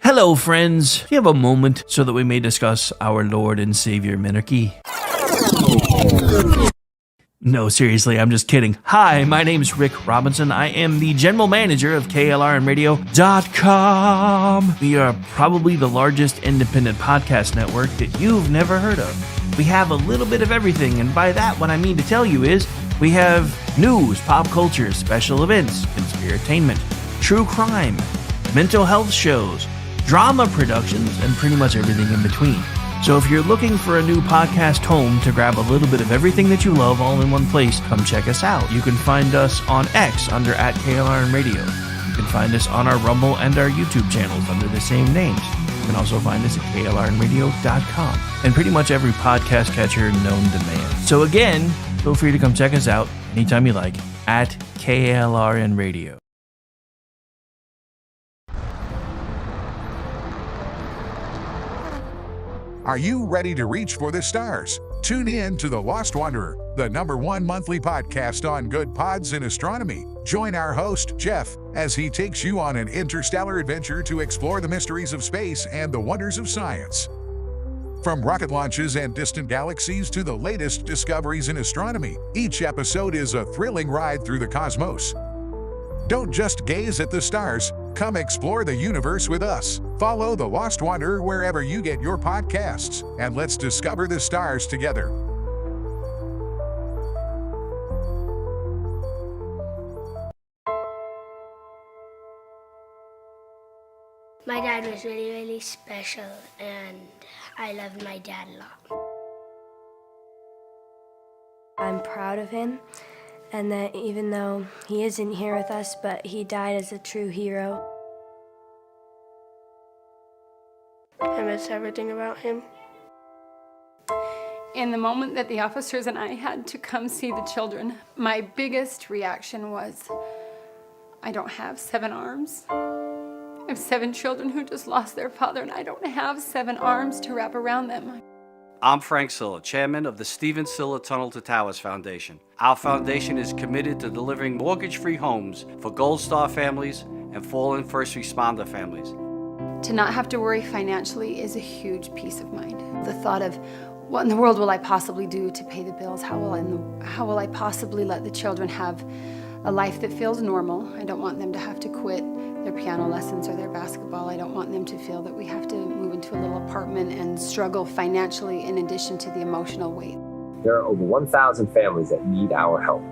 Hello, friends. Do you have a moment so that we may discuss our Lord and Savior Minarchy? No, seriously, I'm just kidding. Hi, my name's Rick Robinson. I am the general manager of KLRNradio.com. We are probably the largest independent podcast network that you've never heard of. We have a little bit of everything, and by that, what I mean to tell you is we have news, pop culture, special events, conspiratainment, true crime, mental health shows, drama productions, and pretty much everything in between. So if you're looking for a new podcast home to grab a little bit of everything that you love all in one place, come check us out. You can find us on X under @KLRNradio. You can find us on our Rumble and our YouTube channels under the same names. You can also find us at KLRNradio.com and pretty much every podcast catcher known to man. So again, feel free to come check us out anytime you like at KLRNradio. Are you ready to reach for the stars? Tune in to The Lost Wanderer, the #1 monthly podcast on good pods in astronomy. Join our host, Jeff, as he takes you on an interstellar adventure to explore the mysteries of space and the wonders of science. From rocket launches and distant galaxies to the latest discoveries in astronomy, each episode is a thrilling ride through the cosmos. Don't just gaze at the stars. Come explore the universe with us. Follow The Lost Wanderer wherever you get your podcasts, and let's discover the stars together. My dad was really, really special, and I loved my dad a lot. I'm proud of him, and that even though he isn't here with us, but he died as a true hero. I miss everything about him. In the moment that the officers and I had to come see the children, my biggest reaction was, I don't have 7 arms. I have 7 children who just lost their father, and I don't have 7 arms to wrap around them. I'm Frank Silla, chairman of the Stephen Silla Tunnel to Towers Foundation. Our foundation is committed to delivering mortgage-free homes for Gold Star families and fallen first responder families. To not have to worry financially is a huge peace of mind. The thought of, what in the world will I possibly do to pay the bills? How will I possibly let the children have a life that feels normal? I don't want them to have to quit their piano lessons or their basketball. I don't want them to feel that we have to move into a little apartment and struggle financially in addition to the emotional weight. There are over 1,000 families that need our help.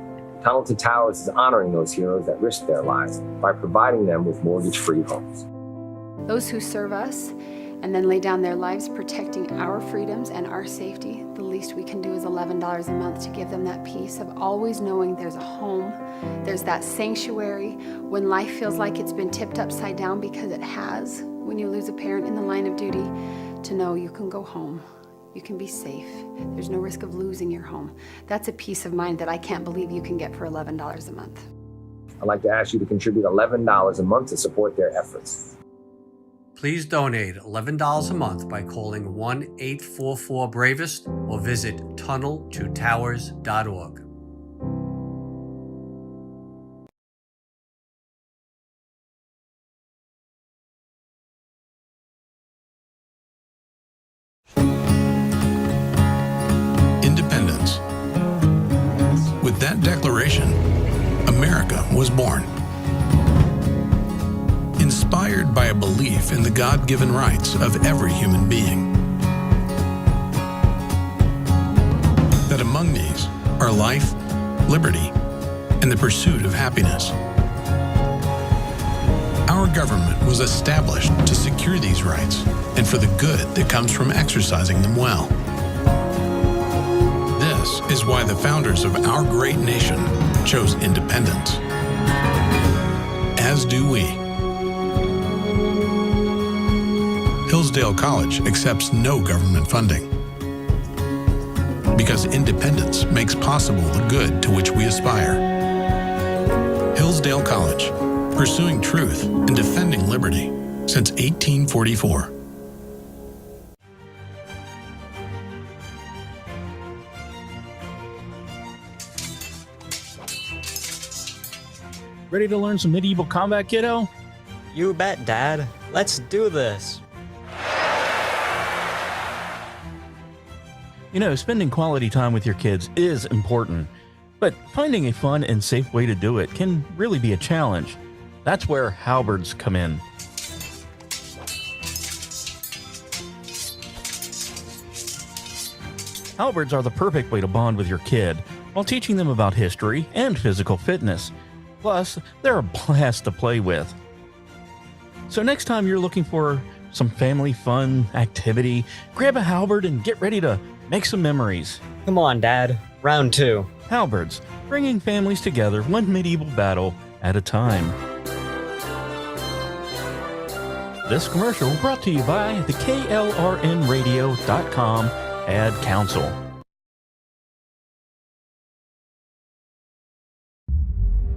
Tunnel to Towers is honoring those heroes that risked their lives by providing them with mortgage-free homes. Those who serve us and then lay down their lives protecting our freedoms and our safety, the least we can do is $11 a month to give them that peace of always knowing there's a home, there's that sanctuary when life feels like it's been tipped upside down, because it has, when you lose a parent in the line of duty, to know you can go home, you can be safe, there's no risk of losing your home. That's a peace of mind that I can't believe you can get for $11 a month. I'd like to ask you to contribute $11 a month to support their efforts. Please donate $11 a month by calling 1-844-BRAVEST or visit tunneltotowers.org. Independence. With that declaration, America was born. Inspired by a belief in the God-given rights of every human being. That among these are life, liberty, and the pursuit of happiness. Our government was established to secure these rights and for the good that comes from exercising them well. This is why the founders of our great nation chose independence. As do we. Hillsdale College accepts no government funding. because independence makes possible the good to which we aspire. Hillsdale College, pursuing truth and defending liberty since 1844. Ready to learn some medieval combat, kiddo? You bet, Dad. Let's do this. You know, spending quality time with your kids is important, but finding a fun and safe way to do it can really be a challenge. That's where halberds come in. Halberds are the perfect way to bond with your kid while teaching them about history and physical fitness. Plus, they're a blast to play with. So next time you're looking for some family fun activity, grab a halberd and get ready to make some memories. Come on, Dad. Round 2. Halberds, bringing families together one medieval battle at a time. This commercial brought to you by the KLRNradio.com Ad Council.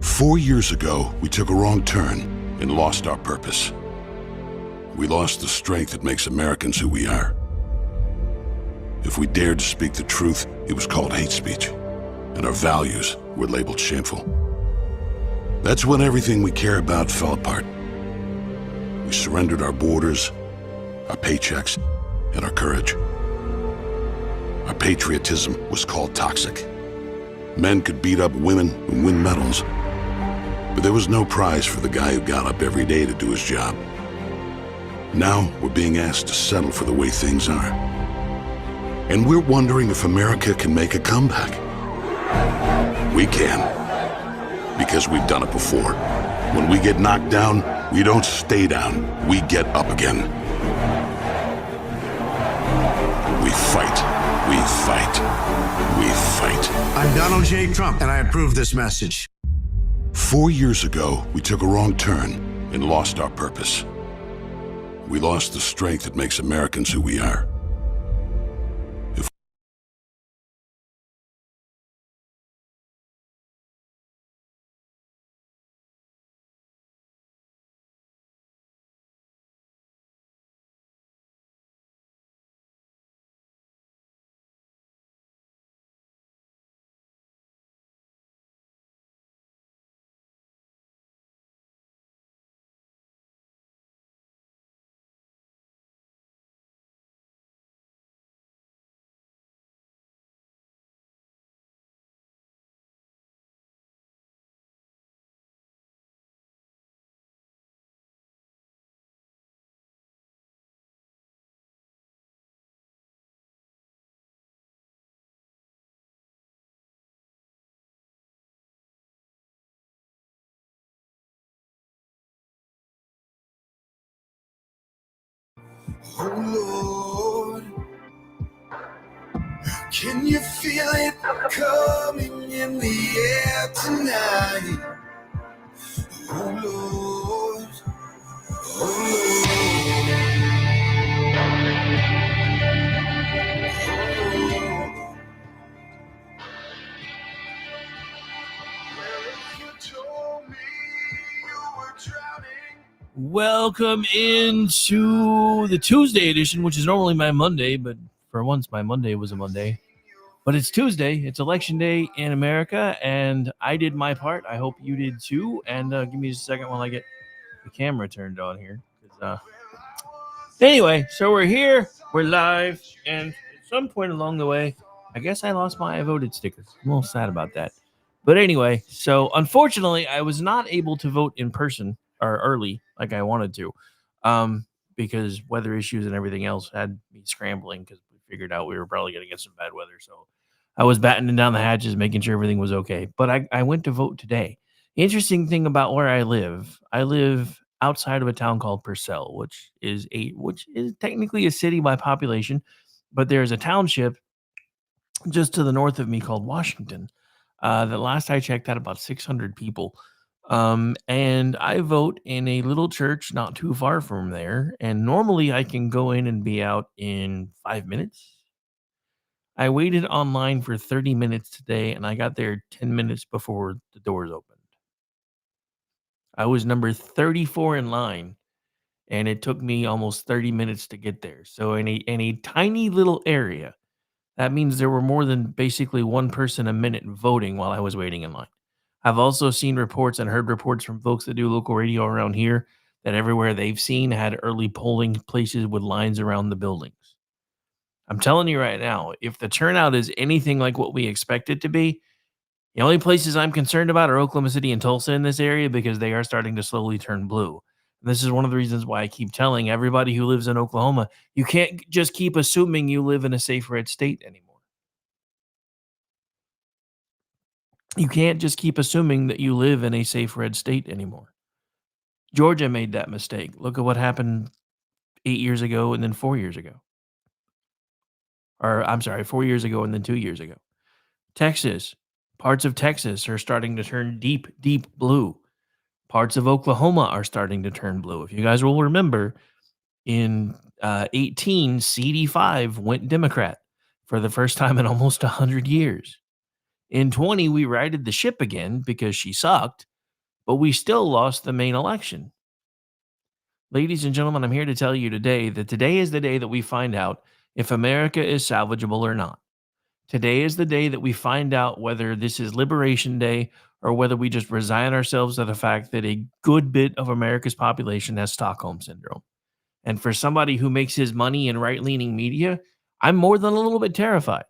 "4 years ago, we took a wrong turn and lost our purpose. We lost the strength that makes Americans who we are. If we dared to speak the truth, it was called hate speech, and our values were labeled shameful. That's when everything we care about fell apart. We surrendered our borders, our paychecks, and our courage. Our patriotism was called toxic. Men could beat up women and win medals, but there was no prize for the guy who got up every day to do his job. Now we're being asked to settle for the way things are. And we're wondering if America can make a comeback. We can, because we've done it before. When we get knocked down, we don't stay down, we get up again. We fight, we fight, we fight. I'm Donald J. Trump, and I approve this message. 4 years ago, we took a wrong turn and lost our purpose. We lost the strength that makes Americans who we are. Oh Lord, can you feel it coming in the air tonight? Oh Lord, oh Lord. Welcome into the Tuesday edition, which is normally my Monday, but for once my Monday was a Monday. But it's Tuesday. It's election day in America, and I did my part. I hope you did too. And give me just a second while I get the camera turned on here. Anyway, so we're here. We're live. And at some point along the way, I guess I lost my I voted sticker. I'm a little sad about that. But anyway, so unfortunately, I was not able to vote in person or early like I wanted to, because weather issues and everything else had me scrambling because we figured out we were probably going to get some bad weather. So I was battening down the hatches, making sure everything was okay. But I went to vote today. The interesting thing about where I live outside of a town called Purcell, which is technically a city by population, but there's a township just to the north of me called Washington. The last I checked had about 600 people. And I vote in a little church not too far from there. And normally I can go in and be out in 5 minutes. I waited online for 30 minutes today, and I got there 10 minutes before the doors opened. I was number 34 in line, and it took me almost 30 minutes to get there. So in a tiny little area, that means there were more than basically one person a minute voting while I was waiting in line. I've also seen reports and heard reports from folks that do local radio around here that everywhere they've seen had early polling places with lines around the buildings. I'm telling you right now, if the turnout is anything like what we expect it to be, the only places I'm concerned about are Oklahoma City and Tulsa in this area because they are starting to slowly turn blue. And this is one of the reasons why I keep telling everybody who lives in Oklahoma, you can't just keep assuming you live in a safe red state anymore. You can't just keep assuming that you live in a safe red state anymore. Georgia made that mistake. Look at what happened 8 years ago and then 4 years ago. Or I'm sorry, 4 years ago and then 2 years ago. Texas, parts of Texas are starting to turn deep, deep blue. Parts of Oklahoma are starting to turn blue. If you guys will remember, in 18, CD5 went Democrat for the first time in almost 100 years. In 20, we righted the ship again because she sucked, but we still lost the main election. Ladies and gentlemen, I'm here to tell you today that today is the day that we find out if America is salvageable or not. Today is the day that we find out whether this is Liberation Day or whether we just resign ourselves to the fact that a good bit of America's population has Stockholm Syndrome. And for somebody who makes his money in right-leaning media, I'm more than a little bit terrified.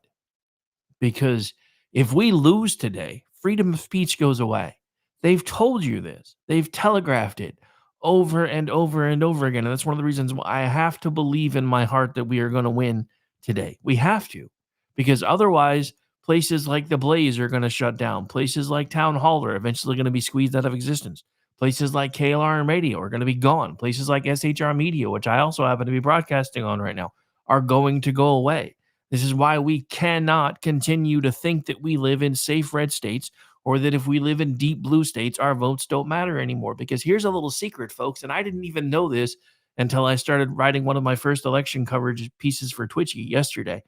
Because if we lose today, freedom of speech goes away. They've told you this. They've telegraphed it over and over and over again. And that's one of the reasons why I have to believe in my heart that we are going to win today. We have to. Because otherwise, places like the Blaze are going to shut down. Places like Town Hall are eventually going to be squeezed out of existence. Places like KLR and radio are going to be gone. Places like SHR Media, which I also happen to be broadcasting on right now, are going to go away. This is why we cannot continue to think that we live in safe red states or that if we live in deep blue states, our votes don't matter anymore. Because here's a little secret, folks, and I didn't even know this until I started writing one of my first election coverage pieces for Twitchy yesterday.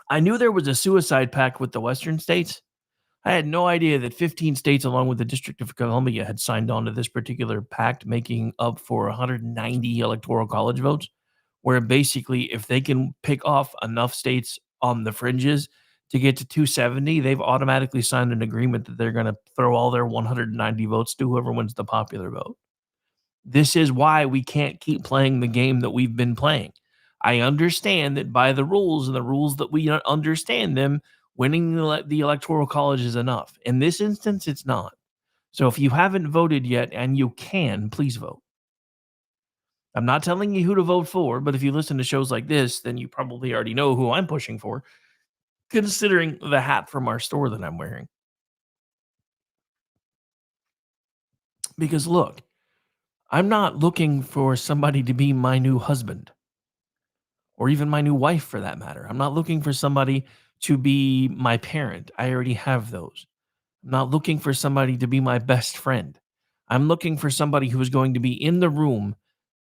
I knew there was a suicide pact with the Western states. I had no idea that 15 states, along with the District of Columbia, had signed on to this particular pact, making up for 190 electoral college votes, where basically if they can pick off enough states on the fringes to get to 270, they've automatically signed an agreement that they're going to throw all their 190 votes to whoever wins the popular vote. This is why we can't keep playing the game that we've been playing. I understand that by the rules and the rules that we understand them, winning the electoral college is enough. In this instance, it's not. So if you haven't voted yet and you can, please vote. I'm not telling you who to vote for, but if you listen to shows like this, then you probably already know who I'm pushing for, considering the hat from our store that I'm wearing. Because look, I'm not looking for somebody to be my new husband or even my new wife for that matter. I'm not looking for somebody to be my parent. I already have those. I'm not looking for somebody to be my best friend. I'm looking for somebody who is going to be in the room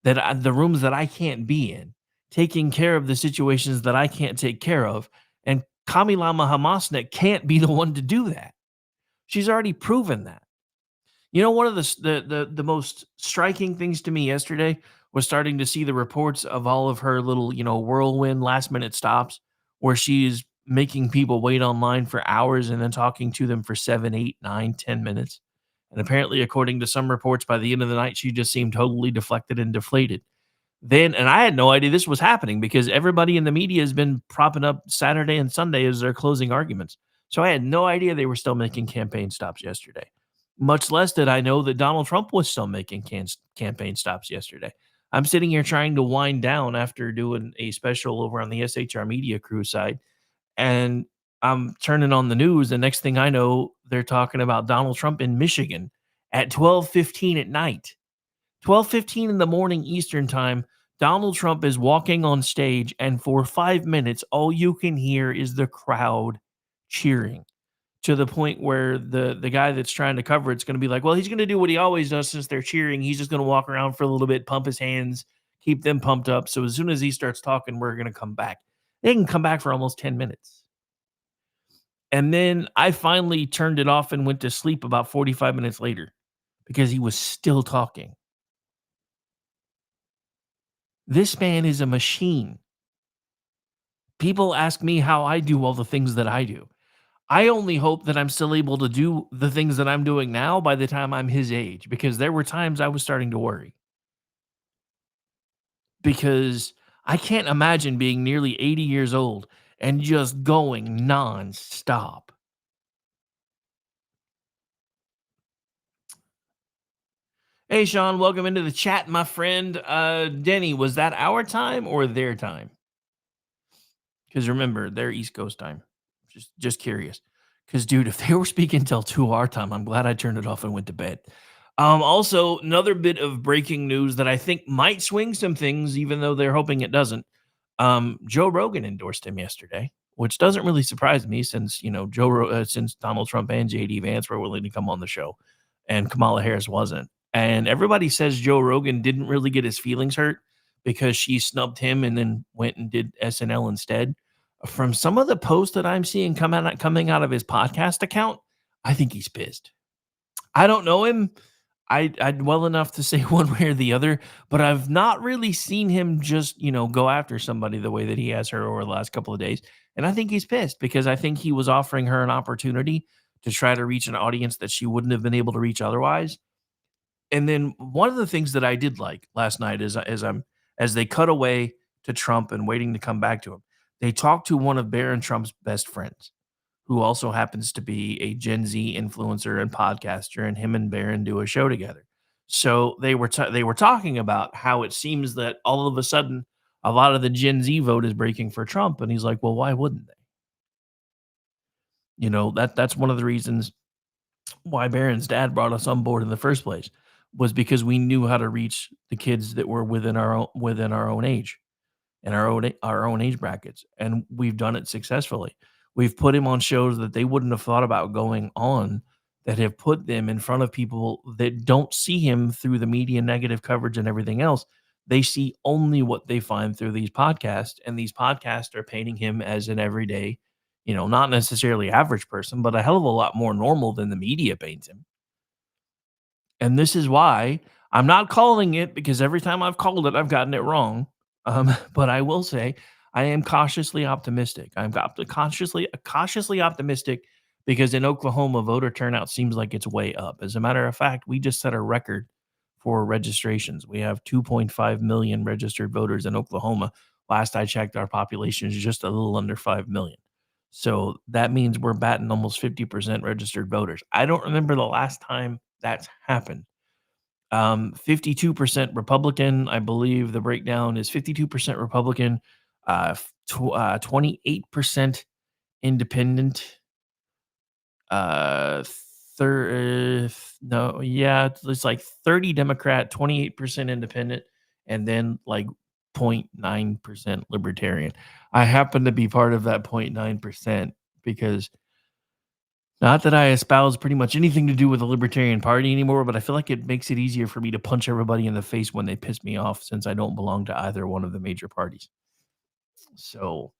the rooms that I can't be in, taking care of the situations that I can't take care of. And Kamilama Hamasnik can't be the one to do that. She's already proven that. You know, one of the most striking things to me yesterday was starting to see the reports of all of her little, whirlwind last minute stops where she's making people wait online for hours and then talking to them for 7, 8, 9, 10 minutes. And apparently, according to some reports, by the end of the night, she just seemed totally deflected and deflated. And I had no idea this was happening because everybody in the media has been propping up Saturday and Sunday as their closing arguments. So I had no idea they were still making campaign stops yesterday. Much less did I know that Donald Trump was still making campaign stops yesterday. I'm sitting here trying to wind down after doing a special over on the SHR Media Crew side, and I'm turning on the news. The next thing I know, they're talking about Donald Trump in Michigan at 12:15 at night. 12:15 in the morning Eastern time, Donald Trump is walking on stage, and for 5 minutes, all you can hear is the crowd cheering to the point where the guy that's trying to cover it's going to be like, well, he's going to do what he always does since they're cheering. He's just going to walk around for a little bit, pump his hands, keep them pumped up. So as soon as he starts talking, we're going to come back. They can come back for almost 10 minutes. And then I finally turned it off and went to sleep about 45 minutes later because he was still talking. This man is a machine. People ask me how I do all the things that I do. I only hope that I'm still able to do the things that I'm doing now by the time I'm his age, because there were times I was starting to worry. Because I can't imagine being nearly 80 years old and just going nonstop. Hey, Sean, welcome into the chat, my friend. Denny, was that our time or their time? Because remember, they're East Coast time. Just curious. Because, dude, if they were speaking till 2 our time, I'm glad I turned it off and went to bed. Also, another bit of breaking news that I think might swing some things, even though they're hoping it doesn't. Joe Rogan endorsed him yesterday, which doesn't really surprise me since, since Donald Trump and JD Vance were willing to come on the show and Kamala Harris wasn't. And everybody says Joe Rogan didn't really get his feelings hurt because she snubbed him and then went and did SNL instead. From some of the posts that I'm seeing coming out of his podcast account, I think he's pissed. I don't know him. I'd well enough to say one way or the other, but I've not really seen him just, go after somebody the way that he has her over the last couple of days. And I think he's pissed because I think he was offering her an opportunity to try to reach an audience that she wouldn't have been able to reach otherwise. And then one of the things that I did like last night is as they cut away to Trump and waiting to come back to him, they talked to one of Barron Trump's best friends, who also happens to be a Gen Z influencer and podcaster, and him and Barron do a show together. So they were talking about how it seems that all of a sudden a lot of the Gen Z vote is breaking for Trump, and he's like, "Well, why wouldn't they?" That's one of the reasons why Barron's dad brought us on board in the first place, was because we knew how to reach the kids that were within our own age and our own age brackets, and we've done it successfully. We've put him on shows that they wouldn't have thought about going on, that have put them in front of people that don't see him through the media negative coverage and everything else. They see only what they find through these podcasts, and these podcasts are painting him as an everyday, not necessarily average person, but a hell of a lot more normal than the media paints him. And this is why I'm not calling it, because every time I've called it, I've gotten it wrong. But I will say I am cautiously optimistic. I'm cautiously optimistic because in Oklahoma, voter turnout seems like it's way up. As a matter of fact, we just set a record for registrations. We have 2.5 million registered voters in Oklahoma. Last I checked, our population is just a little under 5 million. So that means we're batting almost 50% registered voters. I don't remember the last time that's happened. 52% Republican. I believe the breakdown is 52% Republican, 28% independent, no, yeah, it's like 30 Democrat, 28% independent, and then like 0.9% libertarian. I happen to be part of that 0.9% because, not that I espouse pretty much anything to do with the Libertarian Party anymore, but I feel like it makes it easier for me to punch everybody in the face when they piss me off, since I don't belong to either one of the major parties. So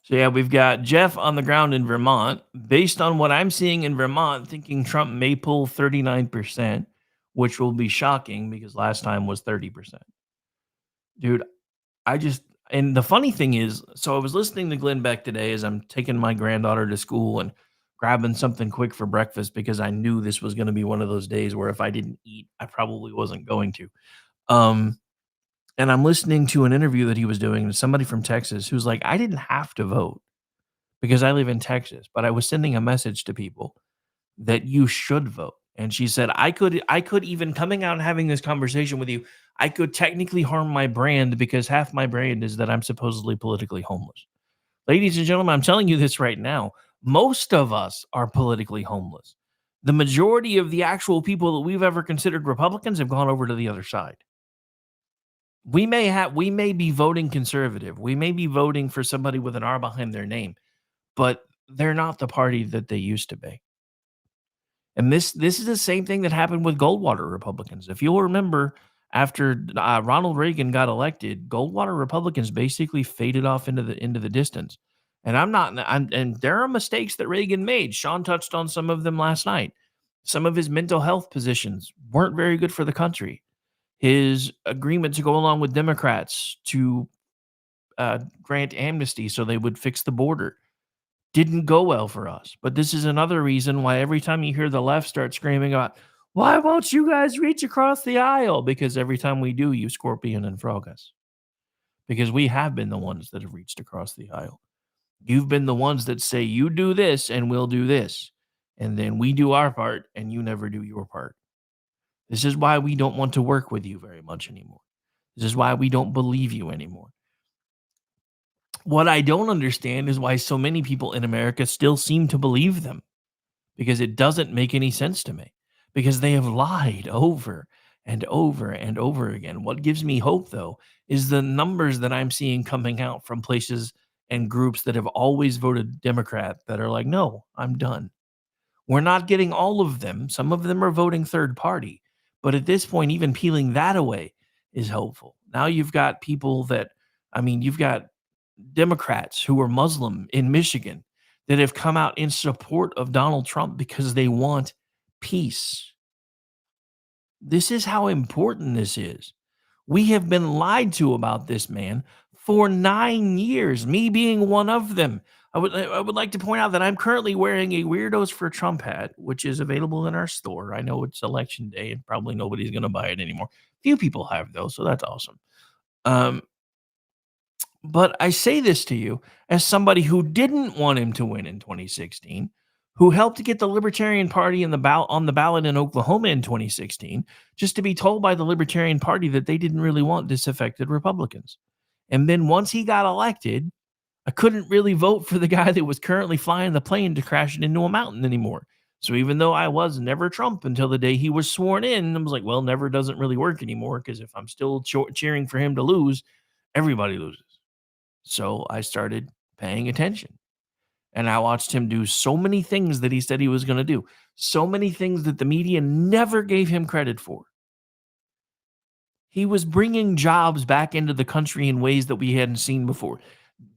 yeah, we've got Jeff on the ground in Vermont. Based on what I'm seeing in Vermont, thinking Trump may pull 39%, which will be shocking because last time was 30%. Dude, and the funny thing is, so I was listening to Glenn Beck today as I'm taking my granddaughter to school and grabbing something quick for breakfast because I knew this was going to be one of those days where if I didn't eat, I probably wasn't going to. And I'm listening to an interview that he was doing with somebody from Texas who's like, I didn't have to vote because I live in Texas, but I was sending a message to people that you should vote. And she said, I could even, coming out and having this conversation with you, I could technically harm my brand because half my brand is that I'm supposedly politically homeless. Ladies and gentlemen, I'm telling you this right now. Most of us are politically homeless. The majority of the actual people that we've ever considered Republicans have gone over to the other side. We may be voting conservative. We may be voting for somebody with an R behind their name, but they're not the party that they used to be. And this is the same thing that happened with Goldwater Republicans. If you'll remember, after Ronald Reagan got elected, Goldwater Republicans basically faded off into the distance. And and there are mistakes that Reagan made. Sean touched on some of them last night. Some of his mental health positions weren't very good for the country. His agreement to go along with Democrats to grant amnesty so they would fix the border didn't go well for us. But this is another reason why every time you hear the left start screaming out, why won't you guys reach across the aisle? Because every time we do, you scorpion and frog us. Because we have been the ones that have reached across the aisle. You've been the ones that say, you do this and we'll do this. And then we do our part and you never do your part. This is why we don't want to work with you very much anymore. This is why we don't believe you anymore. What I don't understand is why so many people in America still seem to believe them, because it doesn't make any sense to me, because they have lied over and over and over again. What gives me hope, though, is the numbers that I'm seeing coming out from places and groups that have always voted Democrat that are like, no, I'm done. We're not getting all of them. Some of them are voting third party. But at this point, even peeling that away is hopeful. Now you've got people that, you've got Democrats who are Muslim in Michigan that have come out in support of Donald Trump because they want peace. This is how important this is. We have been lied to about this man for 9 years, me being one of them. I would like to point out that I'm currently wearing a Weirdos for Trump hat, which is available in our store. I know it's election day and probably nobody's going to buy it anymore. Few people have, though, so that's awesome. But I say this to you as somebody who didn't want him to win in 2016, who helped to get the Libertarian Party on the ballot in Oklahoma in 2016, just to be told by the Libertarian Party that they didn't really want disaffected Republicans. And then once he got elected, I couldn't really vote for the guy that was currently flying the plane to crash it into a mountain anymore. So even though I was never Trump until the day he was sworn in, I was like, well, never doesn't really work anymore, because if I'm still cheering for him to lose, everybody loses. So I started paying attention, and I watched him do so many things that he said he was going to do, so many things that the media never gave him credit for. He was bringing jobs back into the country in ways that we hadn't seen before.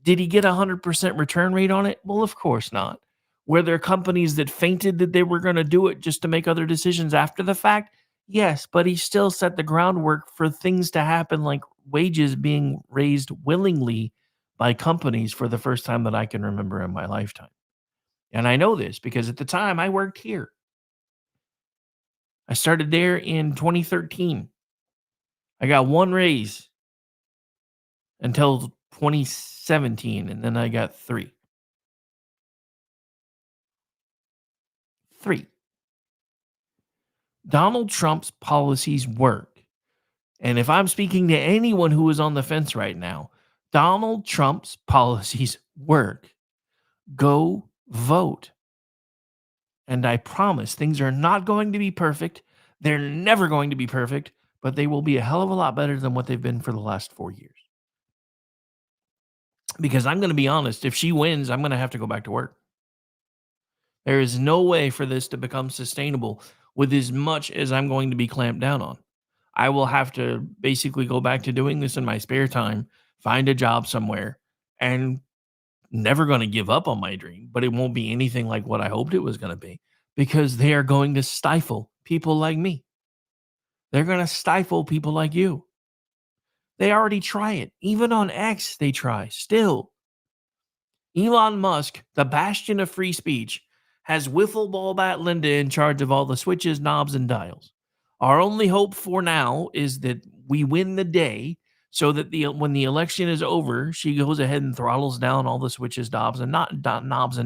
Did he get a 100% return rate on it? Well, of course not. Were there companies that fainted that they were going to do it just to make other decisions after the fact? Yes, but he still set the groundwork for things to happen, like wages being raised willingly by companies for the first time that I can remember in my lifetime. And I know this because at the time I worked here. I started there in 2013. I got one raise until 2017, and then I got three. Donald Trump's policies work. And if I'm speaking to anyone who is on the fence right now, Donald Trump's policies work. Go vote. And I promise things are not going to be perfect. They're never going to be perfect, but they will be a hell of a lot better than what they've been for the last 4 years. Because I'm going to be honest, if she wins, I'm going to have to go back to work. There is no way for this to become sustainable with as much as I'm going to be clamped down on. I will have to basically go back to doing this in my spare time, find a job somewhere, and never going to give up on my dream, but it won't be anything like what I hoped it was going to be, because they are going to stifle people like me. They're going to stifle people like you. They already try it. Even on X, they try. Still, Elon Musk, the bastion of free speech, has wiffle ball bat Linda in charge of all the switches, knobs, and dials. Our only hope for now is that we win the day, so that when the election is over, she goes ahead and throttles down all the switches, knobs, and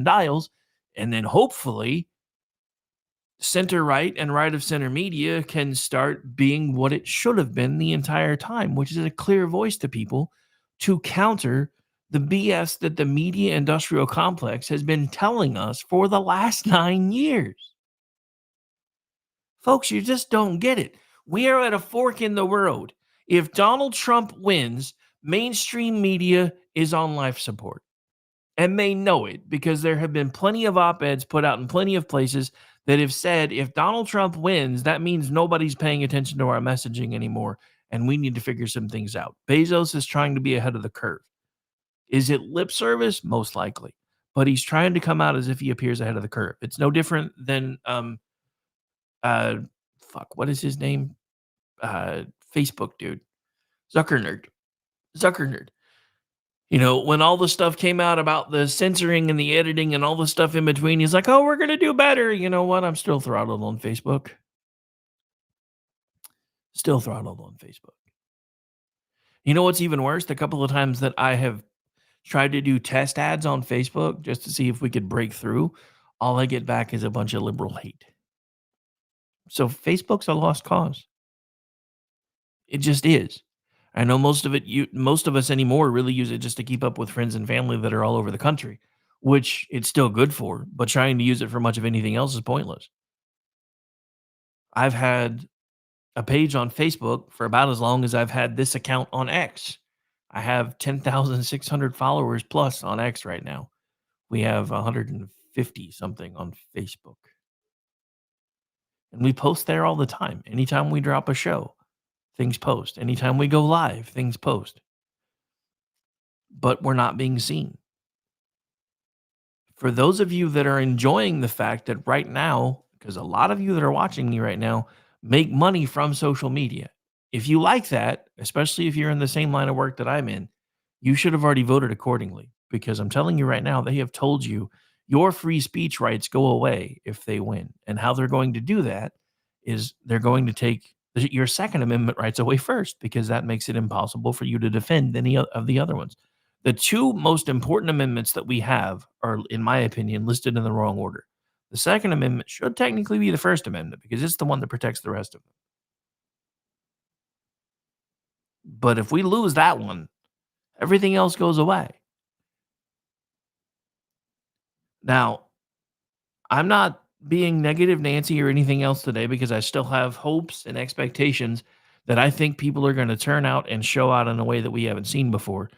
dials, and then hopefully center right and right of center media can start being what it should have been the entire time, which is a clear voice to people to counter the BS that the media industrial complex has been telling us for the last 9 years. Folks, you just don't get it. We are at a fork in the road. If Donald Trump wins, mainstream media is on life support. And they know it because there have been plenty of op-eds put out in plenty of places that have said if Donald Trump wins, that means nobody's paying attention to our messaging anymore, and we need to figure some things out. Bezos is trying to be ahead of the curve. Is it lip service? Most likely. But he's trying to come out as if he appears ahead of the curve. It's no different than what is his name? Facebook dude. Zuckernerd. You know, when all the stuff came out about the censoring and the editing and all the stuff in between, he's like, oh, we're going to do better. You know what? I'm still throttled on Facebook. You know what's even worse? The couple of times that I have tried to do test ads on Facebook just to see if we could break through, all I get back is a bunch of liberal hate. So Facebook's a lost cause. It just is. I know most of us anymore really use it just to keep up with friends and family that are all over the country, which it's still good for, but trying to use it for much of anything else is pointless. I've had a page on Facebook for about as long as I've had this account on X. I have 10,600 followers plus on X right now. We have 150 something on Facebook. And we post there all the time. Anytime we drop a show, things post. Anytime we go live, things post. But we're not being seen. For those of you that are enjoying the fact that right now, because a lot of you that are watching me right now make money from social media. If you like that, especially if you're in the same line of work that I'm in, you should have already voted accordingly. Because I'm telling you right now, they have told you your free speech rights go away if they win. And how they're going to do that is they're going to take your Second Amendment rights away first, because that makes it impossible for you to defend any of the other ones. The two most important amendments that we have are, in my opinion, listed in the wrong order. The Second Amendment should technically be the First Amendment because it's the one that protects the rest of them. But if we lose that one, everything else goes away. Now, I'm not being negative Nancy or anything else today because I still have hopes and expectations that I think people are going to turn out and show out in a way that we haven't seen before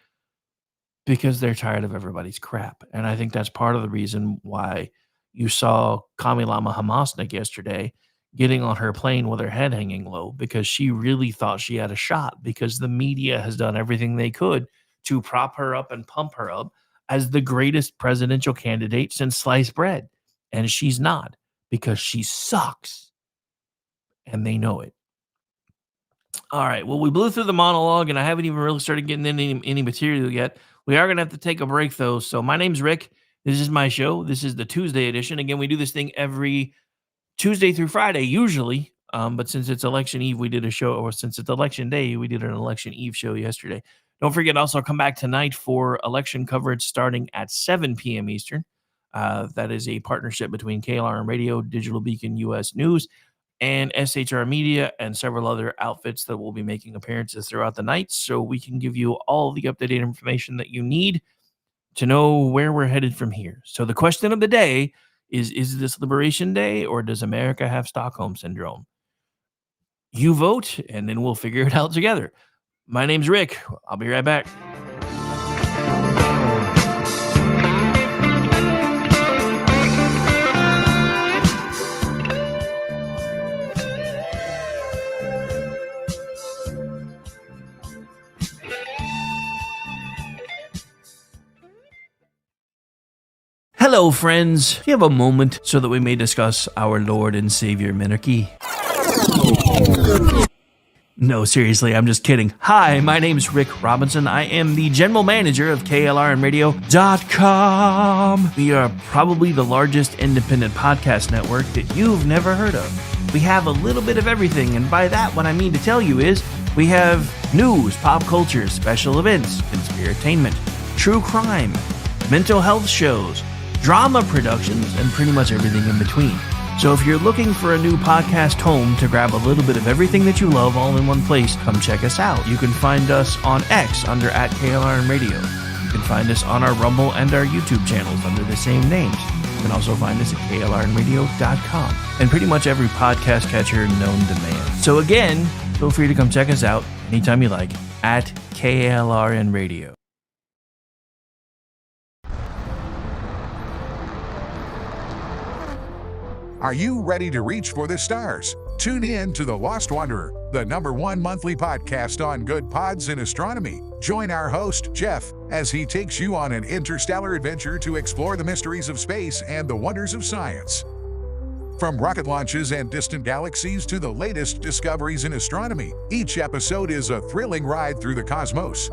because they're tired of everybody's crap. And I think that's part of the reason why you saw Kamilama Hamasnik yesterday getting on her plane with her head hanging low, because she really thought she had a shot, because the media has done everything they could to prop her up and pump her up as the greatest presidential candidate since sliced bread. And she's not, because she sucks. And they know it. All right. Well, we blew through the monologue, and I haven't even really started getting into any material yet. We are going to have to take a break, though. So my name's Rick. This is my show. This is the Tuesday edition. Again, we do this thing every Tuesday through Friday, usually. But since it's election eve, we did a show, or since it's election day, we did an election eve show yesterday. Don't forget, also come back tonight for election coverage starting at 7 p.m. Eastern. That is a partnership between KLRN Radio, Digital Beacon US News, and SHR Media, and several other outfits that will be making appearances throughout the night, so we can give you all the up-to-date information that you need to know where we're headed from here. So the question of the day is this Liberation Day, or does America have Stockholm Syndrome? You vote, and then we'll figure it out together. My name's Rick. I'll be right back. Hello, friends. Do you have a moment so that we may discuss our Lord and Savior Minarchy? No, seriously, I'm just kidding. Hi, my name's Rick Robinson. I am the general manager of KLRNradio.com. We are probably the largest independent podcast network that you've never heard of. We have a little bit of everything, and by that, what I mean to tell you is we have news, pop culture, special events, conspiratainment, true crime, mental health shows, drama productions, and pretty much everything in between. So if you're looking for a new podcast home to grab a little bit of everything that you love all in one place, come check us out. You can find us on X under @KLRN Radio. You can find us on our Rumble and our YouTube channels under the same names. You can also find us at KLRNradio.com and pretty much every podcast catcher known to man. So again, feel free to come check us out anytime you like at KLRN Radio. Are you ready to reach for the stars? Tune in to The Lost Wanderer, the #1 monthly podcast on good pods in astronomy. Join our host, Jeff, as he takes you on an interstellar adventure to explore the mysteries of space and the wonders of science. From rocket launches and distant galaxies to the latest discoveries in astronomy, each episode is a thrilling ride through the cosmos.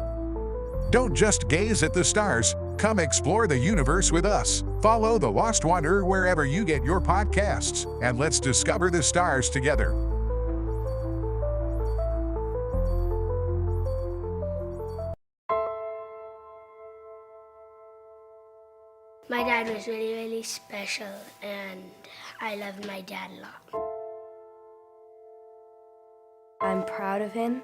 Don't just gaze at the stars, come explore the universe with us. Follow The Lost Wanderer wherever you get your podcasts, and let's discover the stars together. My dad was really, really special, and I loved my dad a lot. I'm proud of him,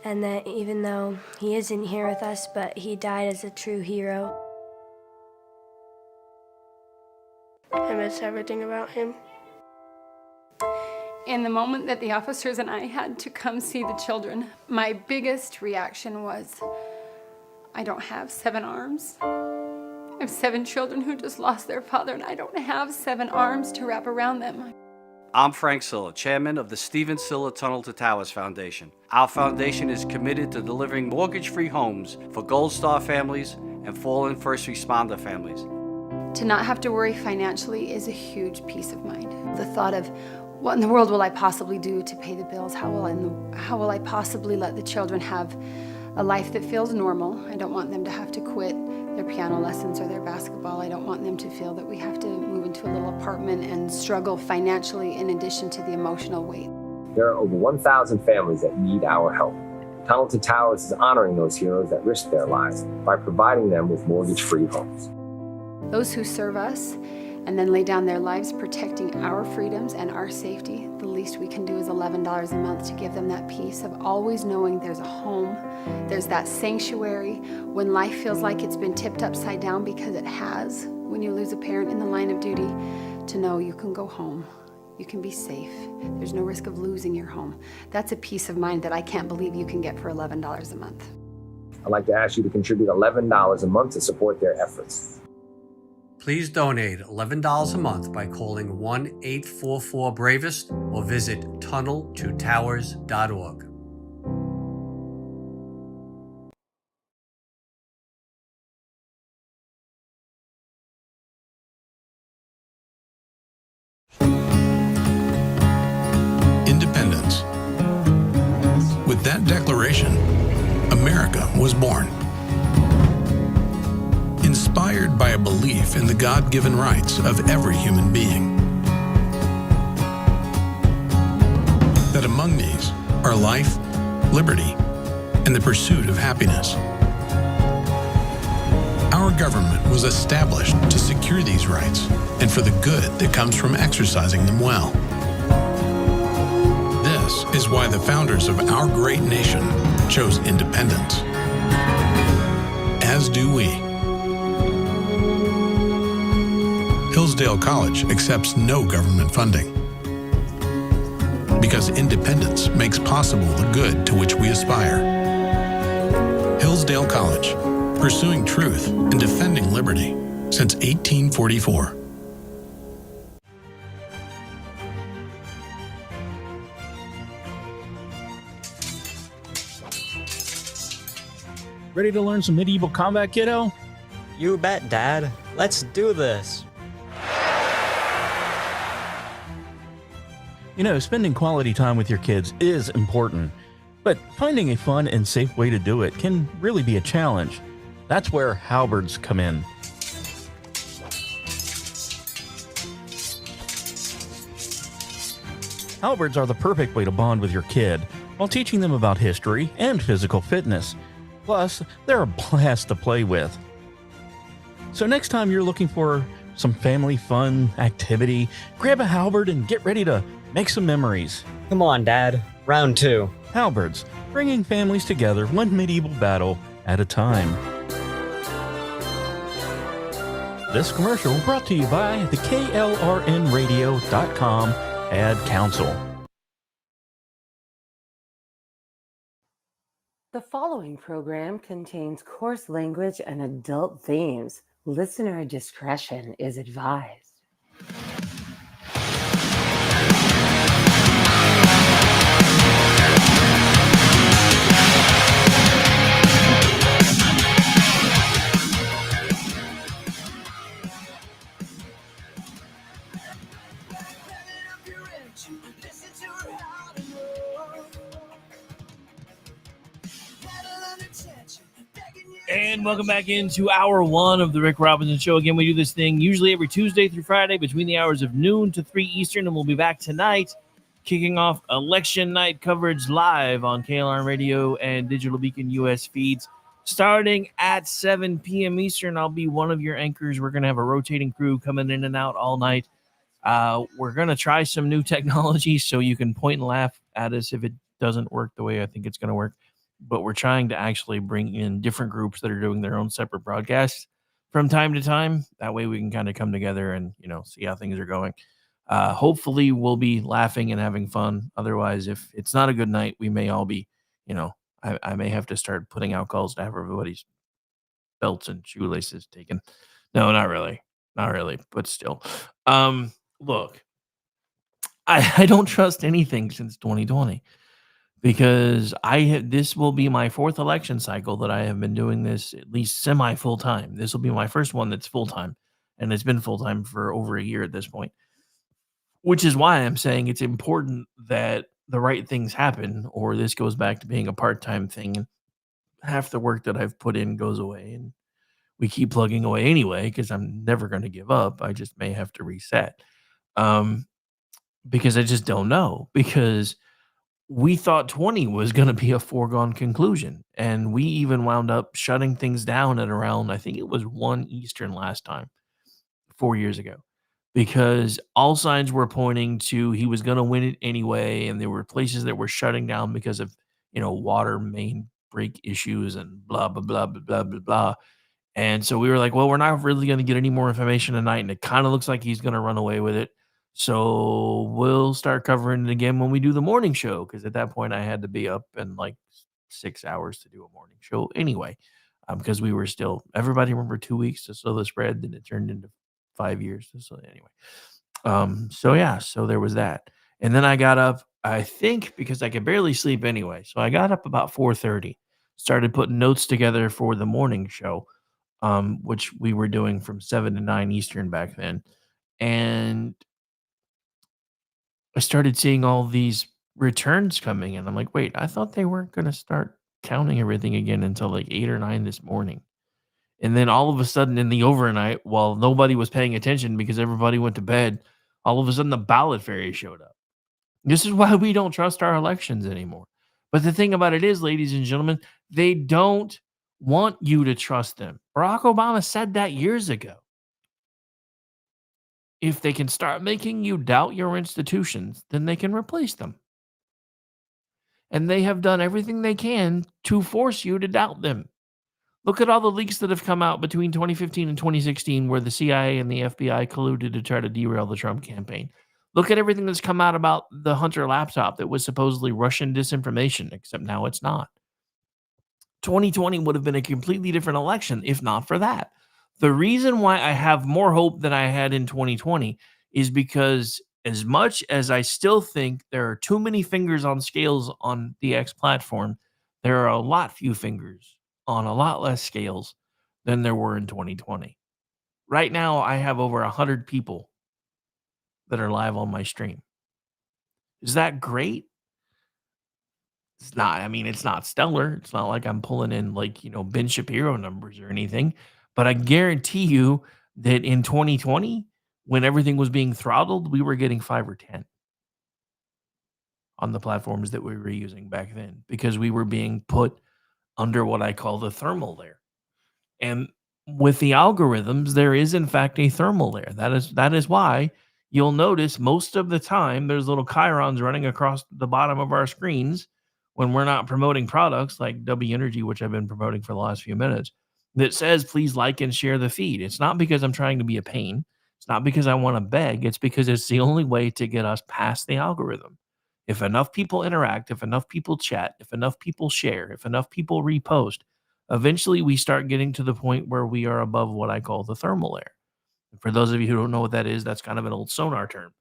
and that even though he isn't here with us, but he died as a true hero. I miss everything about him. In the moment that the officers and I had to come see the children, my biggest reaction was, I don't have 7 arms. I have 7 children who just lost their father, and I don't have 7 arms to wrap around them. I'm Frank Silla, chairman of the Stephen Silla Tunnel to Towers Foundation. Our foundation is committed to delivering mortgage-free homes for Gold Star families and fallen first responder families. To not have to worry financially is a huge peace of mind. The thought of, what in the world will I possibly do to pay the bills? How will I possibly let the children have a life that feels normal? I don't want them to have to quit their piano lessons or their basketball. I don't want them to feel that we have to move into a little apartment and struggle financially in addition to the emotional weight. There are over 1,000 families that need our help. Tunnel to Towers is honoring those heroes that risk their lives by providing them with mortgage-free homes. Those who serve us and then lay down their lives protecting our freedoms and our safety, the least we can do is $11 a month to give them that peace of always knowing there's a home, there's that sanctuary when life feels like it's been tipped upside down, because it has. When you lose a parent in the line of duty, to know you can go home, you can be safe, there's no risk of losing your home. That's a peace of mind that I can't believe you can get for $11 a month. I'd like to ask you to contribute $11 a month to support their efforts. Please donate $11 a month by calling 1-844-BRAVEST or visit tunneltotowers.org. Independence. With that declaration, America was born. Inspired by a belief in the God-given rights of every human being. That among these are life, liberty, and the pursuit of happiness. Our government was established to secure these rights and for the good that comes from exercising them well. This is why the founders of our great nation chose independence. As do we. Hillsdale College accepts no government funding because independence makes possible the good to which we aspire. Hillsdale College, pursuing truth and defending liberty since 1844. Ready to learn some medieval combat, kiddo? You bet, Dad. Let's do this. You know, spending quality time with your kids is important, but finding a fun and safe way to do it can really be a challenge. That's where halberds come in. Halberds are the perfect way to bond with your kid while teaching them about history and physical fitness. Plus, they're a blast to play with. So next time you're looking for some family fun activity, grab a halberd and get ready to make some memories. Come on, Dad. Round 2. Halberds, bringing families together one medieval battle at a time. This commercial brought to you by the KLRNradio.com Ad Council. The following program contains coarse language and adult themes. Listener discretion is advised. And welcome back into hour one of the Rick Robinson Show. Again, we do this thing usually every Tuesday through Friday between the hours of noon to 3 Eastern, and we'll be back tonight kicking off election night coverage live on KLR Radio and Digital Beacon US feeds. Starting at 7 p.m. Eastern, I'll be one of your anchors. We're going to have a rotating crew coming in and out all night. We're going to try some new technology so you can point and laugh at us if it doesn't work the way I think it's going to work. But we're trying to actually bring in different groups that are doing their own separate broadcasts from time to time. That way we can kind of come together and, see how things are going. Hopefully we'll be laughing and having fun. Otherwise, if it's not a good night, we may all be, I may have to start putting out calls to have everybody's belts and shoelaces taken. No, not really. Not really, but still. Look, I don't trust anything since 2020. Because this will be my fourth election cycle that I have been doing this at least semi full time. This will be my first one that's full time, and it's been full time for over a year at this point, which is why I'm saying it's important that the right things happen, or this goes back to being a part time thing, and half the work that I've put in goes away, and we keep plugging away anyway because I'm never going to give up. I just may have to reset, because I just don't know because we thought 20 was going to be a foregone conclusion. And we even wound up shutting things down at around, I think it was 1 Eastern last time, 4 years ago, because all signs were pointing to he was going to win it anyway. And there were places that were shutting down because of, water main break issues and blah, blah, blah, blah, blah, blah, blah. And so we were like, well, we're not really going to get any more information tonight. And it kind of looks like he's going to run away with it. So we'll start covering it again when we do the morning show. Because at that point, I had to be up in like 6 hours to do a morning show anyway. Because we were still, everybody remember 2 weeks to slow the spread. Then it turned into 5 years. So anyway. So there was that. And then I got up, I think, because I could barely sleep anyway. So I got up about 4:30, started putting notes together for the morning show. Which we were doing from 7 to 9 Eastern back then. And I started seeing all these returns coming in. I'm like, wait, I thought they weren't going to start counting everything again until like 8 or 9 this morning. And then all of a sudden in the overnight, while nobody was paying attention because everybody went to bed, all of a sudden the ballot fairy showed up. This is why we don't trust our elections anymore. But the thing about it is, ladies and gentlemen, they don't want you to trust them. Barack Obama said that years ago. If they can start making you doubt your institutions, then they can replace them. And they have done everything they can to force you to doubt them. Look at all the leaks that have come out between 2015 and 2016 where the CIA and the FBI colluded to try to derail the Trump campaign. Look at everything that's come out about the Hunter laptop that was supposedly Russian disinformation, except now it's not. 2020 would have been a completely different election if not for that. The reason why I have more hope than I had in 2020 is because as much as I still think there are too many fingers on scales on the X platform, there are a lot few fingers on a lot less scales than there were in 2020. Right now, I have over 100 people that are live on my stream. Is that great? It's not. I mean, it's not stellar. It's not like I'm pulling in like, Ben Shapiro numbers or anything. But I guarantee you that in 2020, when everything was being throttled, we were getting 5 or 10 on the platforms that we were using back then because we were being put under what I call the thermal layer. And with the algorithms, there is in fact a thermal layer. That is why you'll notice most of the time there's little chyrons running across the bottom of our screens when we're not promoting products like W Energy, which I've been promoting for the last few minutes, that says please like and share the feed. It's not because I'm trying to be a pain. It's not because I want to beg. It's because it's the only way to get us past the algorithm. If enough people interact, if enough people chat, if enough people share, if enough people repost, eventually we start getting to the point where we are above what I call the thermal layer. And for those of you who don't know what that is, that's kind of an old sonar term.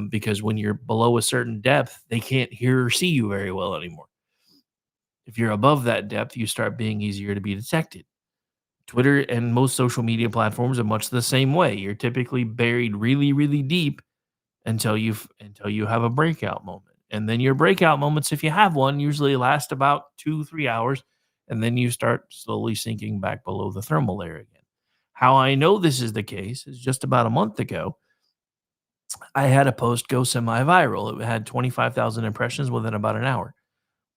Because when you're below a certain depth, they can't hear or see you very well anymore. If you're above that depth, you start being easier to be detected. Twitter and most social media platforms are much the same way. You're typically buried really, really deep until you have a breakout moment. And then your breakout moments, if you have one, usually last about 2-3 hours. and then you start slowly sinking back below the thermal layer again. How I know this is the case is just about a month ago, I had a post go semi-viral. It had 25,000 impressions within about an hour.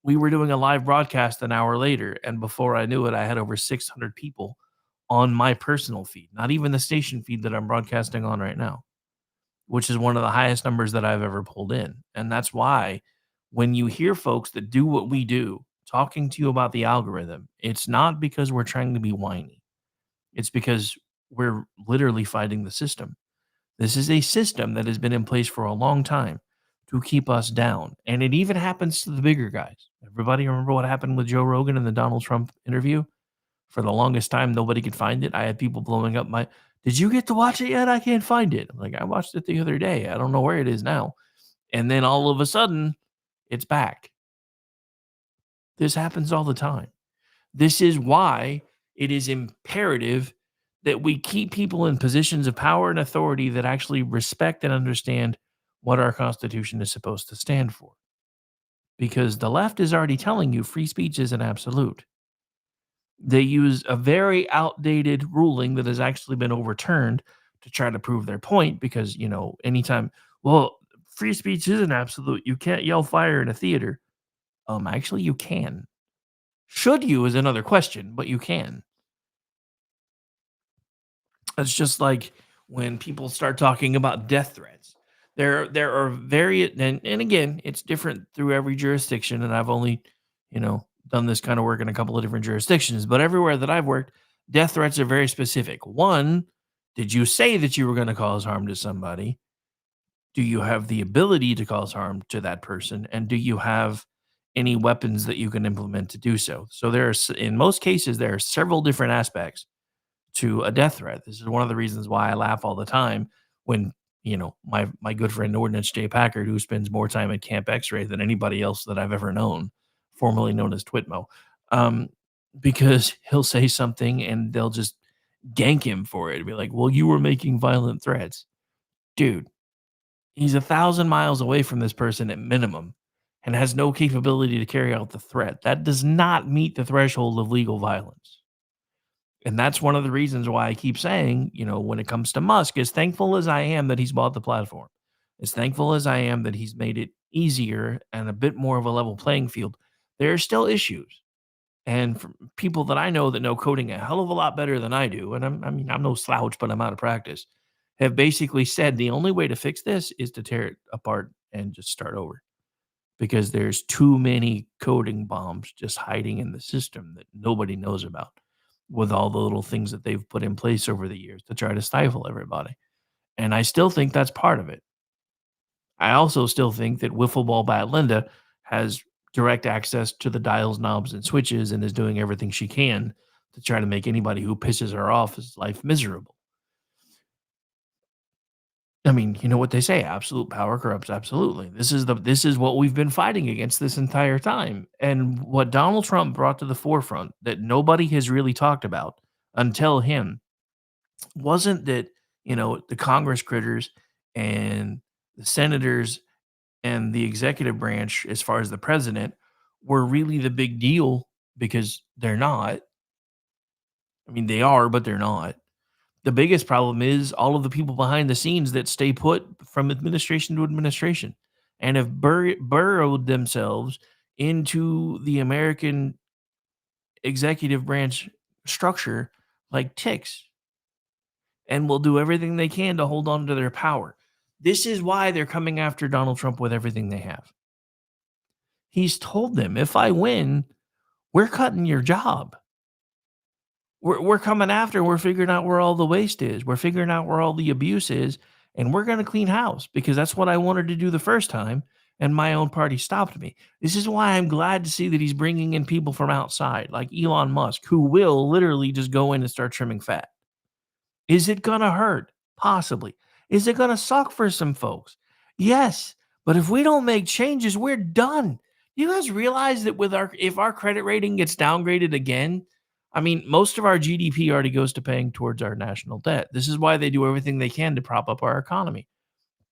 We were doing a live broadcast an hour later, and before I knew it, I had over 600 people on my personal feed, not even the station feed that I'm broadcasting on right now, which is one of the highest numbers that I've ever pulled in. And that's why when you hear folks that do what we do talking to you about the algorithm, it's not because we're trying to be whiny. It's because we're literally fighting the system. This is a system that has been in place for a long time to keep us down. And it even happens to the bigger guys. Everybody remember what happened with Joe Rogan in the Donald Trump interview? For the longest time, nobody could find it. I had people blowing up my, did you get to watch it yet? I can't find it. I'm like, I watched it the other day. I don't know where it is now. And then all of a sudden, it's back. This happens all the time. This is why it is imperative that we keep people in positions of power and authority that actually respect and understand what our Constitution is supposed to stand for. Because the left is already telling you free speech is an absolute. They use a very outdated ruling that has actually been overturned to try to prove their point because, anytime, well, free speech is an absolute. You can't yell fire in a theater. Actually, you can. Should you is another question, but you can. It's just like when people start talking about death threats. There are various, and again, it's different through every jurisdiction, and I've only, done this kind of work in a couple of different jurisdictions, but everywhere that I've worked, death threats are very specific. One, did you say that you were going to cause harm to somebody? Do you have the ability to cause harm to that person? And do you have any weapons that you can implement to do so? So in most cases, there are several different aspects to a death threat. This is one of the reasons why I laugh all the time when, my good friend Ordnance J. Packard, who spends more time at Camp X-Ray than anybody else that I've ever known, formerly known as Twitmo, because he'll say something and they'll just gank him for it. Be like, well, you were making violent threats. Dude, he's 1,000 miles away from this person at minimum and has no capability to carry out the threat. That does not meet the threshold of legal violence. And that's one of the reasons why I keep saying, when it comes to Musk, as thankful as I am that he's bought the platform, as thankful as I am that he's made it easier and a bit more of a level playing field, there are still issues. And for people that I know that know coding a hell of a lot better than I do, and I'm no slouch, but I'm out of practice, have basically said the only way to fix this is to tear it apart and just start over. Because there's too many coding bombs just hiding in the system that nobody knows about, with all the little things that they've put in place over the years to try to stifle everybody. And I still think that's part of it. I also still think that Wiffle Ball Bat Linda has direct access to the dials, knobs, and switches and is doing everything she can to try to make anybody who pisses her off his life miserable. I mean, you know what they say, absolute power corrupts absolutely. This is what we've been fighting against this entire time. And what Donald Trump brought to the forefront that nobody has really talked about until him wasn't that, the Congress critters and the senators and the executive branch, as far as the president, were really the big deal, because they're not. I mean, they are, but they're not. The biggest problem is all of the people behind the scenes that stay put from administration to administration and have burrowed themselves into the American executive branch structure like ticks, and will do everything they can to hold on to their power. This is why they're coming after Donald Trump with everything they have. He's told them, if I win, we're cutting your job. We're coming after, we're figuring out where all the waste is. We're figuring out where all the abuse is, and we're going to clean house, because that's what I wanted to do the first time, and my own party stopped me. This is why I'm glad to see that he's bringing in people from outside, like Elon Musk, who will literally just go in and start trimming fat. Is it going to hurt? Possibly. Is it going to suck for some folks? Yes. But if we don't make changes, we're done. You guys realize that if our credit rating gets downgraded again, I mean, most of our GDP already goes to paying towards our national debt. This is why they do everything they can to prop up our economy.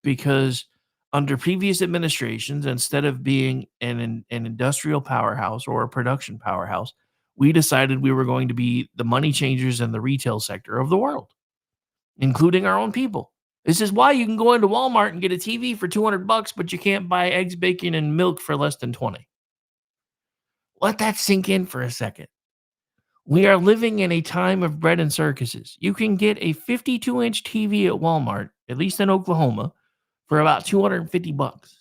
Because under previous administrations, instead of being an industrial powerhouse or a production powerhouse, we decided we were going to be the money changers in the retail sector of the world, including our own people. This is why you can go into Walmart and get a TV for $200, but you can't buy eggs, bacon, and milk for less than 20. Let that sink in for a second. We are living in a time of bread and circuses. You can get a 52-inch TV at Walmart, at least in Oklahoma, for about $250.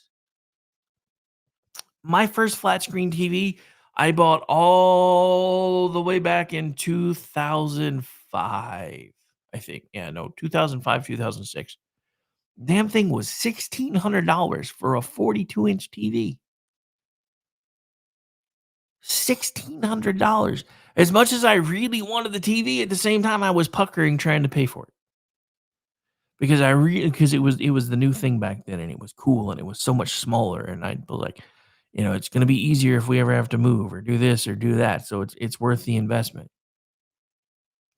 My first flat screen TV I bought all the way back in 2005, I think. Yeah, no, 2005, 2006. Damn thing was $1,600 for a 42-inch TV. $1,600. As much as I really wanted the TV, at the same time I was puckering trying to pay for it. Because it was the new thing back then, and it was cool, and it was so much smaller, and I'd be like, it's going to be easier if we ever have to move or do this or do that, so it's worth the investment.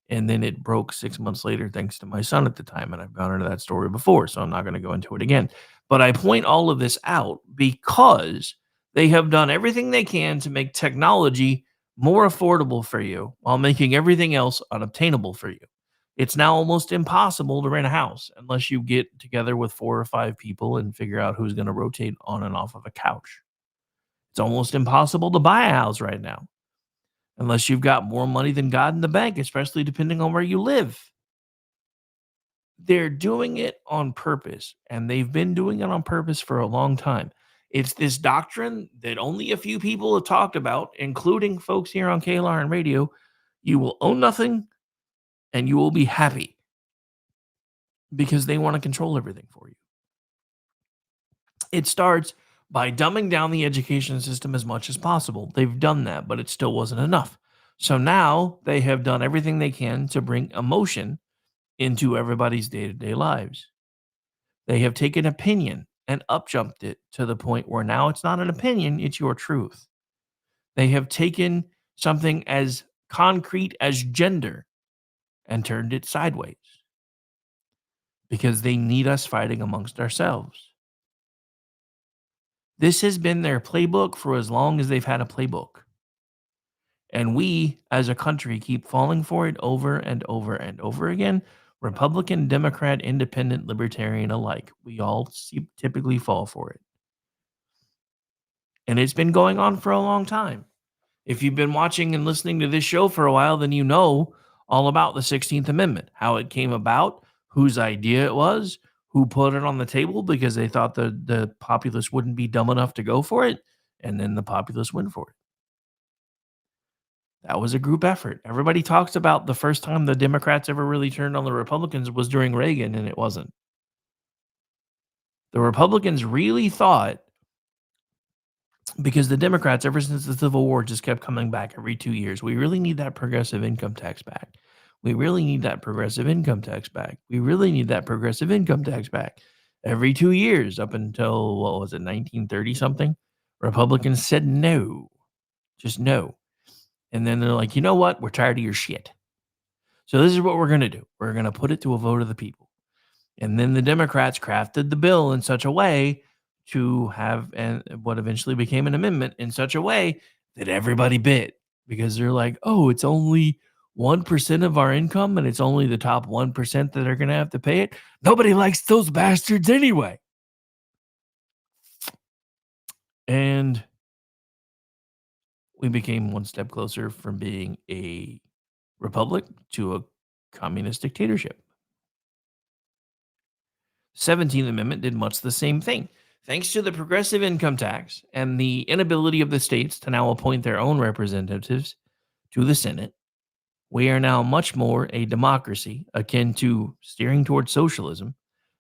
And then it broke 6 months later thanks to my son at the time, and I've gone into that story before, so I'm not going to go into it again. But I point all of this out because they have done everything they can to make technology more affordable for you while making everything else unobtainable for you. It's now almost impossible to rent a house unless you get together with 4 or 5 people and figure out who's going to rotate on and off of a couch. It's almost impossible to buy a house right now unless you've got more money than God in the bank, especially depending on where you live. They're doing it on purpose, and they've been doing it on purpose for a long time. It's this doctrine that only a few people have talked about, including folks here on KLR and radio. You will own nothing and you will be happy because they want to control everything for you. It starts by dumbing down the education system as much as possible. They've done that, but it still wasn't enough. So now they have done everything they can to bring emotion into everybody's day-to-day lives. They have taken opinion and upjumped it to the point where now it's not an opinion, it's your truth. They have taken something as concrete as gender and turned it sideways because they need us fighting amongst ourselves. This has been their playbook for as long as they've had a playbook. And we, as a country, keep falling for it over and over and over again. Republican, Democrat, Independent, Libertarian alike. We all typically fall for it. And it's been going on for a long time. If you've been watching and listening to this show for a while, then you know all about the 16th Amendment, how it came about, whose idea it was, who put it on the table because they thought the populace wouldn't be dumb enough to go for it, and then the populace went for it. That was a group effort. Everybody talks about the first time the Democrats ever really turned on the Republicans was during Reagan, and it wasn't. The Republicans really thought, because the Democrats, ever since the Civil War, just kept coming back every 2 years. We really need that progressive income tax back. We really need that progressive income tax back. We really need that progressive income tax back. Every 2 years up until, 1930 something, Republicans said no. Just no. And then they're like, you know what? We're tired of your shit. So this is what we're going to do. We're going to put it to a vote of the people. And then the Democrats crafted the bill in such a way to have and what eventually became an amendment in such a way that everybody bit, because they're like, oh, it's only 1% of our income and it's only the top 1% that are going to have to pay it. Nobody likes those bastards anyway. And we became one step closer from being a republic to a communist dictatorship. 17th Amendment did much the same thing. Thanks to the progressive income tax and the inability of the states to now appoint their own representatives to the Senate, we are now much more a democracy akin to steering towards socialism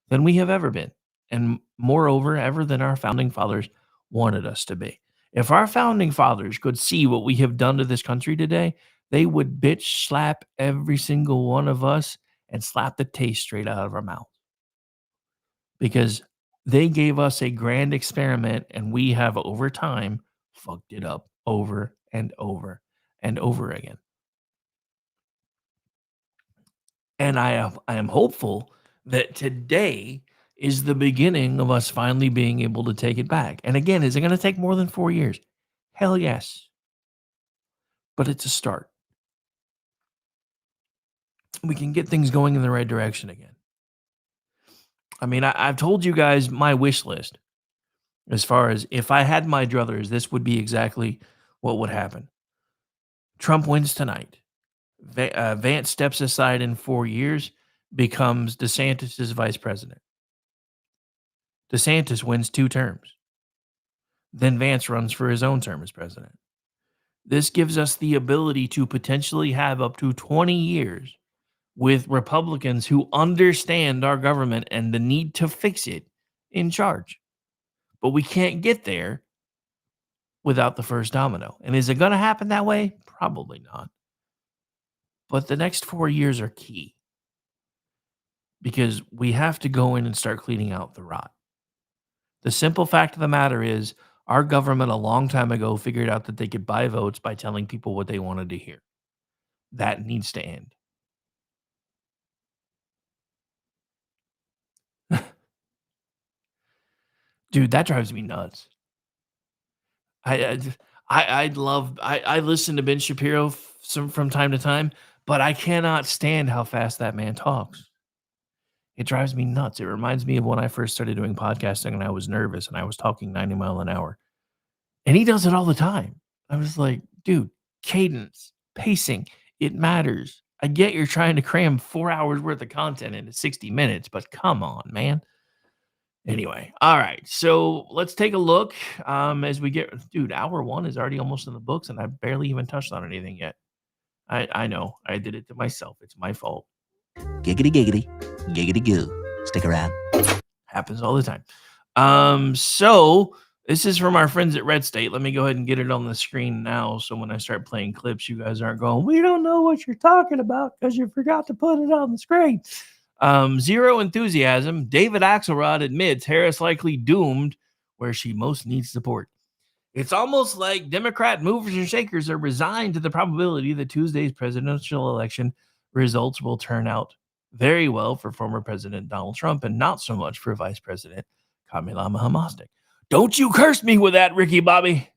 than we have ever been, and moreover, ever than our founding fathers wanted us to be. If our founding fathers could see what we have done to this country today, they would bitch slap every single one of us and slap the taste straight out of our mouth. Because they gave us a grand experiment and we have over time fucked it up over and over and over again. And I am hopeful that today is the beginning of us finally being able to take it back. And again, is it going to take more than 4 years? Hell yes. but it's a start. We can get things going in the right direction again. I mean, I've told you guys my wish list as far as if I had my druthers, this would be exactly what would happen. Trump wins tonight. Vance steps aside in 4 years, becomes DeSantis' vice president. DeSantis wins 2 terms. Then Vance runs for his own term as president. This gives us the ability to potentially have up to 20 years with Republicans who understand our government and the need to fix it in charge. But we can't get there without the first domino. And is it going to happen that way? Probably not. But the next 4 years are key because we have to go in and start cleaning out the rot. The simple fact of the matter is our government a long time ago figured out that they could buy votes by telling people what they wanted to hear. That needs to end. Dude, that drives me nuts. I listen to Ben Shapiro from time to time, but I cannot stand how fast that man talks. It drives me nuts. It reminds me of when I first started doing podcasting and I was nervous and I was talking 90 miles an hour. And he does it all the time. I was like, dude, cadence, pacing, it matters. I get you're trying to cram 4 hours worth of content into 60 minutes, but come on, man. Anyway, all right. So let's take a look as we get, dude, hour 1 is already almost in the books and I barely even touched on anything yet. I know I did it to myself. It's my fault. Giggity, giggity, giggity goo. Stick around. Happens all the time. So this is from our friends at Red State. Let me go ahead and get it on the screen now. So when I start playing clips, you guys aren't going, we don't know what you're talking about because you forgot to put it on the screen. Zero enthusiasm. David Axelrod admits Harris likely doomed where she most needs support. It's almost like Democrat movers and shakers are resigned to the probability that Tuesday's presidential election results will turn out very well for former President Donald Trump and not so much for Vice President Kamala Harris. Don't you curse me with that, Ricky Bobby.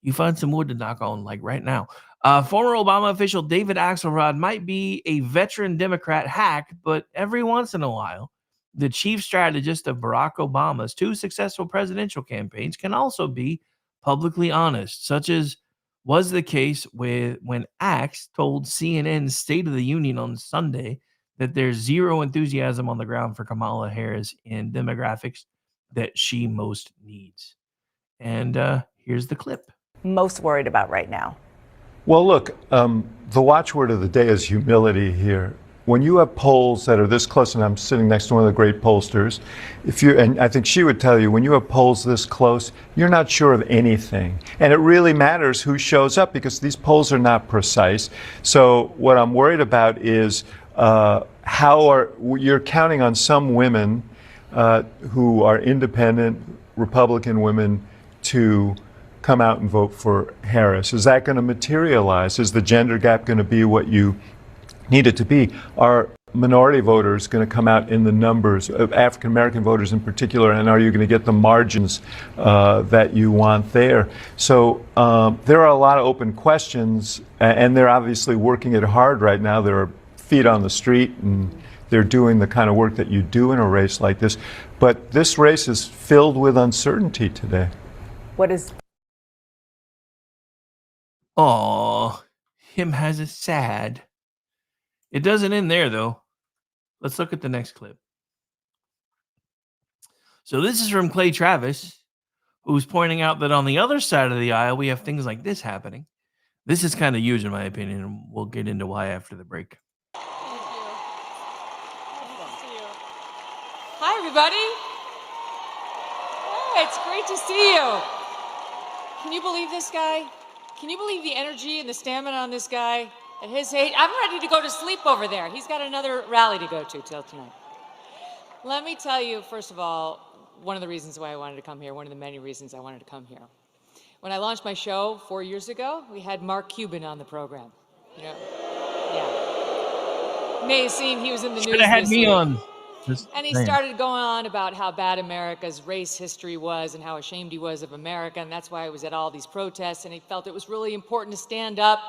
You find some wood to knock on like right now. Former Obama official David Axelrod might be a veteran Democrat hack, but every once in a while, the chief strategist of Barack Obama's 2 successful presidential campaigns can also be publicly honest, such as was the case when Axe told CNN's State of the Union on Sunday that there's zero enthusiasm on the ground for Kamala Harris in demographics that she most needs. And here's the clip. Most worried about right now? Well, look, the watchword of the day is humility here. When you have polls that are this close, and I'm sitting next to one of the great pollsters, and I think she would tell you, when you have polls this close, you're not sure of anything. And it really matters who shows up because these polls are not precise. So what I'm worried about is you're counting on some women who are independent Republican women to come out and vote for Harris. Is that going to materialize? Is the gender gap going to be what you need it to be? Are minority voters going to come out in the numbers of African American voters in particular, and are you going to get the margins that you want there? So there are a lot of open questions, and they're obviously working it hard right now. There are feet on the street, and they're doing the kind of work that you do in a race like this. But this race is filled with uncertainty today. What is... Aw, him has it sad. It doesn't end there, though. Let's look at the next clip. So this is from Clay Travis, who's pointing out that on the other side of the aisle, we have things like this happening. This is kind of huge, in my opinion, and we'll get into why after the break. Hi, everybody. Hey, it's great to see you. Can you believe this guy? Can you believe the energy and the stamina on this guy? At his age, I'm ready to go to sleep over there. He's got another rally to go to till tonight. Let me tell you, first of all, one of the reasons why I wanted to come here, one of the many reasons I wanted to come here. When I launched my show 4 years ago, we had Mark Cuban on the program. You know, yeah. You may have seen he was in the news Should have had this me week. on. And he started going on about how bad America's race history was and how ashamed he was of America, and that's why he was at all these protests, and he felt it was really important to stand up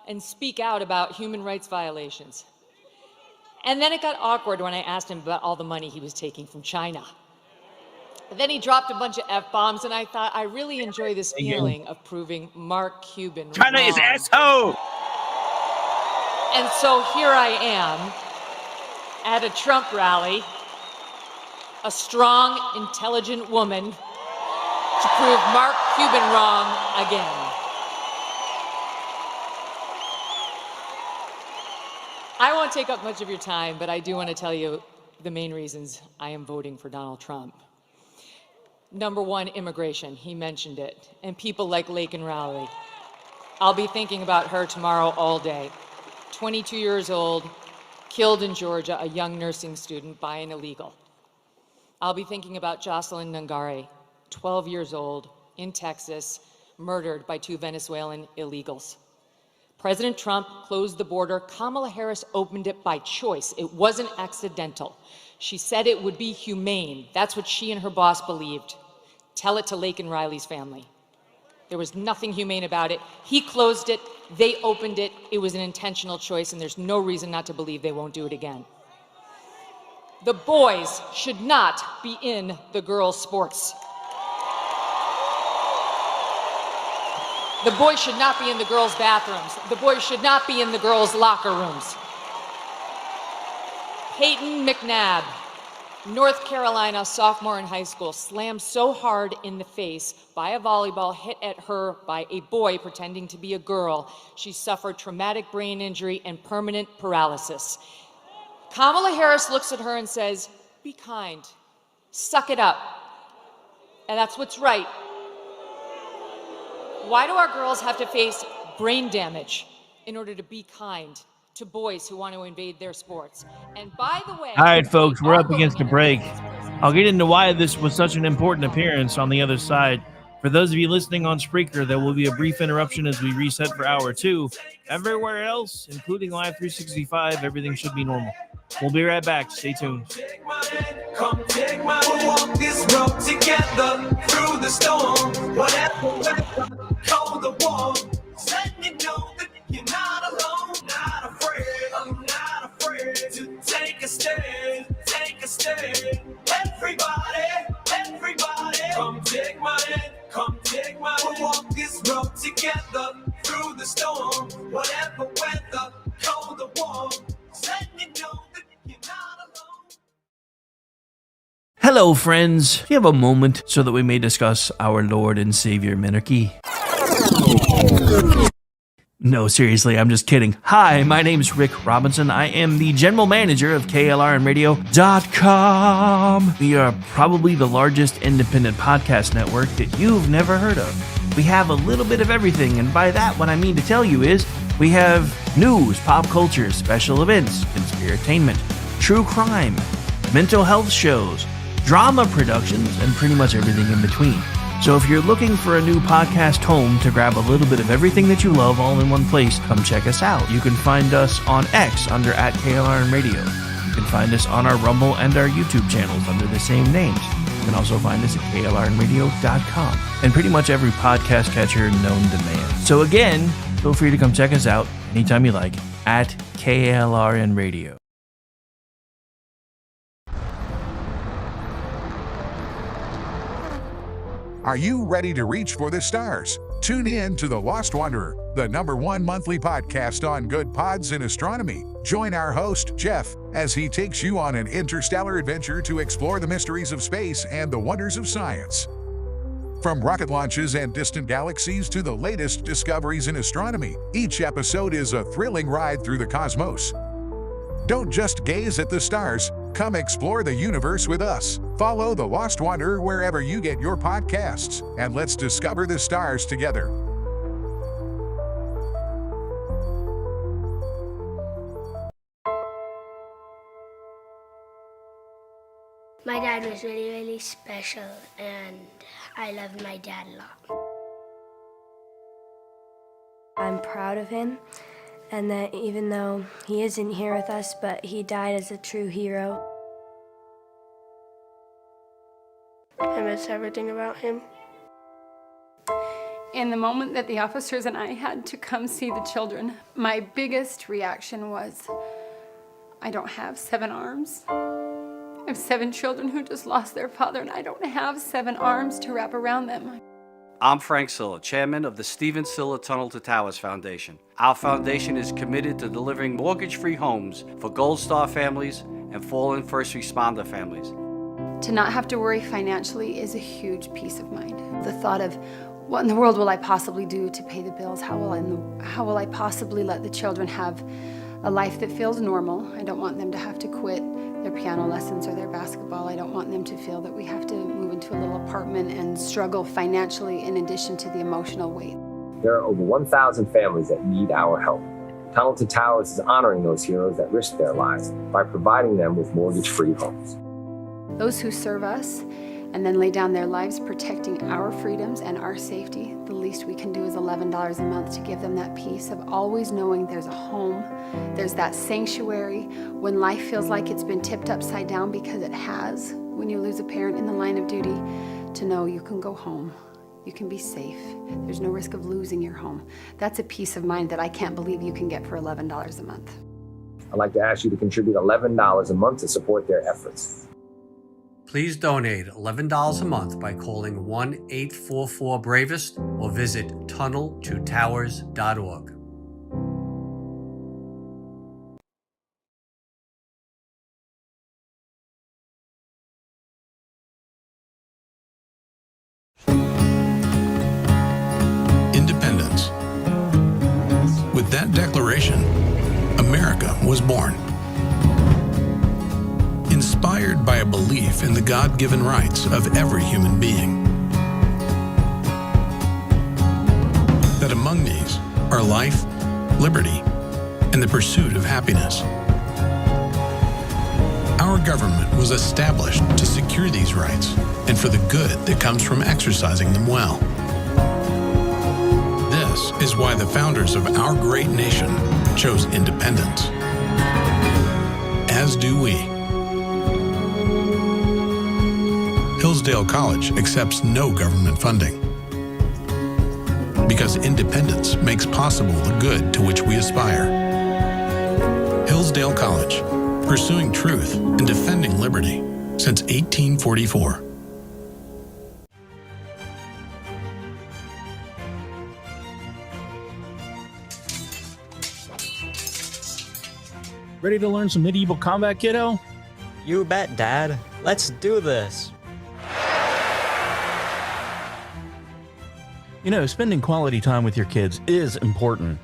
and speak out about human rights violations. And then it got awkward when I asked him about all the money he was taking from China. And then he dropped a bunch of F-bombs, and I thought, I really enjoy this feeling of proving Mark Cuban China wrong. is asshole. And so here I am at a Trump rally, a strong, intelligent woman to prove Mark Cuban wrong again. I won't take up much of your time, but I do want to tell you the main reasons I am voting for Donald Trump. Number one, immigration. He mentioned it. And people like Laken Riley. I'll be thinking about her tomorrow all day. 22 years old, killed in Georgia, a young nursing student by an illegal. I'll be thinking about Jocelyn Nungare, 12 years old, in Texas, murdered by 2 Venezuelan illegals. President Trump closed the border. Kamala Harris opened it by choice. It wasn't accidental. She said it would be humane. That's what she and her boss believed. Tell it to Laken Riley's family. There was nothing humane about it. He closed it. They opened it. It was an intentional choice, and there's no reason not to believe they won't do it again. The boys should not be in the girls' sports. The boys should not be in the girls' bathrooms. The boys should not be in the girls' locker rooms. Peyton McNabb, North Carolina sophomore in high school, slammed so hard in the face by a volleyball hit at her by a boy pretending to be a girl, she suffered traumatic brain injury and permanent paralysis. Kamala Harris looks at her and says, be kind, suck it up. And that's what's right. Why do our girls have to face brain damage in order to be kind to boys who want to invade their sports? And by the way... All right, folks, we're up against a break. I'll get into why this was such an important appearance on the other side. For those of you listening on Spreaker, there will be a brief interruption as we reset for hour 2. Everywhere else, including Live 365, everything should be normal. We'll be right back. Stay tuned. Come take my hand, walk this road together through the storm. Whatever weather, cold or warm, let me know that you're not alone. Not afraid, I'm not afraid to take a stand, take a stand. Everybody, come take my hand, come take my hand. We'll walk this road together through the storm. Whatever weather, cold or warm, let me know that you're not alone. Hello, friends. Do you have a moment so that we may discuss our Lord and Savior Minarchy? No, seriously, I'm just kidding. Hi, my name's Rick Robinson. I am the general manager of KLRNradio.com. We are probably the largest independent podcast network that you've never heard of. We have a little bit of everything, and by that, what I mean to tell you is we have news, pop culture, special events, conspiratainment, true crime, mental health shows, drama productions, and pretty much everything in between. So if you're looking for a new podcast home to grab a little bit of everything that you love all in one place, come check us out. You can find us on X under @KLRNradio. You can find us on our Rumble and our YouTube channels under the same names. You can also find us at KLRNradio.com and pretty much every podcast catcher known to man. So again, feel free to come check us out anytime you like at KLRNradio. Are you ready to reach for the stars? Tune in to The Lost Wanderer, the #1 monthly podcast on good pods in astronomy. Join our host, Jeff, as he takes you on an interstellar adventure to explore the mysteries of space and the wonders of science. From rocket launches and distant galaxies to the latest discoveries in astronomy, each episode is a thrilling ride through the cosmos. Don't just gaze at the stars, come explore the universe with us. Follow The Lost Wanderer wherever you get your podcasts, and let's discover the stars together. My dad was really, really special, and I loved my dad a lot. I'm proud of him, and that even though he isn't here with us, but he died as a true hero. I miss everything about him. In the moment that the officers and I had to come see the children, my biggest reaction was, I don't have 7 arms. I have 7 children who just lost their father, and I don't have 7 arms to wrap around them. I'm Frank Silla, chairman of the Stephen Silla Tunnel to Towers Foundation. Our foundation is committed to delivering mortgage-free homes for Gold Star families and fallen first responder families. To not have to worry financially is a huge peace of mind. The thought of, what in the world will I possibly do to pay the bills? How will I possibly let the children have a life that feels normal? I don't want them to have to quit their piano lessons or their basketball. I don't want them to feel that we have to move into a little apartment and struggle financially in addition to the emotional weight. There are over 1,000 families that need our help. Tunnel to Towers is honoring those heroes that risk their lives by providing them with mortgage-free homes. Those who serve us and then lay down their lives protecting our freedoms and our safety, the least we can do is $11 a month to give them that peace of always knowing there's a home, there's that sanctuary when life feels like it's been tipped upside down, because it has, when you lose a parent in the line of duty, to know you can go home, you can be safe, there's no risk of losing your home. That's a peace of mind that I can't believe you can get for $11 a month. I'd like to ask you to contribute $11 a month to support their efforts. Please donate $11 a month by calling 1-844-BRAVEST or visit tunneltotowers.org. Independence. With that declaration, America was born. Inspired by a belief in the God-given rights of every human being. That among these are life, liberty, and the pursuit of happiness. Our government was established to secure these rights and for the good that comes from exercising them well. This is why the founders of our great nation chose independence. As do we. Hillsdale College accepts no government funding because independence makes possible the good to which we aspire. Hillsdale College, pursuing truth and defending liberty since 1844. Ready to learn some medieval combat, kiddo? You bet, Dad. Let's do this. You know, spending quality time with your kids is important,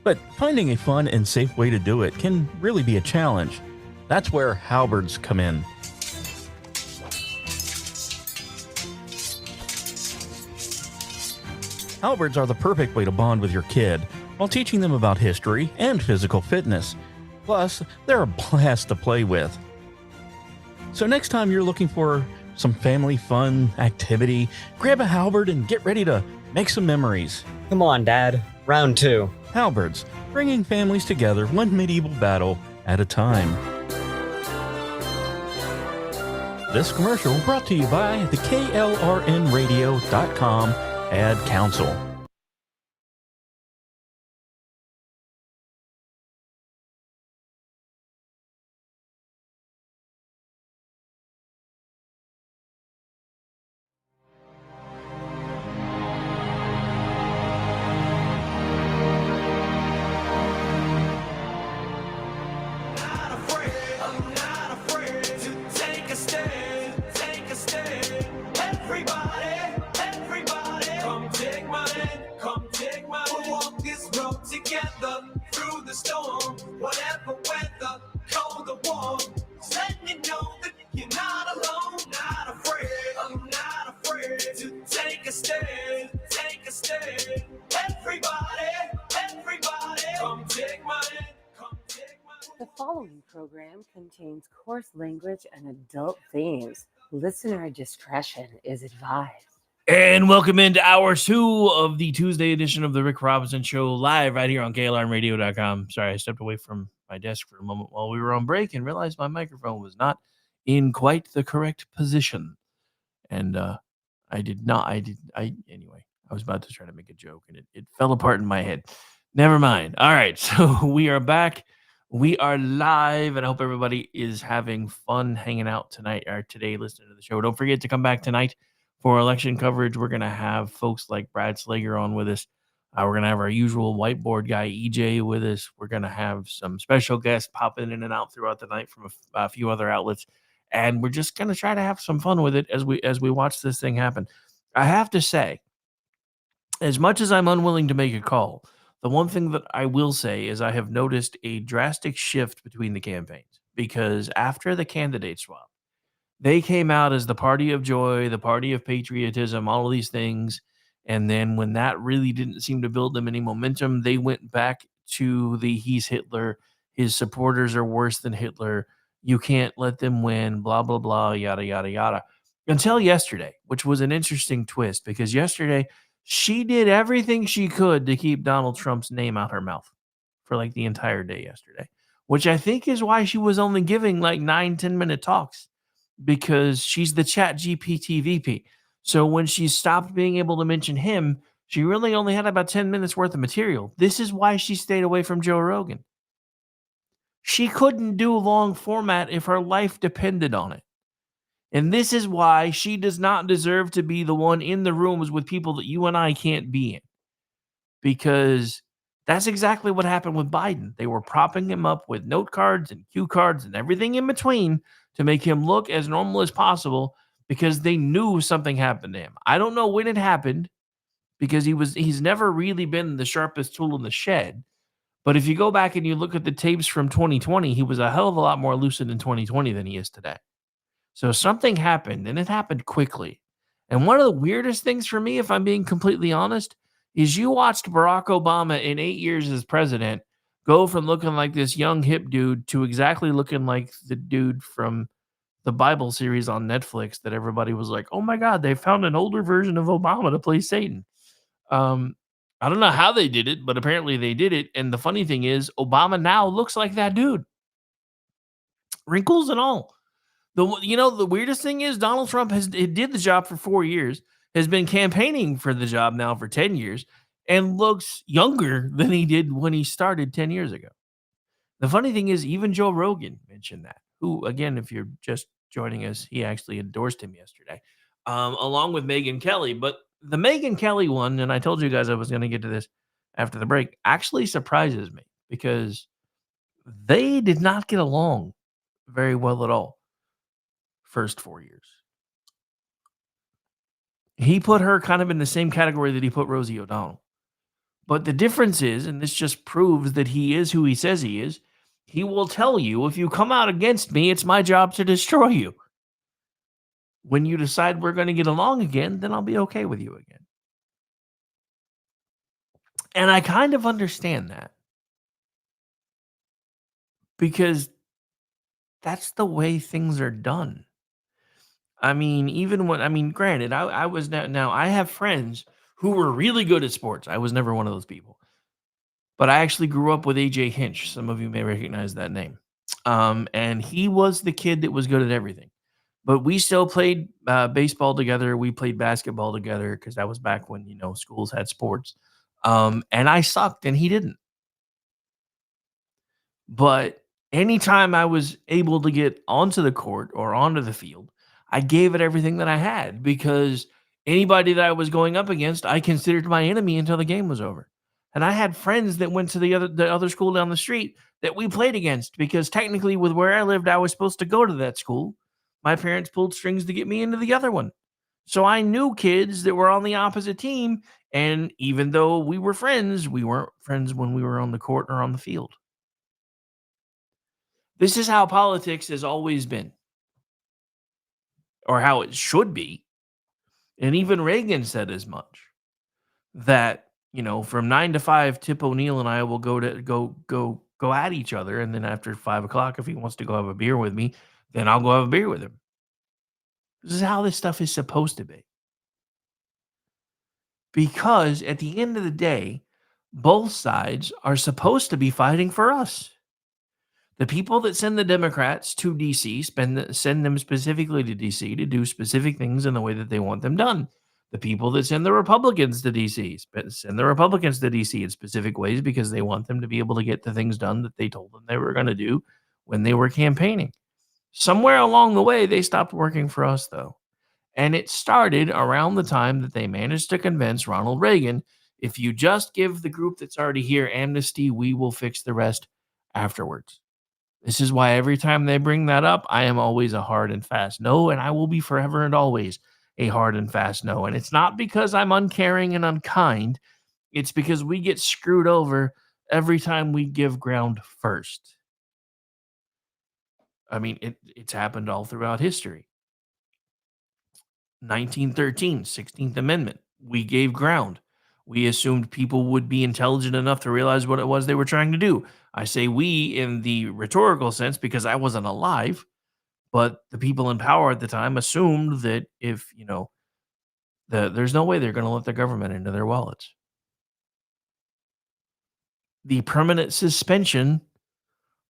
but finding a fun and safe way to do it can really be a challenge. That's where halberds come in. Halberds are the perfect way to bond with your kid while teaching them about history and physical fitness. Plus, they're a blast to play with. So next time you're looking for some family fun activity, grab a halberd and get ready to make some memories. Come on, Dad. Round 2. Halberds, bringing families together one medieval battle at a time. This commercial brought to you by the KLRNradio.com Ad Council. Together through the storm, whatever weather, cold or warm, just letting you know that you're not alone, not afraid. I'm not afraid to take a stand, take a stand. Everybody, come take my hand, come take my hand. The following program contains coarse language and adult themes. Listener discretion is advised. And welcome into hour 2 of the Tuesday edition of the Rick Robinson Show, live right here on KLRNradio.com. Sorry, I stepped away from my desk for a moment while we were on break and realized my microphone was not in quite the correct position. And anyway, I was about to try to make a joke, and it fell apart in my head. Never mind. All right, so we are back. We are live, and I hope everybody is having fun hanging out tonight or today listening to the show. Don't forget to come back tonight for election coverage. We're going to have folks like Brad Slager on with us. We're going to have our usual whiteboard guy, EJ, with us. We're going to have some special guests popping in and out throughout the night from a few other outlets. And we're just going to try to have some fun with it as we watch this thing happen. I have to say, as much as I'm unwilling to make a call, the one thing that I will say is I have noticed a drastic shift between the campaigns, because after the candidate swap, they came out as the party of joy, the party of patriotism, all of these things. And then when that really didn't seem to build them any momentum, they went back to the he's Hitler, his supporters are worse than Hitler, you can't let them win, blah, blah, blah, yada, yada, yada. Until yesterday, which was an interesting twist, because yesterday she did everything she could to keep Donald Trump's name out her mouth for like the entire day yesterday, which I think is why she was only giving like 9-10 minute talks, because she's the Chat GPT VP. So when she stopped being able to mention him, she really only had about 10 minutes worth of material. This is why she stayed away from Joe Rogan. She couldn't do long format if her life depended on it. And this is why she does not deserve to be the one in the rooms with people that you and I can't be in. Because that's exactly what happened with Biden. They were propping him up with note cards and cue cards and everything in between to make him look as normal as possible, because they knew something happened to him. I don't know when it happened, because he's never really been the sharpest tool in the shed. But if you go back and you look at the tapes from 2020, he was a hell of a lot more lucid in 2020 than he is today. So something happened, and it happened quickly. And one of the weirdest things for me, if I'm being completely honest, is you watched Barack Obama in 8 years as president go from looking like this young hip dude to exactly looking like the dude from the Bible series on Netflix that everybody was like, oh my God, they found an older version of Obama to play Satan. I don't know how they did it, but apparently they did it. And the funny thing is, Obama now looks like that dude, wrinkles and all. The weirdest thing is Donald Trump did the job for 4 years, has been campaigning for the job now for 10 years, and looks younger than he did when he started 10 years ago. The funny thing is, even Joe Rogan mentioned that, who, again, if you're just joining us, he actually endorsed him yesterday, along with Megyn Kelly. But the Megyn Kelly one, and I told you guys I was going to get to this after the break, actually surprises me, because they did not get along very well at all first 4 years. He put her kind of in the same category that he put Rosie O'Donnell. But the difference is, and this just proves that he is who he says he is, he will tell you, if you come out against me, it's my job to destroy you. When you decide we're going to get along again, then I'll be okay with you again. And I kind of understand that, because that's the way things are done. I mean, granted, I was now I have friends who were really good at sports. I was never one of those people. But I actually grew up with AJ Hinch. Some of you may recognize that name. And he was the kid that was good at everything. But we still played baseball together. We played basketball together, because that was back when, schools had sports. And I sucked and he didn't. But anytime I was able to get onto the court or onto the field, I gave it everything that I had, because anybody that I was going up against, I considered my enemy until the game was over. And I had friends that went to the other school down the street that we played against, because technically with where I lived, I was supposed to go to that school. My parents pulled strings to get me into the other one. So I knew kids that were on the opposite team. And even though we were friends, we weren't friends when we were on the court or on the field. This is how politics has always been, or how it should be. And even Reagan said as much, that, from 9 to 5, Tip O'Neill and I will go at each other. And then after 5 o'clock, if he wants to go have a beer with me, then I'll go have a beer with him. This is how this stuff is supposed to be. Because at the end of the day, both sides are supposed to be fighting for us. The people that send the Democrats to D.C. send them specifically to D.C. to do specific things in the way that they want them done. The people that send the Republicans to D.C. send the Republicans to D.C. in specific ways because they want them to be able to get the things done that they told them they were going to do when they were campaigning. Somewhere along the way, they stopped working for us, though. And it started around the time that they managed to convince Ronald Reagan, if you just give the group that's already here amnesty, we will fix the rest afterwards. This is why every time they bring that up, I am always a hard and fast no, and I will be forever and always a hard and fast no. And it's not because I'm uncaring and unkind. It's because we get screwed over every time we give ground first. I mean, it's happened all throughout history. 1913, 16th Amendment. We gave ground. We assumed people would be intelligent enough to realize what it was they were trying to do. I say we in the rhetorical sense because I wasn't alive, but the people in power at the time assumed that if, there's no way they're going to let the government into their wallets. The permanent suspension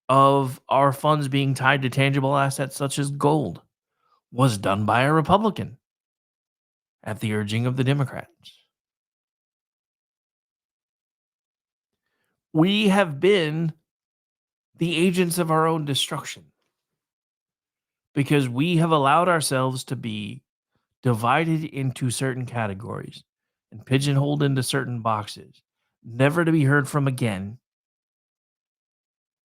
of our funds being tied to tangible assets such as gold was done by a Republican at the urging of the Democrats. We have been the agents of our own destruction because we have allowed ourselves to be divided into certain categories and pigeonholed into certain boxes, never to be heard from again.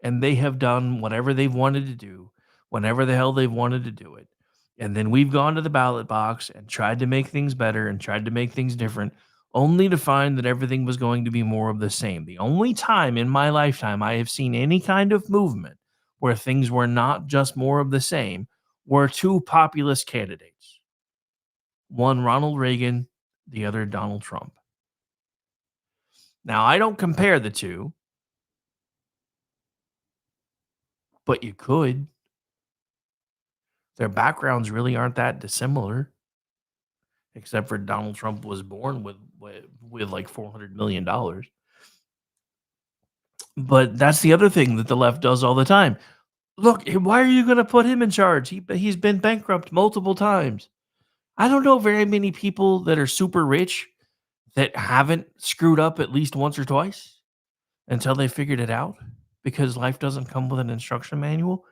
And they have done whatever they've wanted to do, whenever the hell they've wanted to do it. And then we've gone to the ballot box and tried to make things better and tried to make things different, only to find that everything was going to be more of the same. The only time in my lifetime I have seen any kind of movement where things were not just more of the same were two populist candidates. One, Ronald Reagan, the other, Donald Trump. Now, I don't compare the two, but you could. Their backgrounds really aren't that dissimilar, except for Donald Trump was born with like $400 million. But that's the other thing that the left does all the time. Look, why are you going to put him in charge? He's been bankrupt multiple times. I don't know very many people that are super rich that haven't screwed up at least once or twice until they figured it out, because life doesn't come with an instruction manual.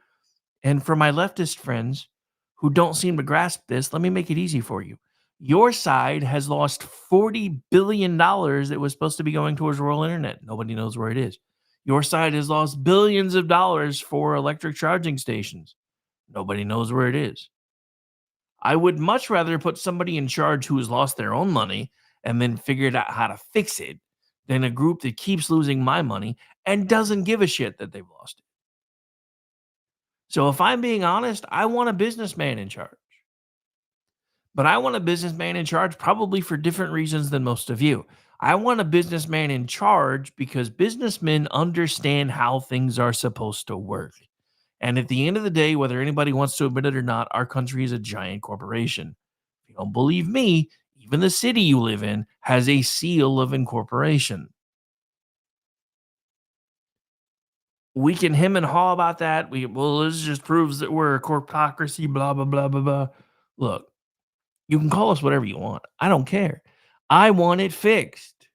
And for my leftist friends who don't seem to grasp this, let me make it easy for you. Your side has lost $40 billion that was supposed to be going towards rural internet. Nobody knows where it is. Your side has lost billions of dollars for electric charging stations. Nobody knows where it is. I would much rather put somebody in charge who has lost their own money and then figured out how to fix it than a group that keeps losing my money and doesn't give a shit that they've lost it. So if I'm being honest, I want a businessman in charge. But I want a businessman in charge probably for different reasons than most of you. I want a businessman in charge because businessmen understand how things are supposed to work. And at the end of the day, whether anybody wants to admit it or not, our country is a giant corporation. If you don't believe me, even the city you live in has a seal of incorporation. We can hem and haw about that. This just proves that we're a corpocracy, blah, blah, blah, blah, blah. Look, you can call us whatever you want. I don't care. I want it fixed.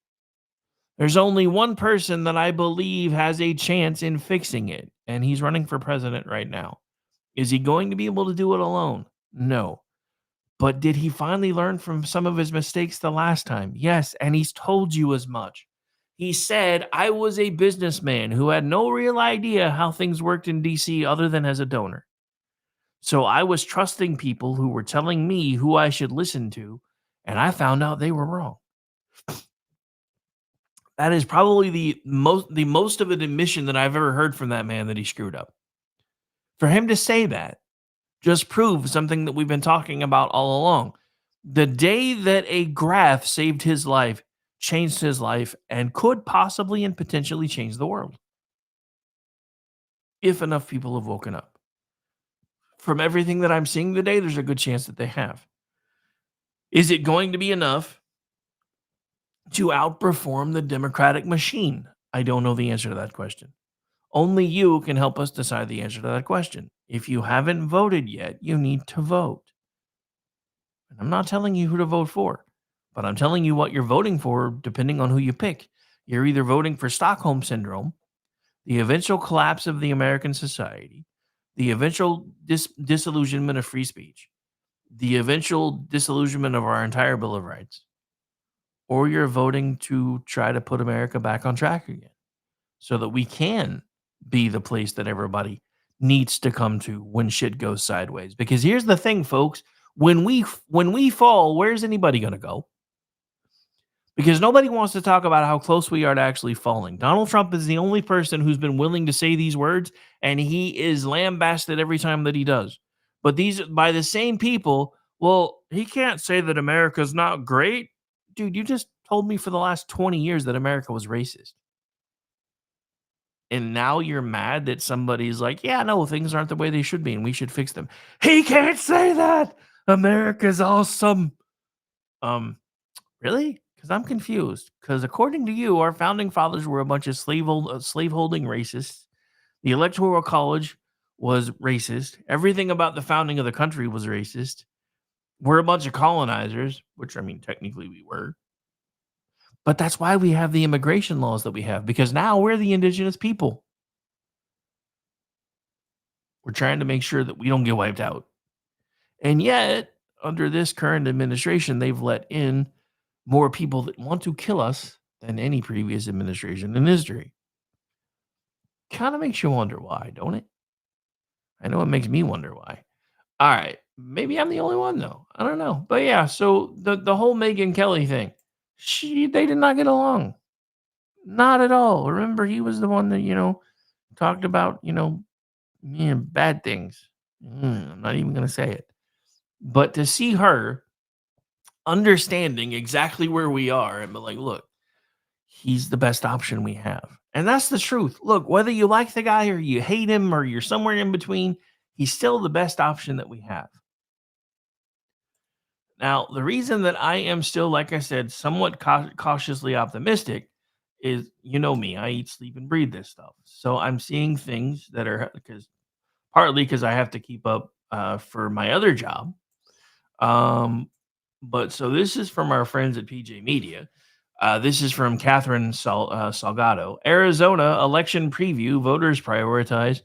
There's only one person that I believe has a chance in fixing it, and he's running for president right now. Is he going to be able to do it alone? No. But did he finally learn from some of his mistakes the last time? Yes, and he's told you as much. He said, I was a businessman who had no real idea how things worked in DC other than as a donor. So I was trusting people who were telling me who I should listen to, and I found out they were wrong. That is probably the most of an admission that I've ever heard from that man that he screwed up. For him to say that just proves something that we've been talking about all along. The day that a graph saved his life, changed his life, and could possibly and potentially change the world. If enough people have woken up. From everything that I'm seeing today, there's a good chance that they have. Is it going to be enough to outperform the Democratic machine? I don't know the answer to that question. Only you can help us decide the answer to that question. If you haven't voted yet, you need to vote. And I'm not telling you who to vote for. But I'm telling you what you're voting for, depending on who you pick. You're either voting for Stockholm Syndrome, the eventual collapse of the American society, the eventual disillusionment of free speech, the eventual disillusionment of our entire Bill of Rights, or you're voting to try to put America back on track again so that we can be the place that everybody needs to come to when shit goes sideways. Because here's the thing, folks, when we fall, where's anybody going to go? Because nobody wants to talk about how close we are to actually falling. Donald Trump is the only person who's been willing to say these words, and he is lambasted every time that he does. But these by the same people, well, he can't say that America's not great. Dude, you just told me for the last 20 years that America was racist. And now you're mad that somebody's like, yeah, no, things aren't the way they should be, and we should fix them. He can't say that. America's awesome. Really? Because I'm confused. Because according to you, our founding fathers were a bunch of slaveholding racists. The Electoral College was racist. Everything about the founding of the country was racist. We're a bunch of colonizers, which I mean, technically we were. But that's why we have the immigration laws that we have, because now we're the indigenous people. We're trying to make sure that we don't get wiped out. And yet, under this current administration, they've let in more people that want to kill us than any previous administration in history. Kind of makes you wonder why, don't it? I know it makes me wonder why. All right. Maybe I'm the only one, though. I don't know. But yeah, so the whole Megyn Kelly thing, they did not get along. Not at all. Remember, he was the one that, talked about, bad things. I'm not even going to say it. But to see her understanding exactly where we are and be like, look, he's the best option we have. And that's the truth. Look, whether you like the guy or you hate him or you're somewhere in between, he's still the best option that we have. Now, the reason that I am still, like I said, somewhat cautiously optimistic is, you know me, I eat, sleep, and breathe this stuff. So I'm seeing things that are partly because I have to keep up for my other job. But so this is from our friends at PJ Media. This is from Catherine Salgado. Arizona election preview: voters prioritize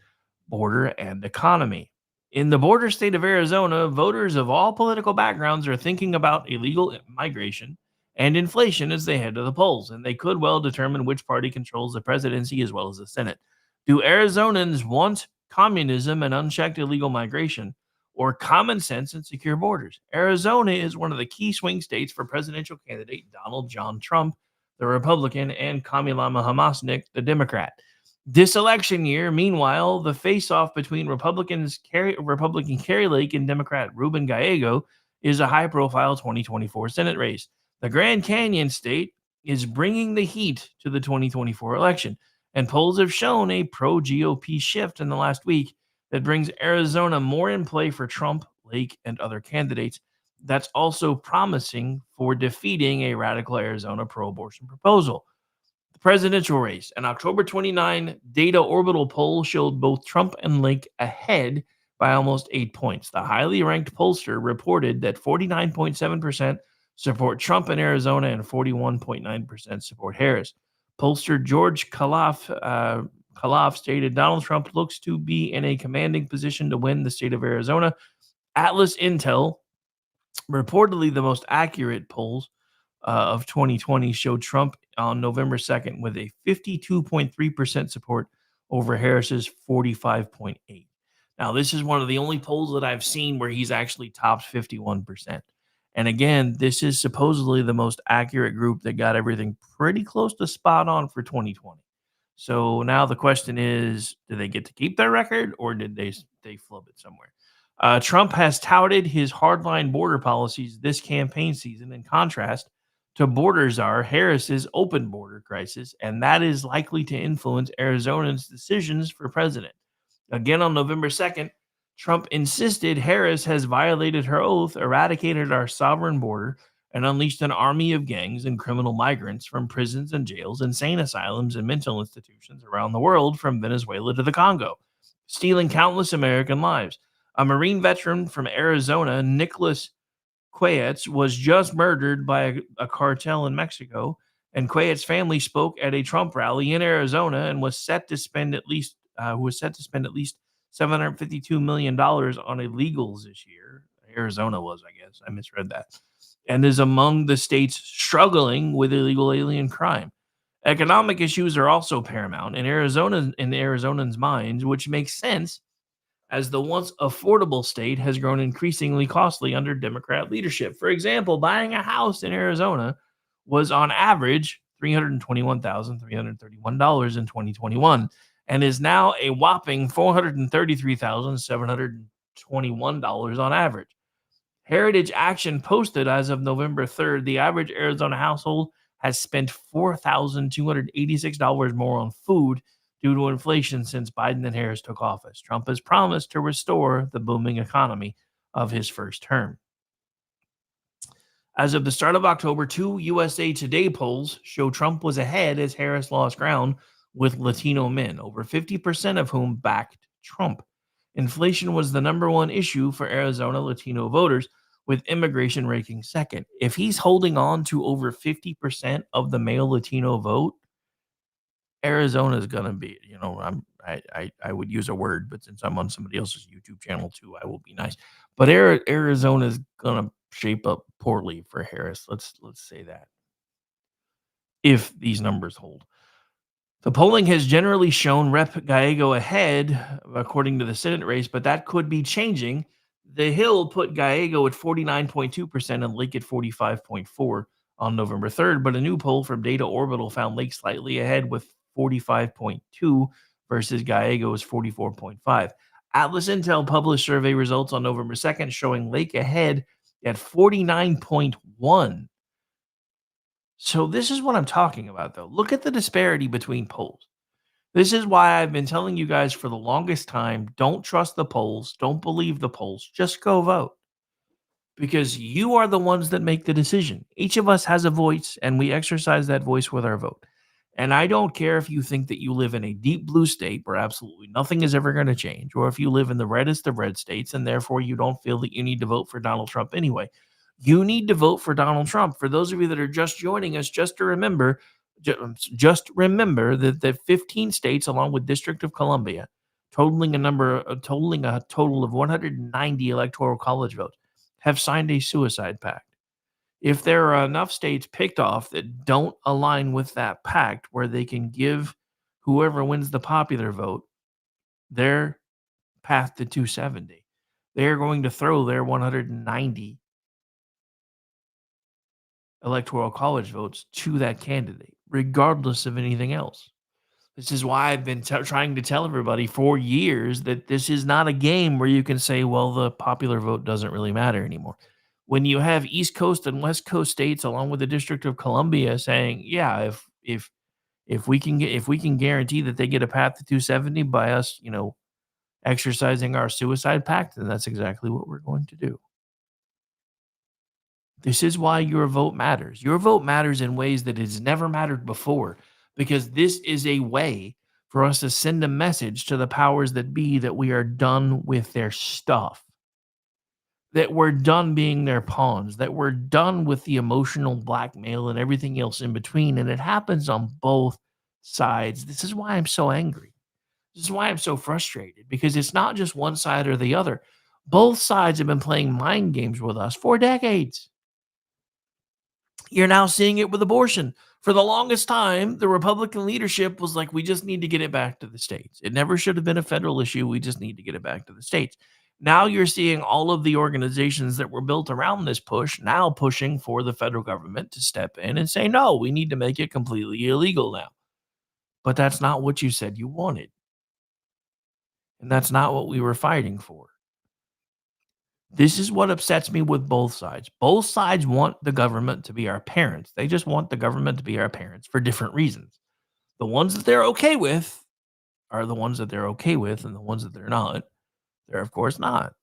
border and economy. In the border state of Arizona, voters of all political backgrounds are thinking about illegal migration and inflation as they head to the polls, and they could well determine which party controls the presidency as well as the Senate. Do Arizonans want communism and unchecked illegal migration, or common sense and secure borders? Arizona is one of the key swing states for presidential candidate Donald John Trump, the Republican, and Kamala Hamasnik, the Democrat. This election year, meanwhile, the face-off between Republican Kari Lake and Democrat Ruben Gallego is a high-profile 2024 Senate race. The Grand Canyon state is bringing the heat to the 2024 election, and polls have shown a pro-GOP shift in the last week that brings Arizona more in play for Trump, Lake, and other candidates. That's also promising for defeating a radical Arizona pro-abortion proposal. The presidential race. An October 29 data orbital poll showed both Trump and Lake ahead by almost 8 points. The highly ranked pollster reported that 49.7% support Trump in Arizona and 41.9% support Harris. Pollster George Kaloff stated Donald Trump looks to be in a commanding position to win the state of Arizona. Atlas Intel, reportedly the most accurate polls of 2020, showed Trump on November 2nd with a 52.3% support over Harris's 45.8%. Now, this is one of the only polls that I've seen where he's actually topped 51%. And again, this is supposedly the most accurate group that got everything pretty close to spot on for 2020. So now the question is, do they get to keep their record, or did they flub it somewhere? Trump has touted his hardline border policies this campaign season, in contrast to border czar Harris's open border crisis, and that is likely to influence Arizona's decisions for president. Again, on November 2nd, Trump insisted Harris has violated her oath, eradicated our sovereign border, and unleashed an army of gangs and criminal migrants from prisons and jails, insane asylums, and mental institutions around the world, from Venezuela to the Congo, stealing countless American lives. A Marine veteran from Arizona, Nicholas Quayetz was just murdered by a cartel in Mexico, and Quayetz's family spoke at a Trump rally in Arizona and was set to spend at least $752 million on illegals this year. Arizona was, I guess. I misread that. And is among the states struggling with illegal alien crime. Economic issues are also paramount in Arizonans' minds, which makes sense as the once affordable state has grown increasingly costly under Democrat leadership. For example, buying a house in Arizona was on average $321,331 in 2021 and is now a whopping $433,721 on average. Heritage Action posted as of November 3rd, the average Arizona household has spent $4,286 more on food due to inflation since Biden and Harris took office. Trump has promised to restore the booming economy of his first term. As of the start of October, 2 USA Today polls show Trump was ahead as Harris lost ground with Latino men, over 50% of whom backed Trump. Inflation was the number one issue for Arizona Latino voters, with immigration ranking second. If he's holding on to over 50% of the male Latino vote, Arizona is going to be, I would use a word, but since I'm on somebody else's YouTube channel too, I will be nice. But Arizona is going to shape up poorly for Harris. Let's say that. If these numbers hold. The polling has generally shown Rep. Gallego ahead, according to the Senate race, but that could be changing. The Hill put Gallego at 49.2% and Lake at 45.4% on November 3rd, but a new poll from Data Orbital found Lake slightly ahead with 45.2% versus Gallego's 44.5%. Atlas Intel published survey results on November 2nd showing Lake ahead at 49.1%. So this is what I'm talking about, though. Look at the disparity between polls. This is why I've been telling you guys for the longest time, don't trust the polls. Don't believe the polls. Just go vote. Because you are the ones that make the decision. Each of us has a voice, and we exercise that voice with our vote. And I don't care if you think that you live in a deep blue state where absolutely nothing is ever going to change, or if you live in the reddest of red states, and therefore you don't feel that you need to vote for Donald Trump anyway. You need to vote for Donald Trump. For those of you that are just joining us, just remember that the 15 states, along with District of Columbia, totaling a total of 190 electoral college votes, have signed a suicide pact. If there are enough states picked off that don't align with that pact, where they can give whoever wins the popular vote their path to 270, they're going to throw their 190 electoral college votes to that candidate, regardless of anything else. This is why I've been trying to tell everybody for years that this is not a game where you can say, well, the popular vote doesn't really matter anymore. When you have East Coast and West Coast states, along with the District of Columbia, saying, yeah, if we can guarantee that they get a path to 270 by us, exercising our suicide pact, then that's exactly what we're going to do. This is why your vote matters. Your vote matters in ways that has never mattered before, because this is a way for us to send a message to the powers that be that we are done with their stuff, that we're done being their pawns, that we're done with the emotional blackmail and everything else in between. And it happens on both sides. This is why I'm so angry. This is why I'm so frustrated, because it's not just one side or the other. Both sides have been playing mind games with us for decades. You're now seeing it with abortion. For the longest time, the Republican leadership was like, we just need to get it back to the states. It never should have been a federal issue. We just need to get it back to the states. Now you're seeing all of the organizations that were built around this push now pushing for the federal government to step in and say, no, we need to make it completely illegal now. But that's not what you said you wanted. And that's not what we were fighting for. This is what upsets me with both sides. Both sides want the government to be our parents. They just want the government to be our parents for different reasons. The ones that they're okay with are the ones that they're okay with, and the ones that they're not, they're of course not.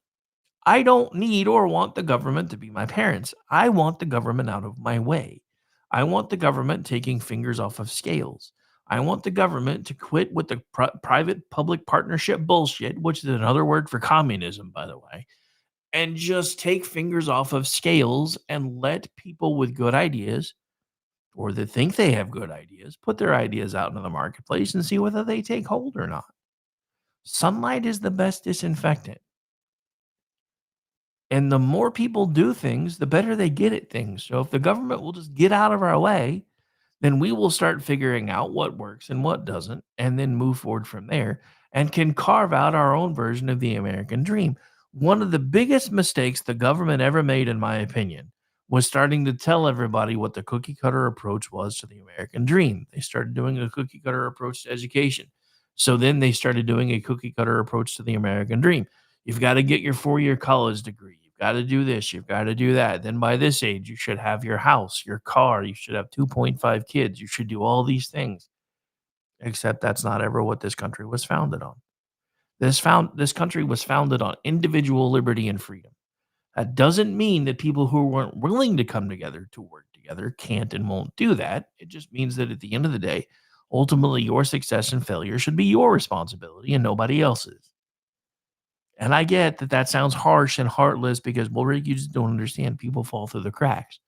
I don't need or want the government to be my parents. I want the government out of my way. I want the government taking fingers off of scales. I want the government to quit with the private-public partnership bullshit, which is another word for communism, by the way. and just take fingers off of scales and let people with good ideas or that think they have good ideas put their ideas out into the marketplace and see whether they take hold or not. Sunlight is the best disinfectant. And the more people do things, the better they get at things. So if the government will just get out of our way, then we will start figuring out what works and what doesn't, and then move forward from there and can carve out our own version of the American dream. One of the biggest mistakes the government ever made, in my opinion, was starting to tell everybody what the cookie cutter approach was to the American dream. They started doing a cookie cutter approach to education. So then they started doing a cookie cutter approach to the American dream. You've got to get your 4-year college degree. You've got to do this. You've got to do that. Then by this age, you should have your house, your car. You should have 2.5 kids. You should do all these things. Except that's not ever what this country was founded on. This country was founded on individual liberty and freedom. That doesn't mean that people who weren't willing to come together to work together can't and won't do that. It just means that at the end of the day, ultimately your success and failure should be your responsibility and nobody else's. And I get that that sounds harsh and heartless because, well, Rick, you just don't understand. People fall through the cracks.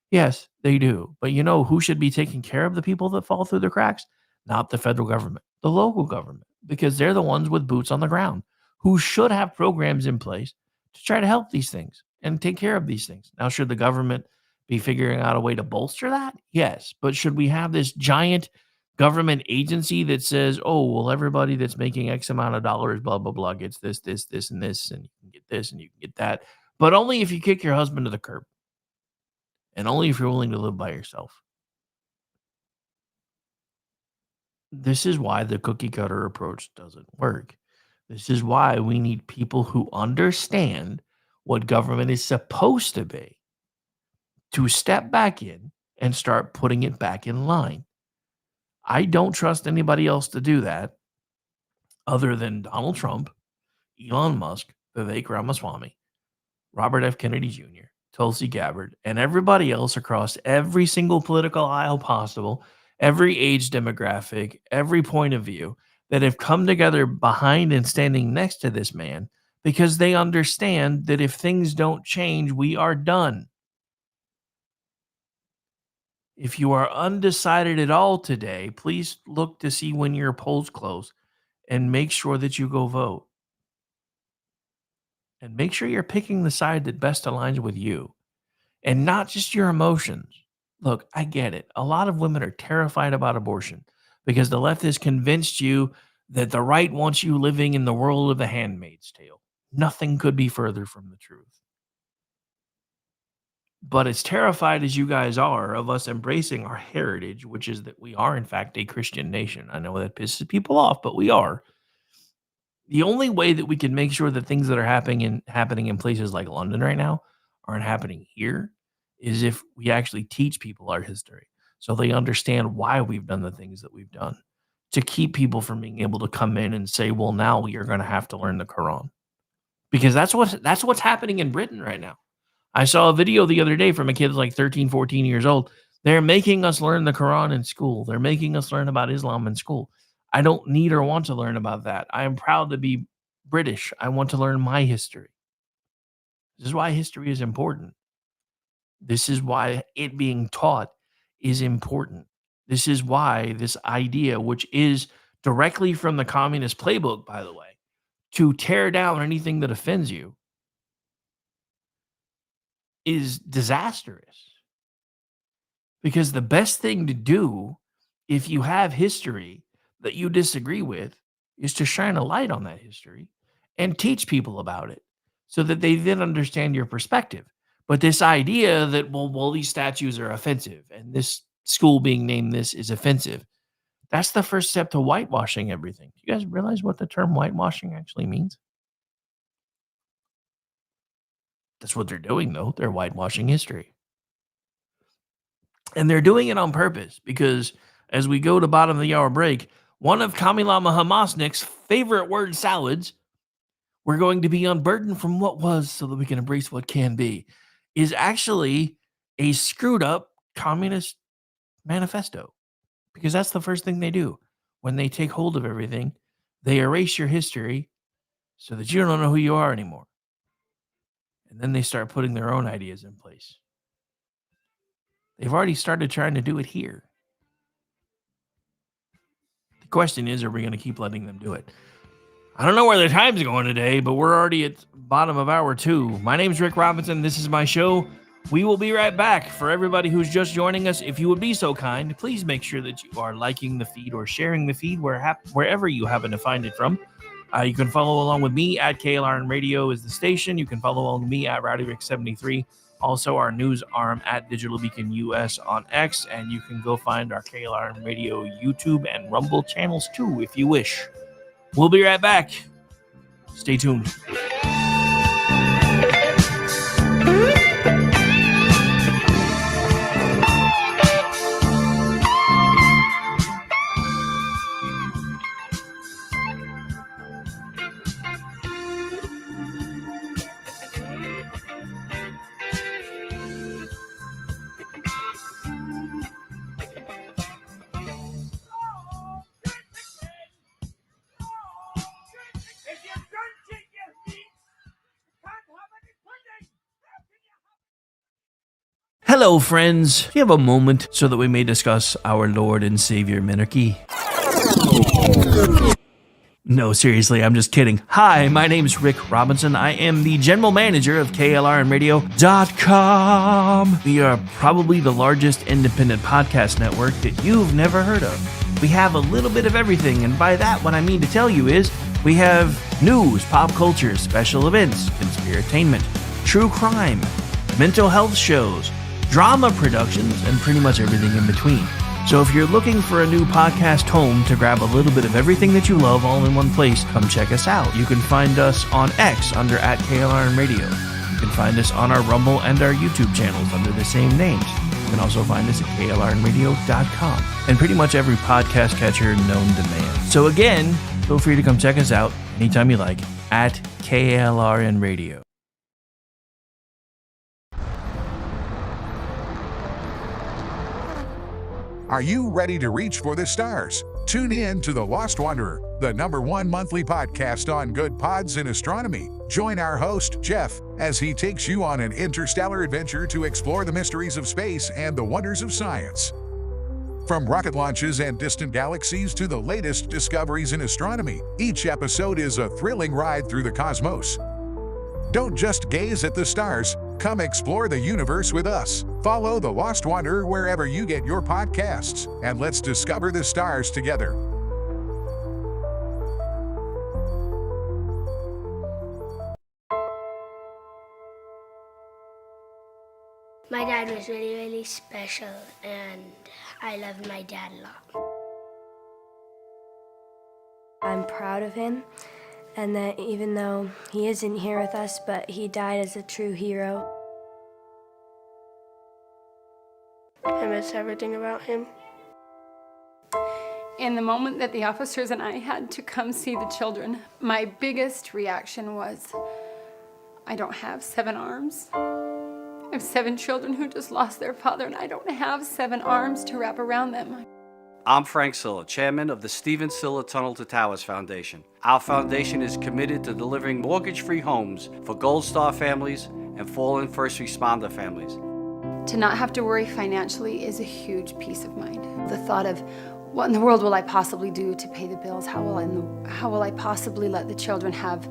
Yes, they do. But you know who should be taking care of the people that fall through the cracks? Not the federal government, the local government, because they're the ones with boots on the ground who should have programs in place to try to help these things and take care of these things. Now, should the government be figuring out a way to bolster that? Yes. But should we have this giant government agency that says, oh, well, everybody that's making X amount of dollars, blah, blah, blah, gets this, this, this, and this, and you can get this and you can get that, but only if you kick your husband to the curb and only if you're willing to live by yourself. This is why the cookie cutter approach doesn't work. This is why we need people who understand what government is supposed to be to step back in and start putting it back in line. I don't trust anybody else to do that other than Donald Trump, Elon Musk, Vivek Ramaswamy, Robert F. Kennedy Jr., Tulsi Gabbard, and everybody else across every single political aisle possible, every age demographic, every point of view that have come together behind and standing next to this man because they understand that if things don't change, we are done. If you are undecided at all today, please look to see when your polls close and make sure that you go vote. And make sure you're picking the side that best aligns with you and not just your emotions. Look, I get it. A lot of women are terrified about abortion because the left has convinced you that the right wants you living in the world of the Handmaid's Tale. Nothing could be further from the truth. But as terrified as you guys are of us embracing our heritage, which is that we are, in fact, a Christian nation. I know that pisses people off, but we are. The only way that we can make sure that things that are happening in places like London right now aren't happening here is if we actually teach people our history so they understand why we've done the things that we've done to keep people from being able to come in and say, well, now you're going to have to learn the Quran. Because that's what's happening in Britain right now. I saw a video the other day from a kid like 13, 14 years old. They're making us learn the Quran in school. They're making us learn about Islam in school. I don't need or want to learn about that. I am proud to be British. I want to learn my history. This is why history is important. This is why it being taught is important. This is why this idea, which is directly from the communist playbook, by the way, to tear down anything that offends you, is disastrous. Because the best thing to do if you have history that you disagree with is to shine a light on that history and teach people about it so that they then understand your perspective. But this idea that, well, these statues are offensive and this school being named this is offensive, that's the first step to whitewashing everything. Do you guys realize what the term whitewashing actually means? That's what they're doing, though. They're whitewashing history. And they're doing it on purpose because as we go to bottom of the hour break, one of Kamilama Hamasnik's favorite word salads, we're going to be unburdened from what was so that we can embrace what can be, is actually a screwed up communist manifesto. Because that's the first thing they do. When they take hold of everything, they erase your history so that you don't know who you are anymore. and then they start putting their own ideas in place. They've already started trying to do it here. The question is, are we going to keep letting them do it? I don't know where the time's going today, but we're already at bottom of hour 2. My name's Rick Robinson. This is my show. We will be right back. For everybody who's just joining us, if you would be so kind, please make sure that you are liking the feed or sharing the feed wherever you happen to find it from. You can follow along with me at KLRN Radio is the station. You can follow along with me at RowdyRick73. Also, our news arm at Digital Beacon US on X. And you can go find our KLRN Radio YouTube and Rumble channels too, if you wish. We'll be right back. Stay tuned. Hello, friends. Do you have a moment so that we may discuss our Lord and Savior Minarchy? No, seriously, I'm just kidding. Hi, my name's Rick Robinson. I am the general manager of KLRNradio.com. We are probably the largest independent podcast network that you've never heard of. We have a little bit of everything, and by that, what I mean to tell you is we have news, pop culture, special events, conspiratainment, true crime, mental health shows, drama productions, and pretty much everything in between. So if you're looking for a new podcast home to grab a little bit of everything that you love all in one place, come check us out. You can find us on X under @KLRN Radio. You can find us on our Rumble and our YouTube channels under the same names. You can also find us at KLRNradio.com and pretty much every podcast catcher known to man. So again, feel free to come check us out anytime you like at KLRN Radio. Are you ready to reach for the stars? Tune in to The Lost Wanderer, the #1 monthly podcast on good pods in astronomy. Join our host, Jeff, as he takes you on an interstellar adventure to explore the mysteries of space and the wonders of science. From rocket launches and distant galaxies to the latest discoveries in astronomy, each episode is a thrilling ride through the cosmos. Don't just gaze at the stars, come explore the universe with us. Follow The Lost Wanderer wherever you get your podcasts, and let's discover the stars together. My dad was really, really special, and I loved my dad a lot. I'm proud of him, and that even though he isn't here with us, but he died as a true hero. I miss everything about him. In the moment that the officers and I had to come see the children, my biggest reaction was, I don't have 7 arms. I have 7 children who just lost their father, and I don't have 7 arms to wrap around them. I'm Frank Silla, chairman of the Stephen Silla Tunnel to Towers Foundation. Our foundation is committed to delivering mortgage-free homes for Gold Star families and fallen first responder families. To not have to worry financially is a huge peace of mind. The thought of, what in the world will I possibly do to pay the bills? How will I possibly let the children have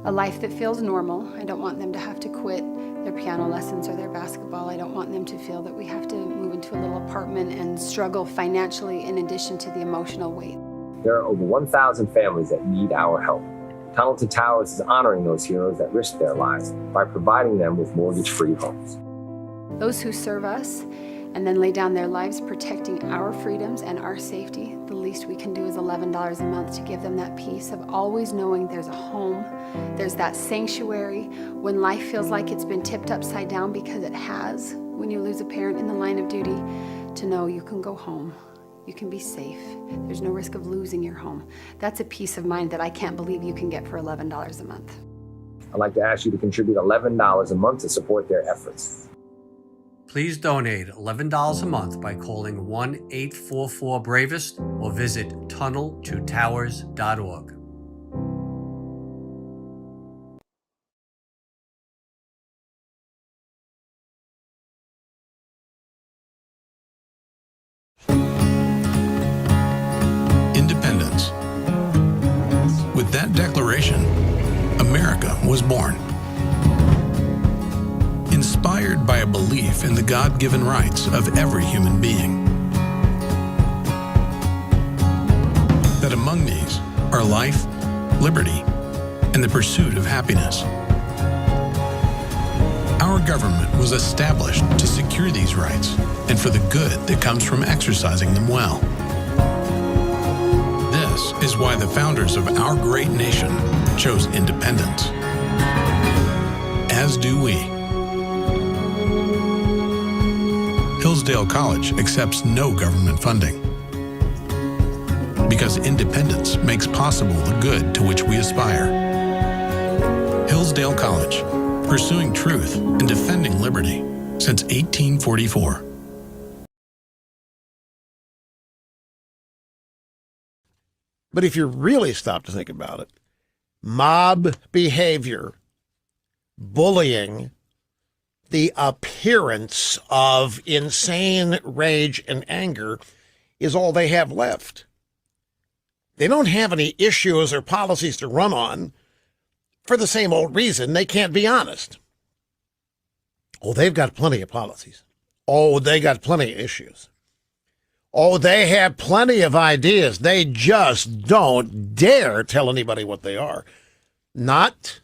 a life that feels normal? I don't want them to have to quit their piano lessons or their basketball. I don't want them to feel that we have to move into a little apartment and struggle financially in addition to the emotional weight. There are over 1,000 families that need our help. Tunnel to Towers is honoring those heroes that risk their lives by providing them with mortgage-free homes. Those who serve us and then lay down their lives protecting our freedoms and our safety, the least we can do is $11 a month to give them that peace of always knowing there's a home, there's that sanctuary when life feels like it's been tipped upside down, because it has, when you lose a parent in the line of duty, to know you can go home, you can be safe, there's no risk of losing your home. That's a peace of mind that I can't believe you can get for $11 a month. I'd like to ask you to contribute $11 a month to support their efforts. Please donate $11 a month by calling 1-844-BRAVEST or visit tunneltotowers.org. With that declaration, America was born. Inspired by a belief in the God-given rights of every human being. That among these are life, liberty, and the pursuit of happiness. Our government was established to secure these rights and for the good that comes from exercising them well. This is why the founders of our great nation chose independence. As do we. Hillsdale College accepts no government funding. Because independence makes possible the good to which we aspire. Hillsdale College, pursuing truth and defending liberty since 1844. But if you really stop to think about it, mob behavior, bullying, the appearance of insane rage and anger is all they have left. They don't have any issues or policies to run on for the same old reason they can't be honest. Oh, they've got plenty of policies. Oh, they got plenty of issues. Oh, they have plenty of ideas. They just don't dare tell anybody what they are. Not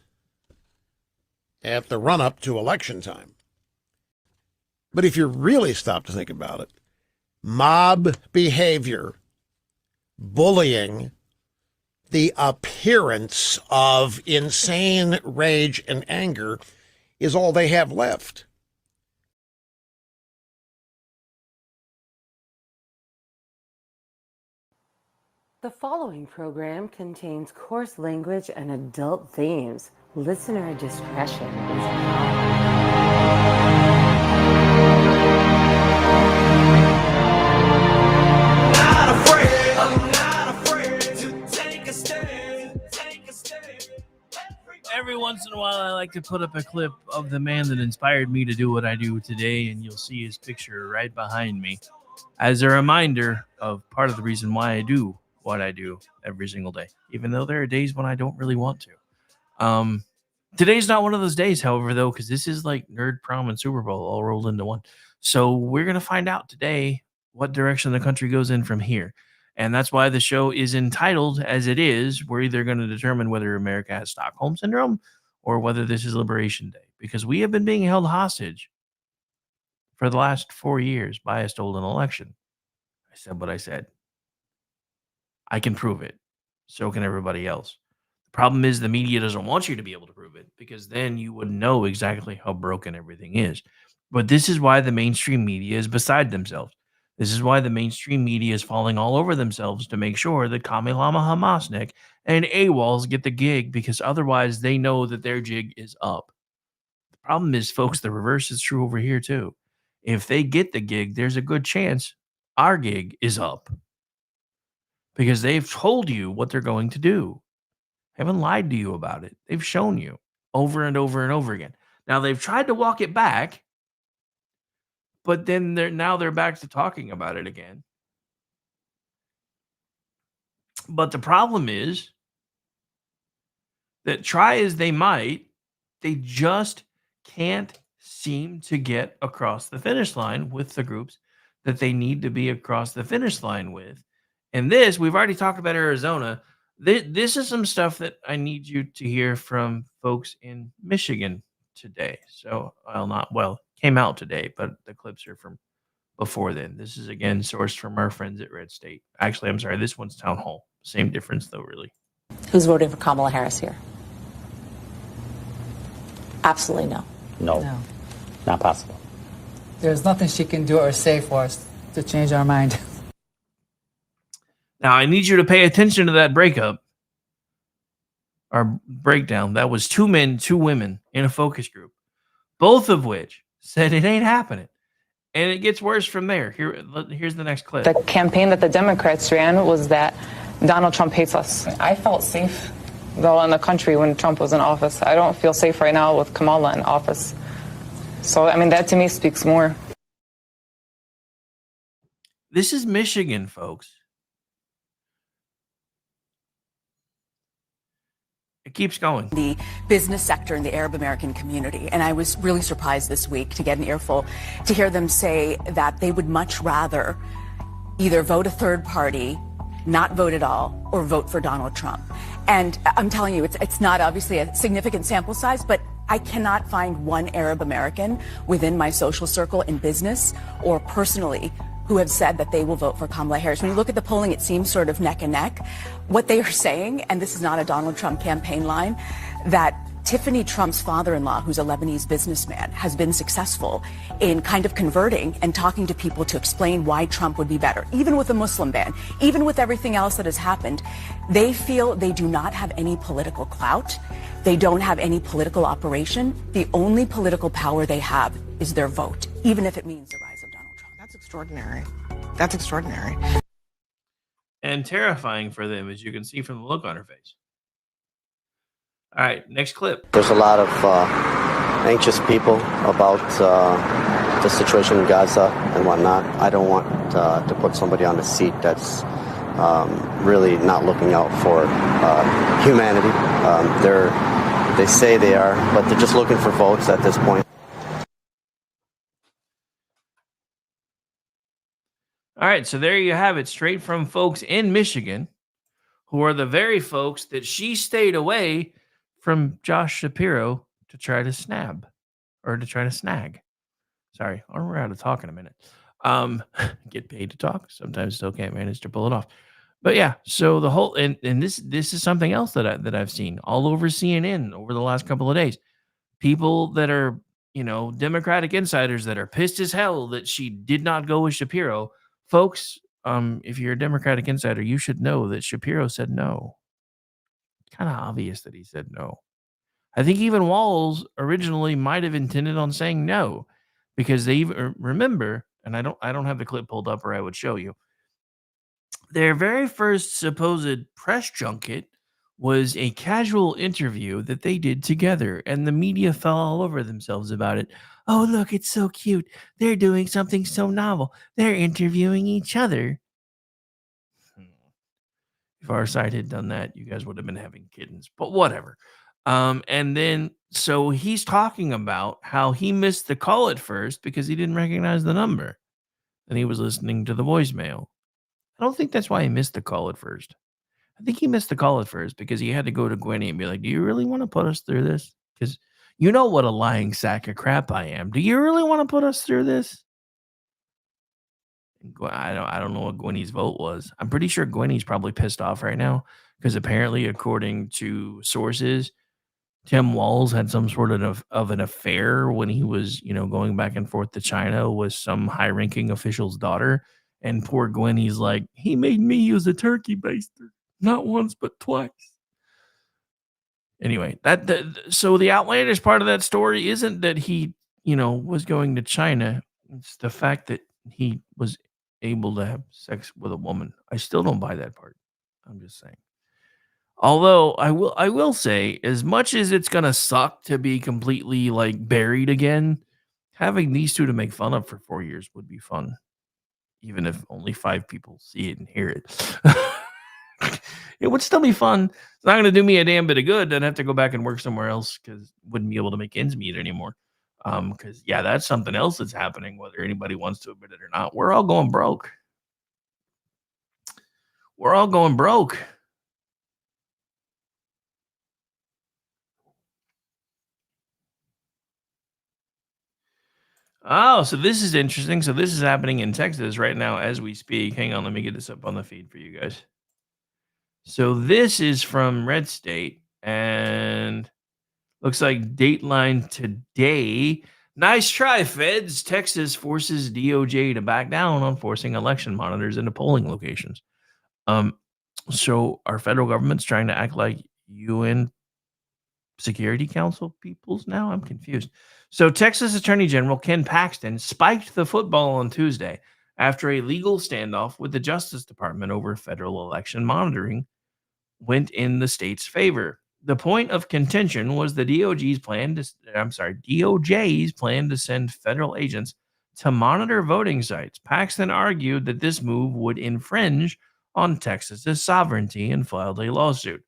at the run-up to election time. But if you really stop to think about it, mob behavior, bullying, the appearance of insane rage and anger is all they have left. The following program contains coarse language and adult themes. Listener discretion is advised. Every once in a while, I like to put up a clip of the man that inspired me to do what I do today, and you'll see his picture right behind me as a reminder of part of the reason why I do what I do every single day, even though there are days when I don't really want to. Today's not one of those days, however, though, because this is like Nerd Prom and Super Bowl all rolled into one. So we're going to find out today what direction the country goes in from here. And that's why the show is entitled as it is. We're either going to determine whether America has Stockholm Syndrome or whether this is Liberation Day, because we have been being held hostage for the last 4 years by a stolen election. I said what I said. I can prove it. So can everybody else. The problem is the media doesn't want you to be able to prove it, because then you would know exactly how broken everything is. But this is why the mainstream media is beside themselves. This is why the mainstream media is falling all over themselves to make sure that Kami Lama Hamasnik and AWOLs get the gig, because otherwise they know that their jig is up. The problem is, folks, the reverse is true over here too. If they get the gig, there's a good chance our gig is up, because they've told you what they're going to do. They haven't lied to you about it. They've shown you over and over and over again. Now, they've tried to walk it back, but then they're back to talking about it again. But the problem is that try as they might, they just can't seem to get across the finish line with the groups that they need to be across the finish line with. And this, we've already talked about Arizona. This is some stuff that I need you to hear from folks in Michigan today. So, came out today, but the clips are from before then. This is, again, sourced from our friends at Red State. Actually, I'm sorry, this one's Town Hall. Same difference, though, really. Who's voting for Kamala Harris here? Absolutely no. No. Not possible. There's nothing she can do or say for us to change our mind. Now, I need you to pay attention to that breakup or breakdown. That was 2 men, 2 women in a focus group, both of which said it ain't happening. And it gets worse from there. Here's the next clip. The campaign that the Democrats ran was that Donald Trump hates us. I felt safe, though, in the country when Trump was in office. I don't feel safe right now with Kamala in office. So, I mean, that to me speaks more. This is Michigan, folks. keeps going. The business sector in the Arab American community. And I was really surprised this week to get an earful to hear them say that they would much rather either vote a third party, not vote at all, or vote for Donald Trump. And I'm telling you, it's not obviously a significant sample size, but I cannot find one Arab American within my social circle in business or personally who have said that they will vote for Kamala Harris. When you look at the polling, it seems sort of neck and neck. What they are saying, and this is not a Donald Trump campaign line, that Tiffany Trump's father-in-law, who's a Lebanese businessman, has been successful in kind of converting and talking to people to explain why Trump would be better. Even with a Muslim ban, even with everything else that has happened, they feel they do not have any political clout. They don't have any political operation. The only political power they have is their vote, even if it means the rise of Donald Trump. That's extraordinary. That's extraordinary. And terrifying for them, as you can see from the look on her face. All right, next clip. There's a lot of anxious people about the situation in Gaza and whatnot. I don't want to put somebody on a seat that's really not looking out for humanity. They say they are, but they're just looking for votes at this point. All right, so there you have it, straight from folks in Michigan, who are the very folks that she stayed away from Josh Shapiro to try to snag. Sorry, I'll remember how to talk in a minute. Get paid to talk. Sometimes still can't manage to pull it off. But yeah, so the whole and this is something else that I've seen all over CNN over the last couple of days. People that are, Democratic insiders that are pissed as hell that she did not go with Shapiro. Folks, if you're a Democratic insider, you should know that Shapiro said no. It's kind of obvious that he said no. I think even Walz originally might have intended on saying no, because they even remember, and I don't have the clip pulled up or I would show you. Their very first supposed press junket was a casual interview that they did together, and the media fell all over themselves about it. Oh, look, it's so cute. They're doing something so novel. They're interviewing each other. If our side had done that, you guys would have been having kittens, but whatever. And then, so he's talking about how he missed the call at first because he didn't recognize the number and he was listening to the voicemail. I don't think that's why he missed the call at first. I think he missed the call at first because he had to go to Gwenny and be like, do you really want to put us through this? Because you know what a lying sack of crap I am. Do you really want to put us through this? I don't know what Gwenny's vote was. I'm pretty sure Gwenny's probably pissed off right now because apparently, according to sources, Tim Walz had some sort of an affair when he was, going back and forth to China with some high-ranking official's daughter. And poor Gwenny's like, he made me use a turkey baster, not once but twice. Anyway, so the outlandish part of that story isn't that he, was going to China. It's the fact that he was able to have sex with a woman. I still don't buy that part. I'm just saying. Although I will say, as much as it's gonna suck to be completely buried again, having these two to make fun of for 4 years would be fun, even if only 5 people see it and hear it. It would still be fun. It's not gonna do me a damn bit of good. I'd have to go back and work somewhere else because wouldn't be able to make ends meet anymore. Because that's something else that's happening, whether anybody wants to admit it or not. We're all going broke. We're all going broke. Oh, so this is interesting. So this is happening in Texas right now as we speak. Hang on, let me get this up on the feed for you guys. So this is from Red State and looks like Dateline today. Nice try, feds. Texas forces DOJ to back down on forcing election monitors into polling locations. So our federal government's trying to act like UN Security Council peoples now? I'm confused. So Texas Attorney General Ken Paxton spiked the football on Tuesday after a legal standoff with the Justice Department over federal election monitoring went in the state's favor. The point of contention was the DOJ's plan to send federal agents to monitor voting sites. Paxton argued that this move would infringe on Texas's sovereignty and filed a lawsuit.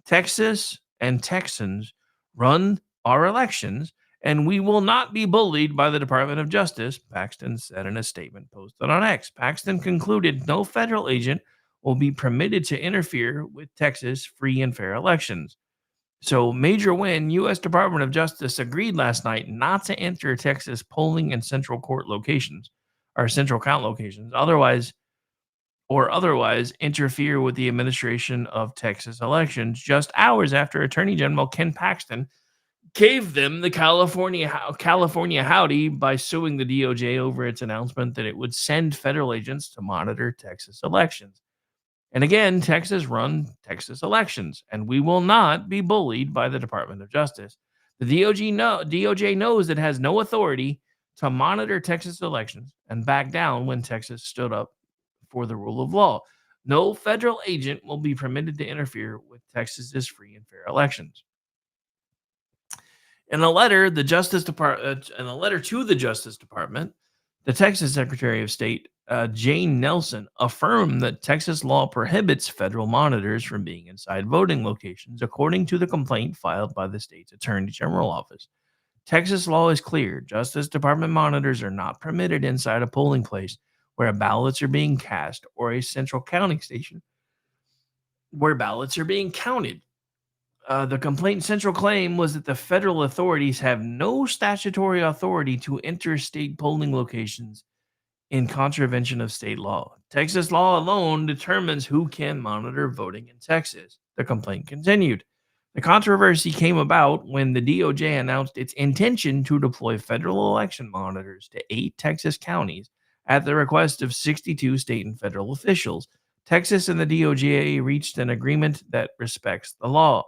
Texas and Texans run our elections, and we will not be bullied by the Department of Justice, Paxton said in a statement posted on X. Paxton concluded no federal agent will be permitted to interfere with Texas' free and fair elections. So, major win, U.S. Department of Justice agreed last night not to enter Texas polling and central court locations, or central count locations, otherwise interfere with the administration of Texas elections just hours after Attorney General Ken Paxton gave them the California howdy by suing the DOJ over its announcement that it would send federal agents to monitor Texas elections. And again, Texas run Texas elections, and we will not be bullied by the Department of Justice. The DOJ knows it has no authority to monitor Texas elections and back down when Texas stood up for the rule of law. No federal agent will be permitted to interfere with Texas's free and fair elections. In a letter, to the Justice Department, the Texas Secretary of State, Jane Nelson, affirmed that Texas law prohibits federal monitors from being inside voting locations, according to the complaint filed by the state's Attorney General office. Texas law is clear. Justice Department monitors are not permitted inside a polling place where ballots are being cast or a central counting station where ballots are being counted. The complaint's central claim was that the federal authorities have no statutory authority to enter state polling locations in contravention of state law. Texas law alone determines who can monitor voting in Texas. The complaint continued. The controversy came about when the DOJ announced its intention to deploy federal election monitors to 8 Texas counties at the request of 62 state and federal officials. Texas and the DOJ reached an agreement that respects the law.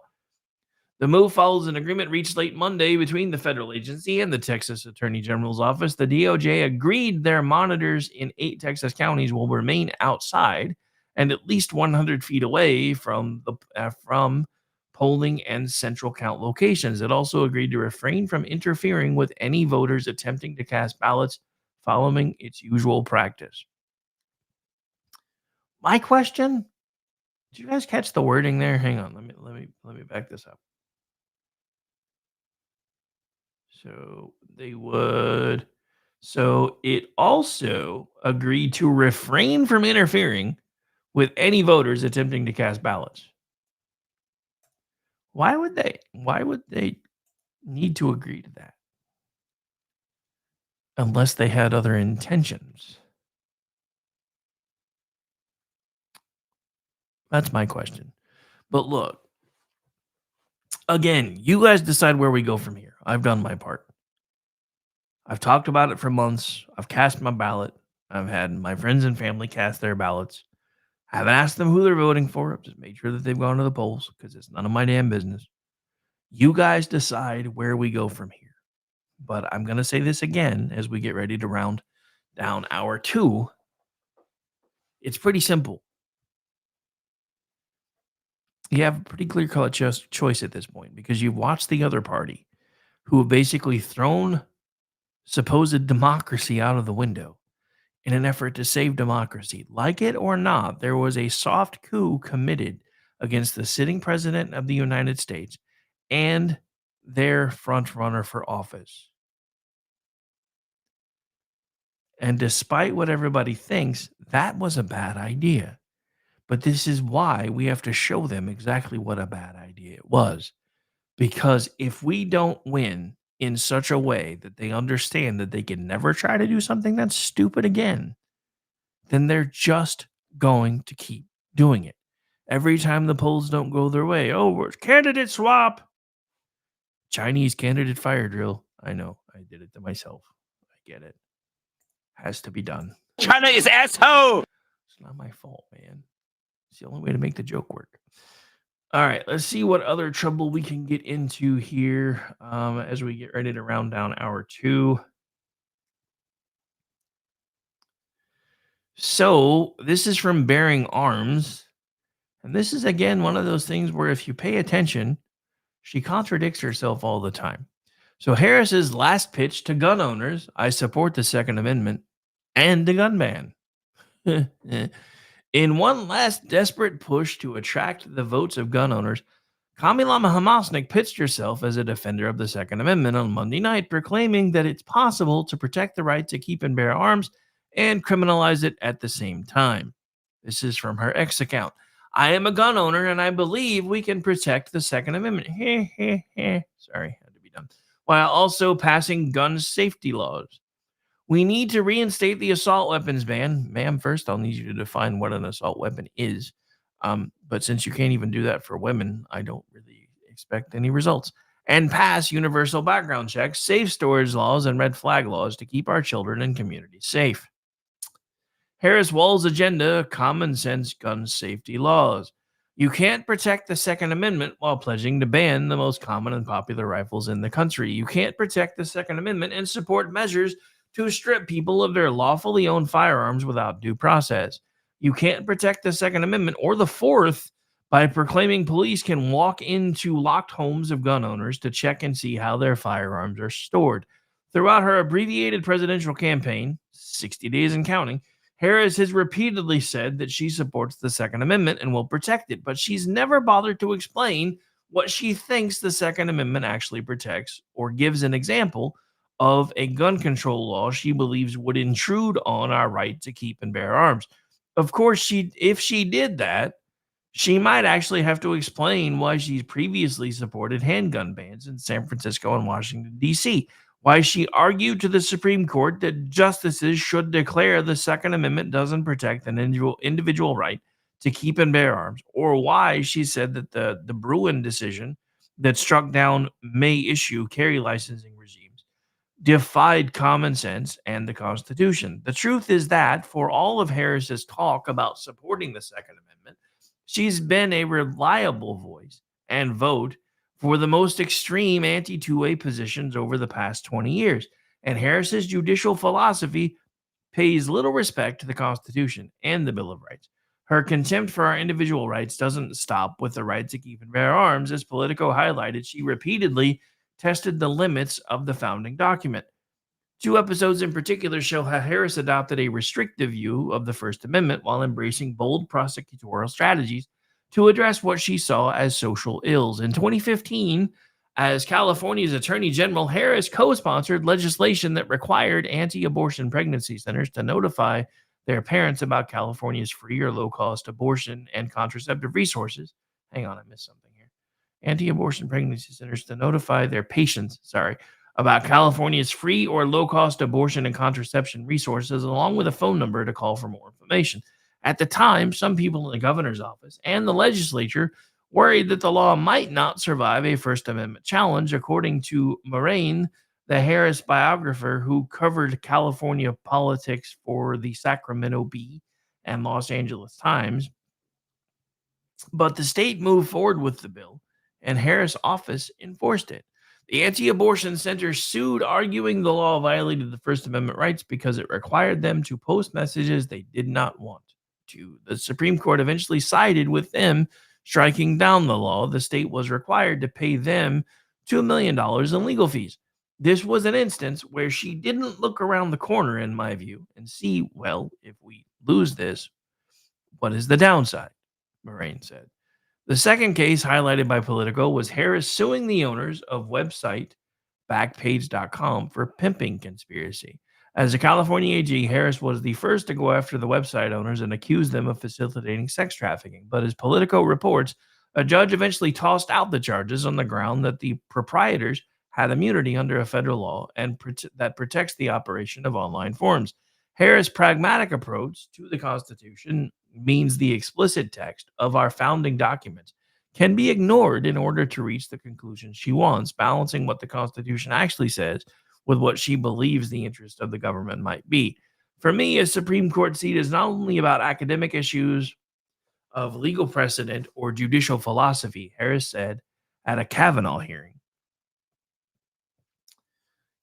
The move follows an agreement reached late Monday between the federal agency and the Texas Attorney General's office. The DOJ agreed their monitors in 8 Texas counties will remain outside and at least 100 feet away from polling and central count locations. It also agreed to refrain from interfering with any voters attempting to cast ballots following its usual practice. My question: did you guys catch the wording there? Hang on, let me back this up. So it also agreed to refrain from interfering with any voters attempting to cast ballots. Why would they need to agree to that? Unless they had other intentions. That's my question. But look, again, you guys decide where we go from here. I've done my part. I've talked about it for months. I've cast my ballot. I've had my friends and family cast their ballots. I haven't asked them who they're voting for. I've just made sure that they've gone to the polls because it's none of my damn business. You guys decide where we go from here. But I'm going to say this again as we get ready to round down hour 2. It's pretty simple. You have a pretty clear-cut choice at this point because you've watched the other party who have basically thrown supposed democracy out of the window in an effort to save democracy. Like it or not, there was a soft coup committed against the sitting president of the United States and their front runner for office. And despite what everybody thinks, that was a bad idea. But this is why we have to show them exactly what a bad idea it was. Because if we don't win in such a way that they understand that they can never try to do something that's stupid again, then they're just going to keep doing it. Every time the polls don't go their way, we're candidate swap. Chinese candidate fire drill. I know, I did it to myself. I get it. Has to be done. China is asshole. It's not my fault, man. It's the only way to make the joke work. All right, let's see what other trouble we can get into here as we get ready to round down hour 2. So this is from Bearing Arms. And this is, again, one of those things where if you pay attention, she contradicts herself all the time. So Harris's last pitch to gun owners: I support the Second Amendment and the gun ban. In one last desperate push to attract the votes of gun owners, Kamilama Hamasnik pitched herself as a defender of the Second Amendment on Monday night, proclaiming that it's possible to protect the right to keep and bear arms and criminalize it at the same time. This is from her X account. I am a gun owner and I believe we can protect the Second Amendment. Sorry, had to be done. While also passing gun safety laws. We need to reinstate the assault weapons ban. Ma'am, first I'll need you to define what an assault weapon is. But since you can't even do that for women, I don't really expect any results. And pass universal background checks, safe storage laws, and red flag laws to keep our children and communities safe. Harris-Wall's agenda, common sense gun safety laws. You can't protect the Second Amendment while pledging to ban the most common and popular rifles in the country. You can't protect the Second Amendment and support measures to strip people of their lawfully owned firearms without due process. You can't protect the Second Amendment or the Fourth by proclaiming police can walk into locked homes of gun owners to check and see how their firearms are stored. Throughout her abbreviated presidential campaign, 60 days and counting, Harris has repeatedly said that she supports the Second Amendment and will protect it, but she's never bothered to explain what she thinks the Second Amendment actually protects or gives an example of a gun control law she believes would intrude on our right to keep and bear arms. Of course, if she did that, she might actually have to explain why she's previously supported handgun bans in San Francisco and Washington, D.C., why she argued to the Supreme Court that justices should declare the Second Amendment doesn't protect an individual right to keep and bear arms, or why she said that the Bruin decision that struck down May issue carry licensing regimes defied common sense and the Constitution. The truth is that for all of Harris's talk about supporting the Second Amendment, she's been a reliable voice and vote for the most extreme anti-2A positions over the past 20 years. And Harris's judicial philosophy pays little respect to the Constitution and the Bill of Rights. Her contempt for our individual rights doesn't stop with the right to keep and bear arms. As Politico highlighted, she repeatedly tested the limits of the founding document. 2 episodes in particular show how Harris adopted a restrictive view of the First Amendment while embracing bold prosecutorial strategies to address what she saw as social ills. In 2015, as California's Attorney General, Harris co-sponsored legislation that required anti-abortion pregnancy centers to notify their parents about California's free or low-cost abortion and contraceptive resources. Hang on, I missed something here. Anti-abortion pregnancy centers to notify their patients, about California's free or low-cost abortion and contraception resources, along with a phone number to call for more information. At the time, some people in the governor's office and the legislature worried that the law might not survive a First Amendment challenge, according to Moraine, the Harris biographer who covered California politics for the Sacramento Bee and Los Angeles Times. But the state moved forward with the bill, and Harris' office enforced it. The anti-abortion center sued, arguing the law violated the First Amendment rights because it required them to post messages they did not want to. The Supreme Court eventually sided with them, striking down the law. The state was required to pay them $2 million in legal fees. This was an instance where she didn't look around the corner, in my view, and see, well, if we lose this, what is the downside? Moraine said. The second case highlighted by Politico was Harris suing the owners of website Backpage.com for pimping conspiracy. As a California AG, Harris was the first to go after the website owners and accuse them of facilitating sex trafficking. But as Politico reports, a judge eventually tossed out the charges on the ground that the proprietors had immunity under a federal law and that protects the operation of online forums. Harris' pragmatic approach to the Constitution means the explicit text of our founding documents can be ignored in order to reach the conclusion she wants, balancing what the Constitution actually says with what she believes the interest of the government might be. For me, a Supreme Court seat is not only about academic issues of legal precedent or judicial philosophy, Harris said at a Kavanaugh hearing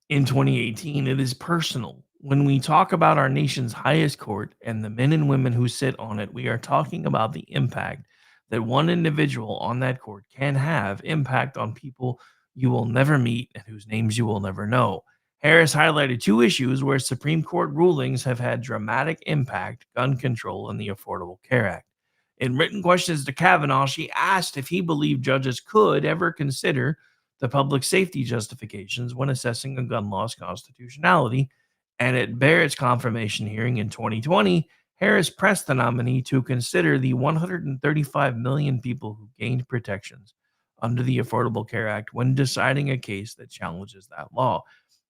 in 2018. It is personal. When we talk about our nation's highest court and the men and women who sit on it, we are talking about the impact that one individual on that court can have impact on people you will never meet and whose names you will never know. Harris highlighted 2 issues where Supreme Court rulings have had dramatic impact: gun control and the Affordable Care Act. In written questions to Kavanaugh, she asked if he believed judges could ever consider the public safety justifications when assessing a gun law's constitutionality. And at Barrett's confirmation hearing in 2020, Harris pressed the nominee to consider the 135 million people who gained protections under the Affordable Care Act when deciding a case that challenges that law.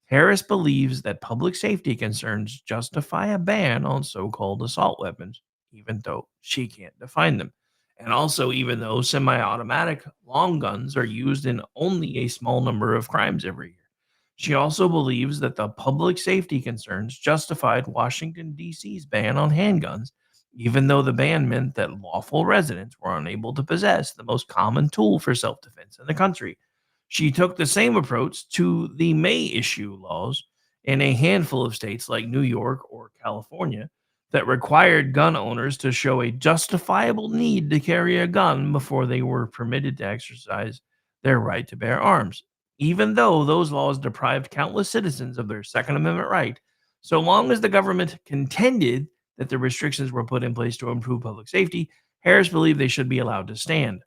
Harris believes that public safety concerns justify a ban on so-called assault weapons, even though she can't define them. And also, even though semi-automatic long guns are used in only a small number of crimes every year. She also believes that the public safety concerns justified Washington, D.C.'s ban on handguns, even though the ban meant that lawful residents were unable to possess the most common tool for self-defense in the country. She took the same approach to the may issue laws in a handful of states like New York or California that required gun owners to show a justifiable need to carry a gun before they were permitted to exercise their right to bear arms. Even though those laws deprived countless citizens of their Second Amendment right, so long as the government contended that the restrictions were put in place to improve public safety, Harris believed they should be allowed to stand.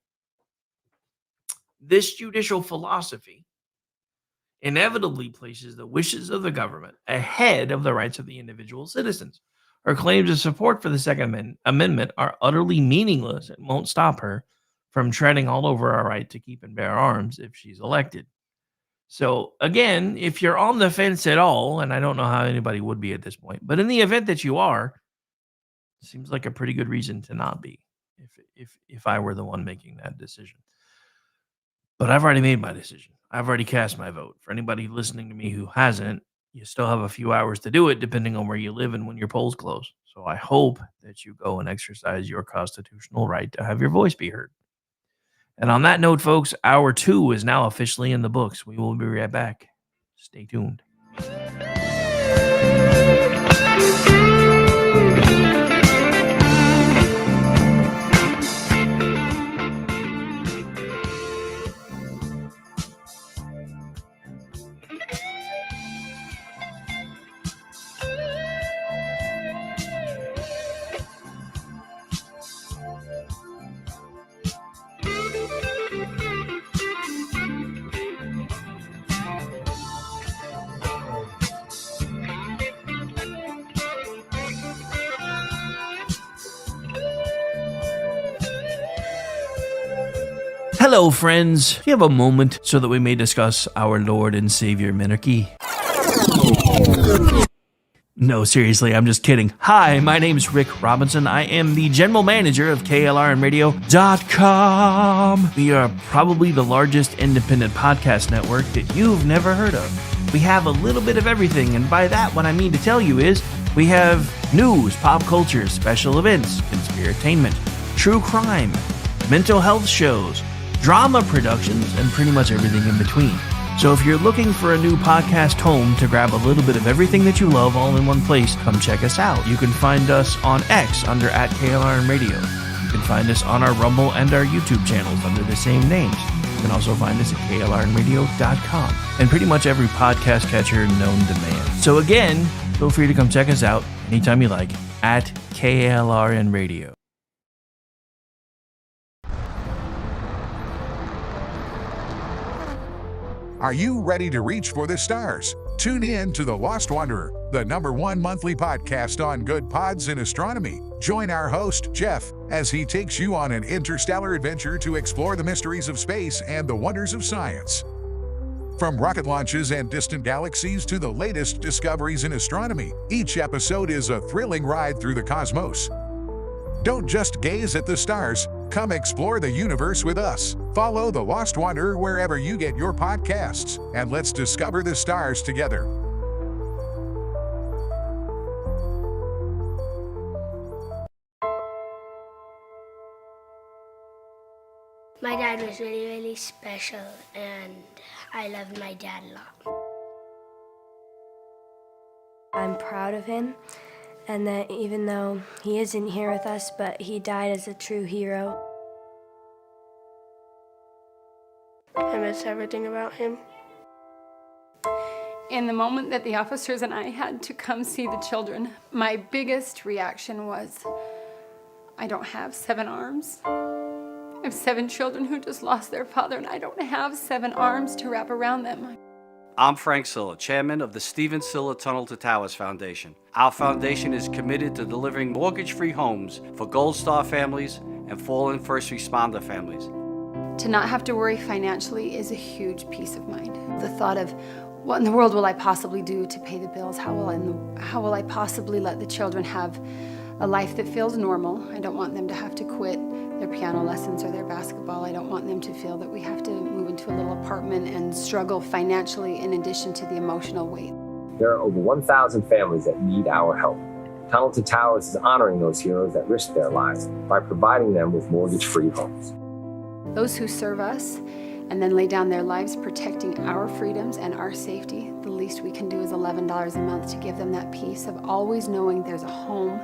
This judicial philosophy inevitably places the wishes of the government ahead of the rights of the individual citizens. Her claims of support for the Second Amendment are utterly meaningless and won't stop her from treading all over our right to keep and bear arms if she's elected. So, again, if you're on the fence at all, and I don't know how anybody would be at this point, but in the event that you are, it seems like a pretty good reason to not be if I were the one making that decision. But I've already made my decision. I've already cast my vote. For anybody listening to me who hasn't, you still have a few hours to do it, depending on where you live and when your polls close. So I hope that you go and exercise your constitutional right to have your voice be heard. And on that note, folks, hour 2 is now officially in the books. We will be right back. Stay tuned. Hello, friends. Do you have a moment so that we may discuss our Lord and Savior Minarchy? No, seriously, I'm just kidding. Hi, my name's Rick Robinson. I am the general manager of KLRNradio.com. We are probably the largest independent podcast network that you've never heard of. We have a little bit of everything, and by that, what I mean to tell you is we have news, pop culture, special events, conspiratainment, true crime, mental health shows, drama productions, and pretty much everything in between. So if you're looking for a new podcast home to grab a little bit of everything that you love all in one place, come check us out. You can find us on X under @KLRNradio. You can find us on our Rumble and our YouTube channels under the same names. You can also find us at KLRNradio.com and pretty much every podcast catcher known to man. So again, feel free to come check us out anytime you like at KLRNradio. Are you ready to reach for the stars? Tune in to The Lost Wanderer, the #1 monthly podcast on good pods in astronomy. Join our host, Jeff, as he takes you on an interstellar adventure to explore the mysteries of space and the wonders of science. From rocket launches and distant galaxies to the latest discoveries in astronomy, each episode is a thrilling ride through the cosmos. Don't just gaze at the stars, come explore the universe with us. Follow The Lost Wanderer wherever you get your podcasts, and let's discover the stars together. My dad was really, really special, and I loved my dad a lot. I'm proud of him, and that even though he isn't here with us, but he died as a true hero. I miss everything about him. In the moment that the officers and I had to come see the children, my biggest reaction was, I don't have 7 arms. I have 7 children who just lost their father, and I don't have 7 arms to wrap around them. I'm Frank Silla, chairman of the Stephen Silla Tunnel to Towers Foundation. Our foundation is committed to delivering mortgage-free homes for Gold Star families and fallen first responder families. To not have to worry financially is a huge peace of mind. The thought of, what in the world will I possibly do to pay the bills? How will I possibly let the children have a life that feels normal? I don't want them to have to quit their piano lessons or their basketball. I don't want them to feel that we have to move into a little apartment and struggle financially in addition to the emotional weight. There are over 1,000 families that need our help. Tunnel to Towers is honoring those heroes that risk their lives by providing them with mortgage-free homes. Those who serve us and then lay down their lives protecting our freedoms and our safety, the least we can do is $11 a month to give them that peace of always knowing there's a home,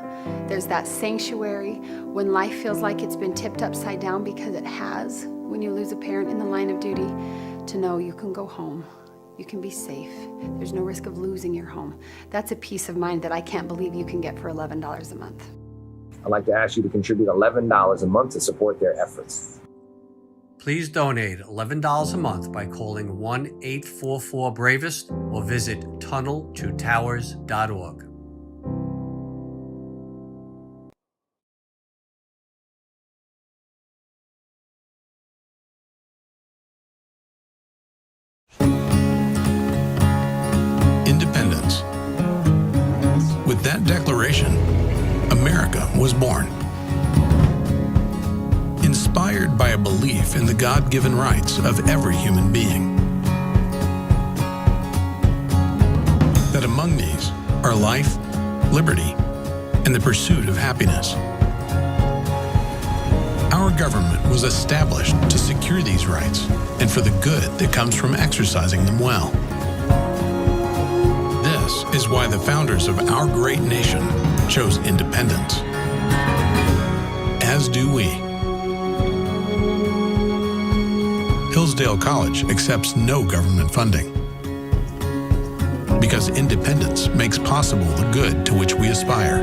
there's that sanctuary when life feels like it's been tipped upside down, because it has, when you lose a parent in the line of duty, to know you can go home, you can be safe, there's no risk of losing your home. That's a peace of mind that I can't believe you can get for $11 a month. I'd like to ask you to contribute $11 a month to support their efforts. Please donate $11 a month by calling 1-844-BRAVEST or visit tunneltotowers.org. Independence. With that declaration, America was born. Inspired by a belief in the God-given rights of every human being. That among these are life, liberty, and the pursuit of happiness. Our government was established to secure these rights and for the good that comes from exercising them well. This is why the founders of our great nation chose independence. As do we. Hillsdale College accepts no government funding. Because independence makes possible the good to which we aspire.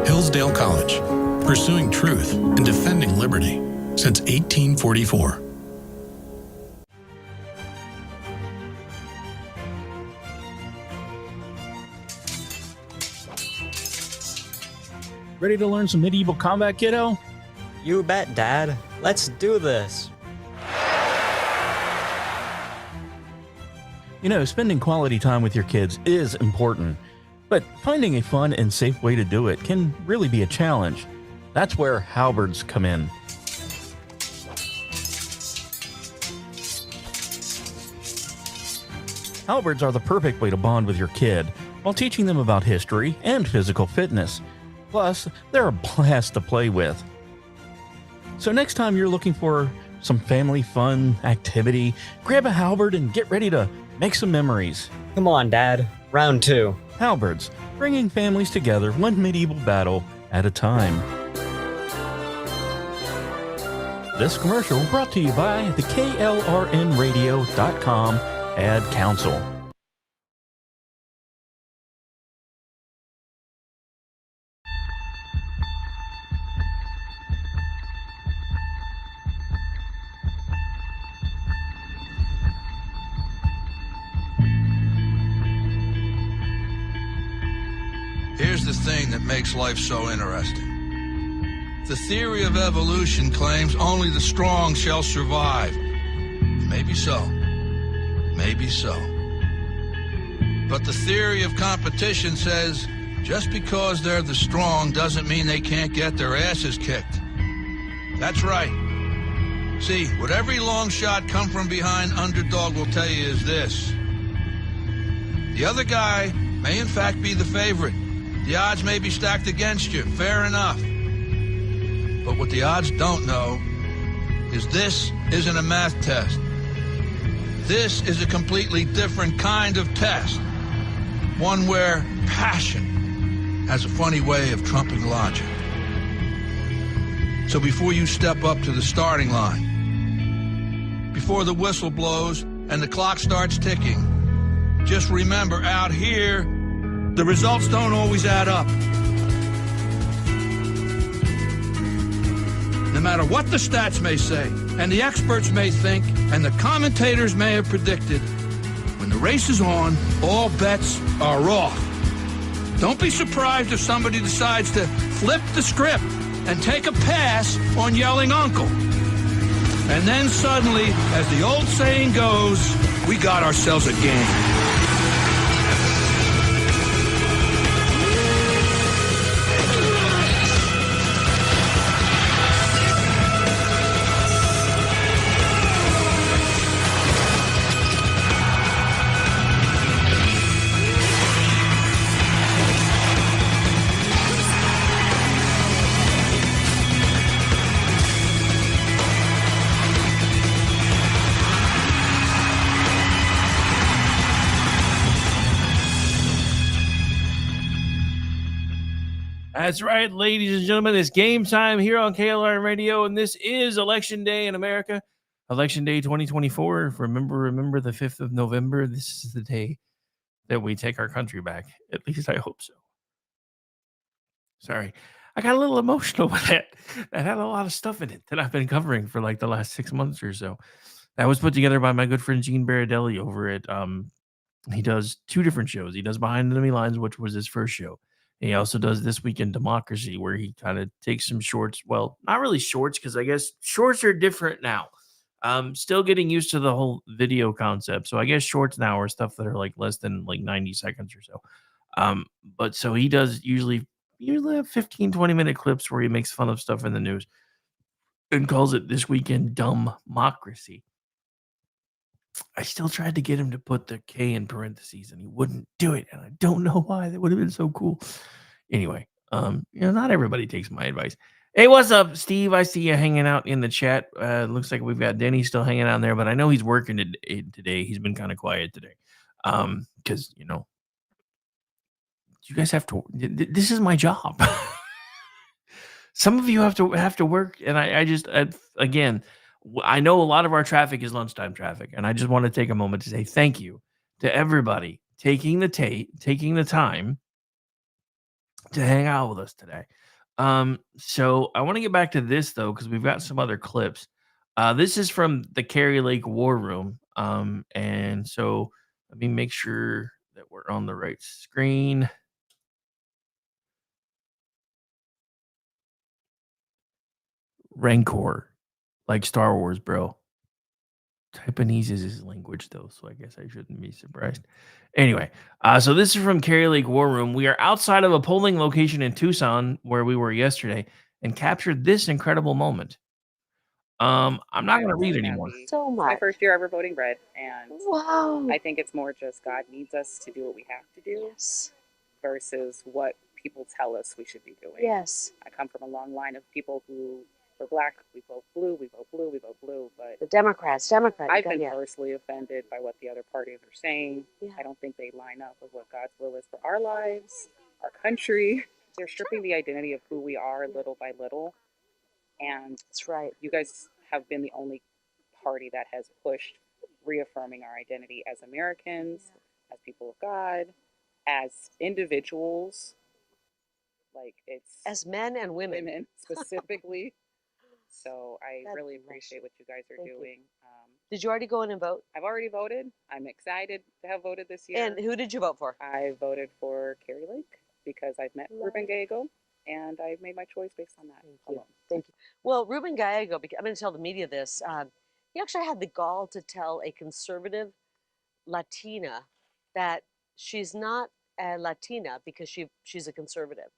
Hillsdale College, pursuing truth and defending liberty since 1844. Ready to learn some medieval combat, kiddo? You bet, Dad. Let's do this. You know, spending quality time with your kids is important, but finding a fun and safe way to do it can really be a challenge. That's where halberds come in. Halberds are the perfect way to bond with your kid while teaching them about history and physical fitness. Plus, they're a blast to play with. So next time you're looking for some family fun activity, grab a halberd and get ready to make some memories. Come on, Dad. Round 2. Halberds, bringing families together one medieval battle at a time. This commercial brought to you by the KLRNradio.com Ad Council. Here's the thing that makes life so interesting. The theory of evolution claims only the strong shall survive. Maybe so. Maybe so. But the theory of competition says just because they're the strong doesn't mean they can't get their asses kicked. That's right. See, what every long shot come from behind underdog will tell you is this. The other guy may in fact be the favorite. The odds may be stacked against you, fair enough. But what the odds don't know is this isn't a math test. This is a completely different kind of test. One where passion has a funny way of trumping logic. So before you step up to the starting line, before the whistle blows and the clock starts ticking, just remember out here, the results don't always add up. matter what the stats may say, and the experts may think, and the commentators may have predicted, when the race is on, all bets are off. Don't be surprised if somebody decides to flip the script and take a pass on yelling uncle. And then suddenly, as the old saying goes, we got ourselves a game. That's right, ladies and gentlemen. It's game time here on KLRN Radio, and this is Election Day in America. Election Day 2024. Remember the 5th of November. This is the day that we take our country back. At least I hope so. Sorry. I got a little emotional with that. That had a lot of stuff in it that I've been covering for like the last 6 months or so. That was put together by my good friend Gene Baradelli over at he does 2 different shows. He does Behind Enemy Lines, which was his first show. He also does This Week in Democracy, where he kind of takes some shorts. Well, not really shorts, because I guess shorts are different now. Still getting used to the whole video concept. So I guess shorts now are stuff that are like less than like 90 seconds or so. But so he does usually have 15, 20-minute clips where he makes fun of stuff in the news and calls it This Week in Dumbmocracy. I still tried to get him to put the K in parentheses, and he wouldn't do it, and I don't know why. That would have been so cool. Anyway, not everybody takes my advice. Hey, what's up, Steve? I see you hanging out in the chat. Looks like we've got Denny still hanging out there, but I know he's working today. He's been kind of quiet today, because you guys have to. This is my job. Some of you have to work, and again, I know a lot of our traffic is lunchtime traffic, and I just want to take a moment to say thank you to everybody taking the time to hang out with us today. So I want to get back to this though, because we've got some other clips. This is from the Kerry Lake War Room, and so let me make sure that we're on the right screen. Rancor, like Star Wars, bro. Japanese is his language, though, so I guess I shouldn't be surprised. Anyway, so this is from Kerry Lake War Room. We are outside of a polling location in Tucson, where we were yesterday, and captured this incredible moment. I'm not going to read anymore. So much. My first year ever voting red, and wow. I think it's more just God needs us to do what we have to do versus what people tell us we should be doing. Yes. I come from a long line of people who were black, we vote blue, we vote blue, we vote blue, but the Democrats. I've been personally offended by what the other parties are saying. Yeah. I don't think they line up with what God's will is for our lives, our country. They're stripping the identity of who we are little by little. And that's right. You guys have been the only party that has pushed reaffirming our identity as Americans, as people of God, as individuals. Like it's as men and women specifically. So I really appreciate what you guys are doing. Did you already go in and vote? I've already voted. I'm excited to have voted this year. And who did you vote for? I voted for Kerry Lake because I've met Ruben Gallego, and I've made my choice based on that. Thank you. Well, Ruben Gallego, I'm going to tell the media this. He actually had the gall to tell a conservative Latina that she's not a Latina because she's a conservative.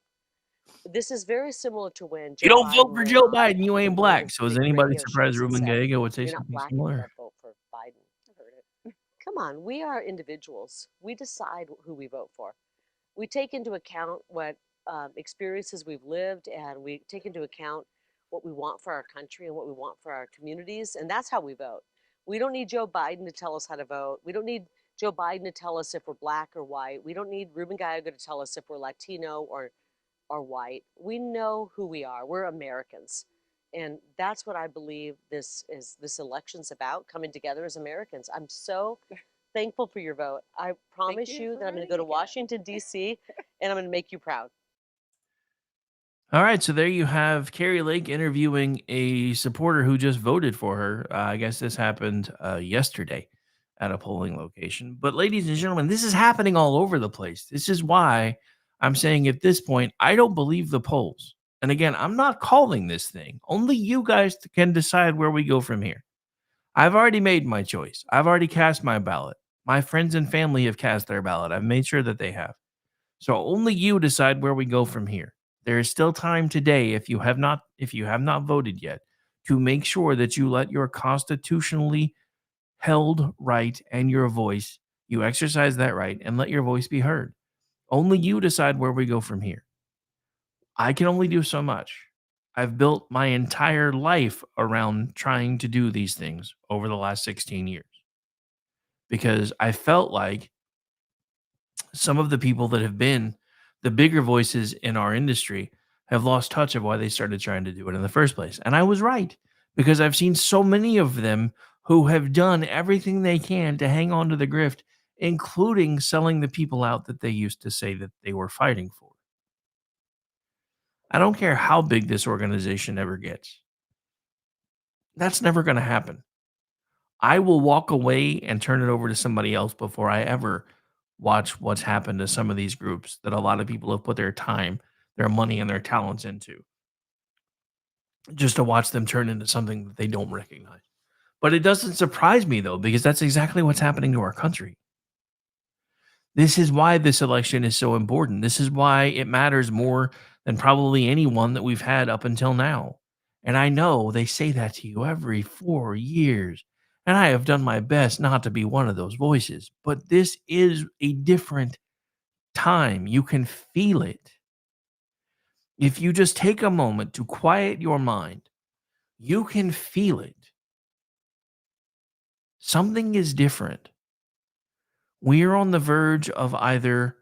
This is very similar to when you don't vote for Joe Biden, you ain't black. So is anybody surprised Ruben Gallego would say something similar? Vote for Biden. I heard it. Come on, we are individuals. We decide who we vote for. We take into account what experiences we've lived, and we take into account what we want for our country and what we want for our communities, and that's how we vote. We don't need Joe Biden to tell us how to vote. We don't need Joe Biden to tell us if we're black or white. We don't need Ruben Gallego to tell us if we're Latino or white. We know who we are. We're Americans. And that's what I believe this election's about, coming together as Americans. I'm so thankful for your vote. I promise you that I'm going to go to Washington, D.C., and I'm going to make you proud. All right, so there you have Carrie Lake interviewing a supporter who just voted for her. I guess this happened yesterday at a polling location. But, ladies and gentlemen, this is happening all over the place. This is why I'm saying at this point, I don't believe the polls. And again, I'm not calling this thing. Only you guys can decide where we go from here. I've already made my choice. I've already cast my ballot. My friends and family have cast their ballot. I've made sure that they have. So only you decide where we go from here. There is still time today if you have not voted yet to make sure that you let your constitutionally held right and your voice, you exercise that right and let your voice be heard. Only you decide where we go from here. I can only do so much. I've built my entire life around trying to do these things over the last 16 years because I felt like some of the people that have been the bigger voices in our industry have lost touch of why they started trying to do it in the first place. And I was right because I've seen so many of them who have done everything they can to hang on to the grift, including selling the people out that they used to say that they were fighting for. I don't care how big this organization ever gets. That's never going to happen. I will walk away and turn it over to somebody else before I ever watch what's happened to some of these groups that a lot of people have put their time, their money, and their talents into just to watch them turn into something that they don't recognize. But it doesn't surprise me, though, because that's exactly what's happening to our country. This is why this election is so important. This is why it matters more than probably any one that we've had up until now. And I know they say that to you every 4 years. And I have done my best not to be one of those voices. But this is a different time. You can feel it. If you just take a moment to quiet your mind, you can feel it. Something is different. We are on the verge of either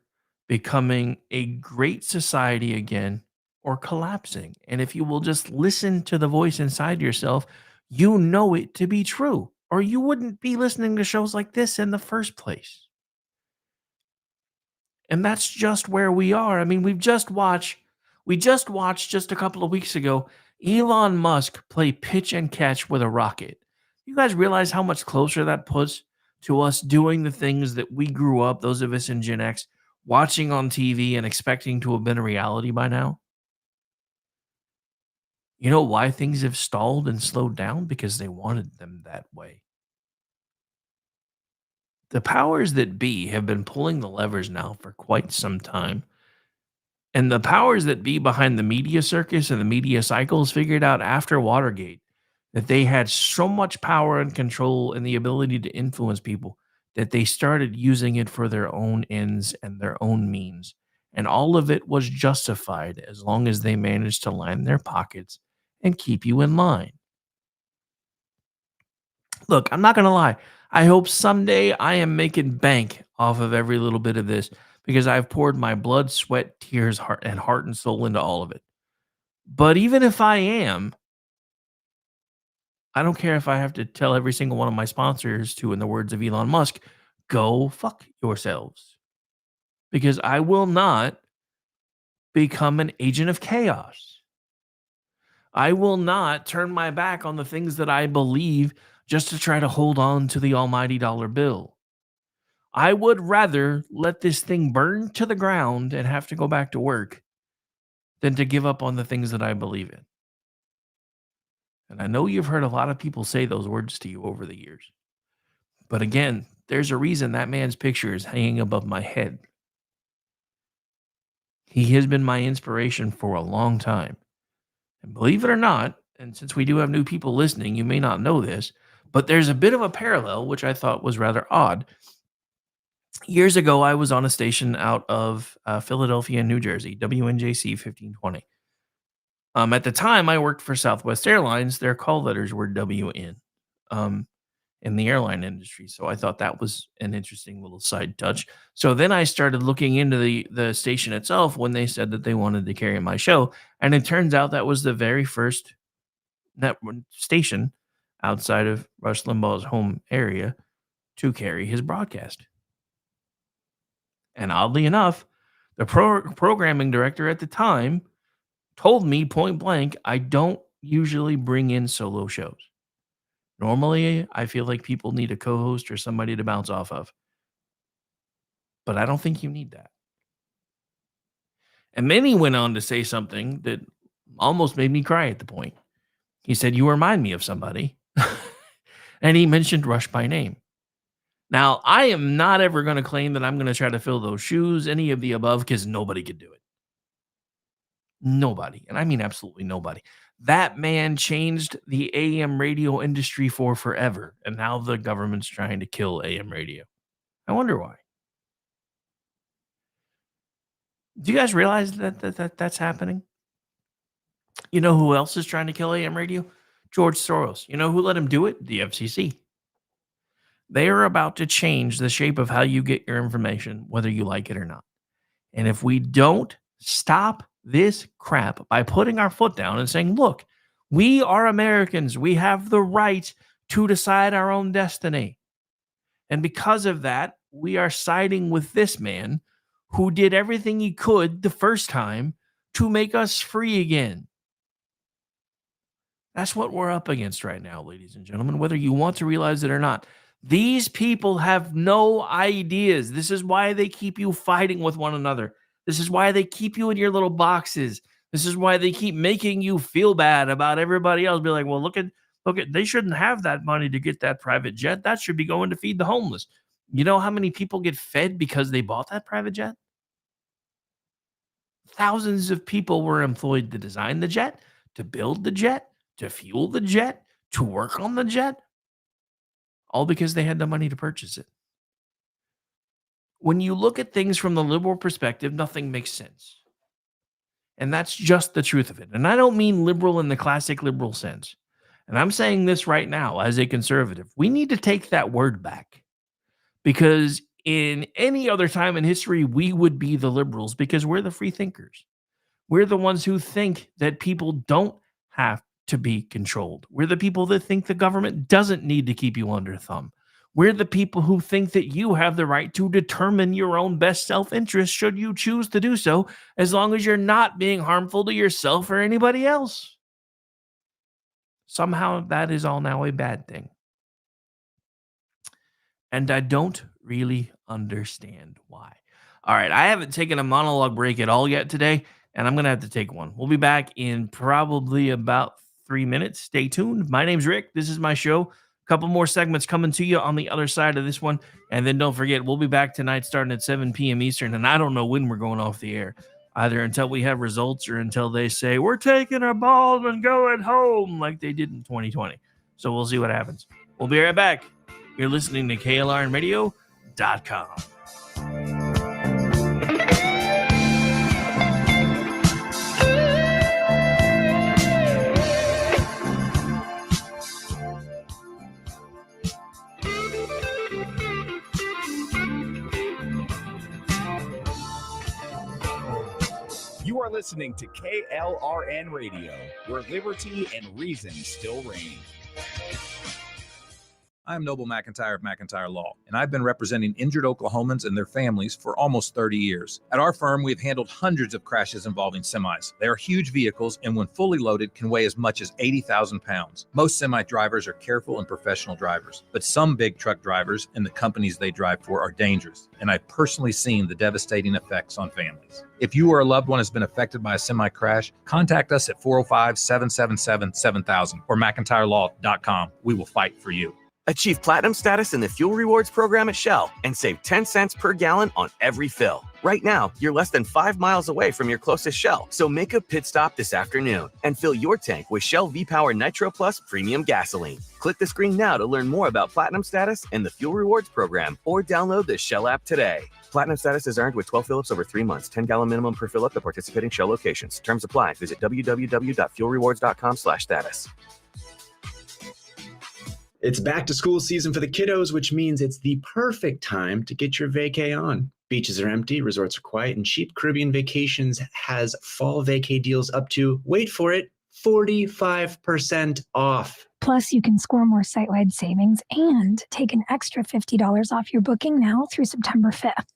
becoming a great society again or collapsing. And if you will just listen to the voice inside yourself, you know it to be true, or you wouldn't be listening to shows like this in the first place. And that's just where we are. I mean, we just watched just a couple of weeks ago Elon Musk play pitch and catch with a rocket. You guys realize how much closer that puts to us doing the things that we grew up, those of us in Gen X, watching on TV and expecting to have been a reality by now? You know why things have stalled and slowed down? Because they wanted them that way. The powers that be have been pulling the levers now for quite some time. And the powers that be behind the media circus and the media cycles figured out after Watergate that they had so much power and control and the ability to influence people that they started using it for their own ends and their own means. And all of it was justified as long as they managed to line their pockets and keep you in line. Look, I'm not going to lie. I hope someday I am making bank off of every little bit of this because I've poured my blood, sweat, tears, heart and soul into all of it. But even if I am, I don't care if I have to tell every single one of my sponsors to, in the words of Elon Musk, go fuck yourselves. Because I will not become an agent of chaos. I will not turn my back on the things that I believe just to try to hold on to the almighty dollar bill. I would rather let this thing burn to the ground and have to go back to work than to give up on the things that I believe in. And I know you've heard a lot of people say those words to you over the years. But again, there's a reason that man's picture is hanging above my head. He has been my inspiration for a long time. And believe it or not, and since we do have new people listening, you may not know this, but there's a bit of a parallel, which I thought was rather odd. Years ago, I was on a station out of Philadelphia, New Jersey, WNJC 1520. At the time, I worked for Southwest Airlines. Their call letters were WN in the airline industry. So I thought that was an interesting little side touch. So then I started looking into the station itself when they said that they wanted to carry my show. And it turns out that was the very first network station outside of Rush Limbaugh's home area to carry his broadcast. And oddly enough, the programming director at the time told me point blank, I don't usually bring in solo shows. Normally, I feel like people need a co-host or somebody to bounce off of. But I don't think you need that. And then he went on to say something that almost made me cry at the point. He said, "You remind me of somebody." And he mentioned Rush by name. Now, I am not ever going to claim that I'm going to try to fill those shoes, any of the above, because nobody could do it. Nobody. And I mean absolutely nobody. That man changed the AM radio industry for forever. And now the government's trying to kill AM radio. I wonder why. Do you guys realize that's happening? You know who else is trying to kill AM radio? George Soros. You know who let him do it? The FCC. They are about to change the shape of how you get your information, whether you like it or not. And if we don't stop this crap by putting our foot down and saying, look, we are Americans. We have the right to decide our own destiny. And because of that, we are siding with this man who did everything he could the first time to make us free again. That's what we're up against right now, ladies and gentlemen, whether you want to realize it or not. These people have no ideas. This is why they keep you fighting with one another. This is why they keep you in your little boxes. This is why they keep making you feel bad about everybody else. Be like, well, look at, they shouldn't have that money to get that private jet. That should be going to feed the homeless. You know how many people get fed because they bought that private jet? Thousands of people were employed to design the jet, to build the jet, to fuel the jet, to work on the jet, all because they had the money to purchase it. When you look at things from the liberal perspective, nothing makes sense. And that's just the truth of it. And I don't mean liberal in the classic liberal sense. And I'm saying this right now as a conservative. We need to take that word back. Because in any other time in history, we would be the liberals because we're the free thinkers. We're the ones who think that people don't have to be controlled. We're the people that think the government doesn't need to keep you under thumb. We're the people who think that you have the right to determine your own best self-interest should you choose to do so, as long as you're not being harmful to yourself or anybody else. Somehow that is all now a bad thing. And I don't really understand why. All right, I haven't taken a monologue break at all yet today, and I'm going to have to take one. We'll be back in probably about 3 minutes. Stay tuned. My name's Rick. This is my show. A couple more segments coming to you on the other side of this one. And then don't forget, we'll be back tonight starting at 7 p.m. Eastern, and I don't know when we're going off the air, either until we have results or until they say, we're taking our balls and going home like they did in 2020. So we'll see what happens. We'll be right back. You're listening to KLRNradio.com. You are listening to KLRN Radio, where liberty and reason still reign. I'm Noble McIntyre of McIntyre Law, and I've been representing injured Oklahomans and their families for almost 30 years. At our firm, we've handled hundreds of crashes involving semis. They are huge vehicles, and when fully loaded, can weigh as much as 80,000 pounds. Most semi drivers are careful and professional drivers, but some big truck drivers and the companies they drive for are dangerous, and I've personally seen the devastating effects on families. If you or a loved one has been affected by a semi crash, contact us at 405-777-7000 or McIntyreLaw.com. We will fight for you. Achieve platinum status in the Fuel Rewards program at Shell and save 10 cents per gallon on every fill. Right now, you're less than 5 miles away from your closest Shell, so make a pit stop this afternoon and fill your tank with Shell V-Power Nitro Plus Premium Gasoline. Click the screen now to learn more about platinum status and the Fuel Rewards program, or download the Shell app today. Platinum status is earned with 12 fill-ups over 3 months, 10-gallon minimum per fill-up at participating Shell locations. Terms apply. Visit www.fuelrewards.com/status. It's back to school season for the kiddos, which means it's the perfect time to get your vacay on. Beaches are empty, resorts are quiet, and Cheap Caribbean Vacations has fall vacay deals up to, wait for it, 45% off. Plus, you can score more site-wide savings and take an extra $50 off your booking now through September 5th.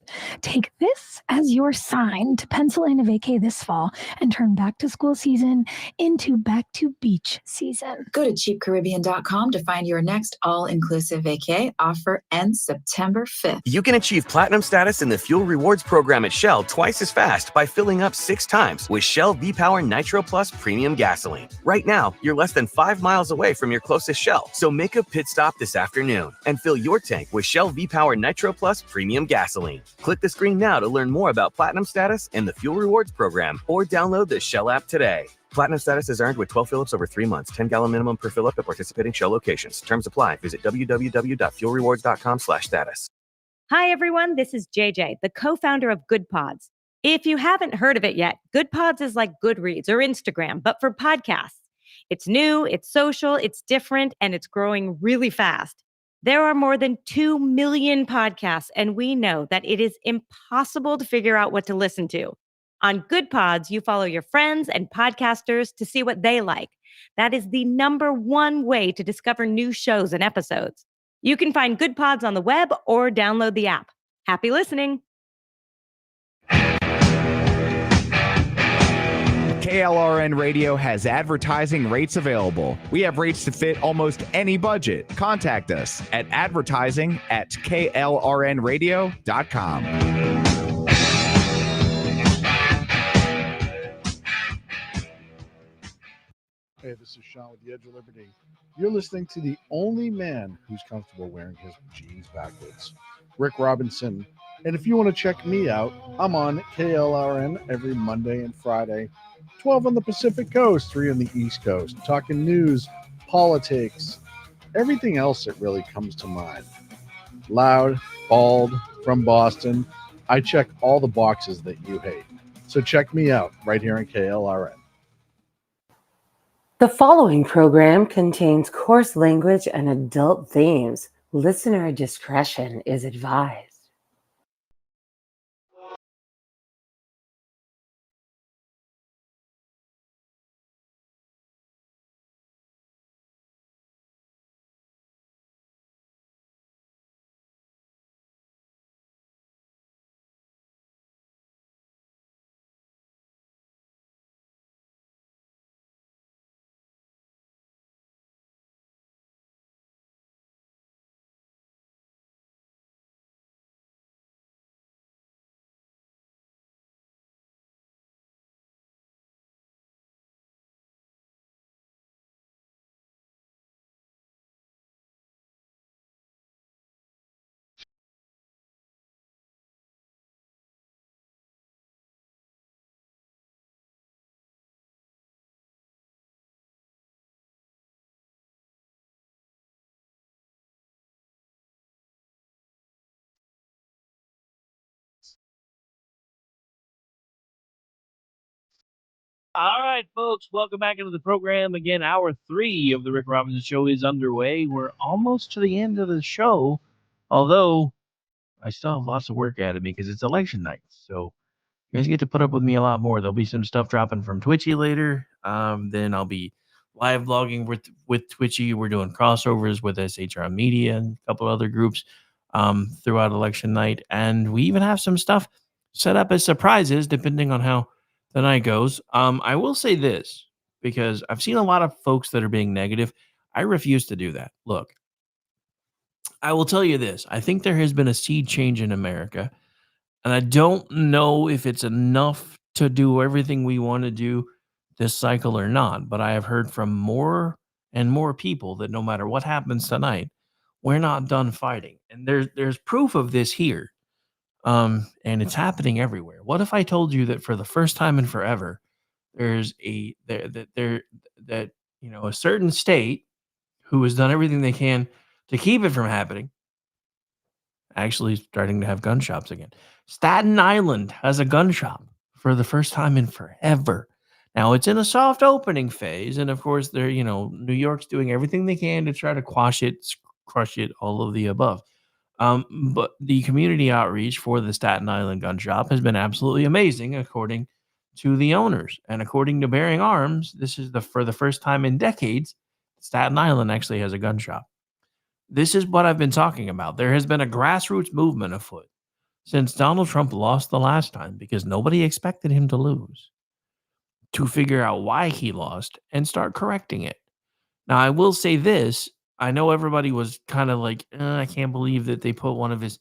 Take this as your sign to pencil in a vacay this fall and turn back to school season into back to beach season. Go to cheapcaribbean.com to find your next all-inclusive vacay. Offer ends September 5th. You can achieve platinum status in the Fuel Rewards program at Shell twice as fast by filling up 6 times with Shell V-Power Nitro Plus Premium Gasoline. Right now, you're less than 5 miles away from your closest Shell, so make a pit stop this afternoon and fill your tank with Shell V-Power Nitro Plus Premium Gasoline. Click the screen now to learn more about platinum status in the Fuel Rewards program or download the Shell app today. Platinum status is earned with 12 fill-ups over 3 months, 10-gallon minimum per fill-up at participating Shell locations. Terms apply. Visit www.fuelrewards.com/status. Hi, everyone. This is JJ, the co-founder of Good Pods. If you haven't heard of it yet, Good Pods is like Goodreads or Instagram, but for podcasts. It's new, it's social, it's different, and it's growing really fast. There are more than 2 million podcasts, and we know that it is impossible to figure out what to listen to. On Good Pods, you follow your friends and podcasters to see what they like. That is the #1 way to discover new shows and episodes. You can find Good Pods on the web or download the app. Happy listening. KLRN Radio has advertising rates available. We have rates to fit almost any budget. Contact us at advertising@klrnradio.com. Hey, this is Sean with the Edge of Liberty. You're listening to the only man who's comfortable wearing his jeans backwards, Rick Robinson. And if you want to check me out, I'm on KLRN every Monday and Friday, 12 on the Pacific Coast, 3 on the East Coast, talking news, politics, everything else that really comes to mind. Loud, bald, from Boston. I check all the boxes that you hate. So check me out right here on KLRN. The following program contains coarse language and adult themes. Listener discretion is advised. All right, folks, welcome back into the program. Again, hour 3 of the Rick Robinson Show is underway. We're almost to the end of the show, although I still have lots of work ahead of me because it's election night. So you guys get to put up with me a lot more. There'll be some stuff dropping from Twitchy later. Then I'll be live blogging with Twitchy. We're doing crossovers with SHR Media and a couple other groups throughout election night. And we even have some stuff set up as surprises, depending on how the night goes. I will say this, because I've seen a lot of folks that are being negative. I refuse to do that. Look, I will tell you this. I think there has been a sea change in America, and I don't know if it's enough to do everything we want to do this cycle or not, but I have heard from more and more people that no matter what happens tonight, we're not done fighting. And there's proof of this here. And it's happening everywhere. What if I told you that for the first time in forever, there's a certain state who has done everything they can to keep it from happening, actually starting to have gun shops again. Staten Island has a gun shop for the first time in forever. Now it's in a soft opening phase, and of course, New York's doing everything they can to try to quash it, crush it, all of the above. But the community outreach for the Staten Island gun shop has been absolutely amazing, according to the owners. And according to Bearing Arms, this is for the first time in decades, Staten Island actually has a gun shop. This is what I've been talking about. There has been a grassroots movement afoot since Donald Trump lost the last time because nobody expected him to lose, to figure out why he lost and start correcting it. Now, I will say this. I know everybody was kind of like, I can't believe that they put one of his,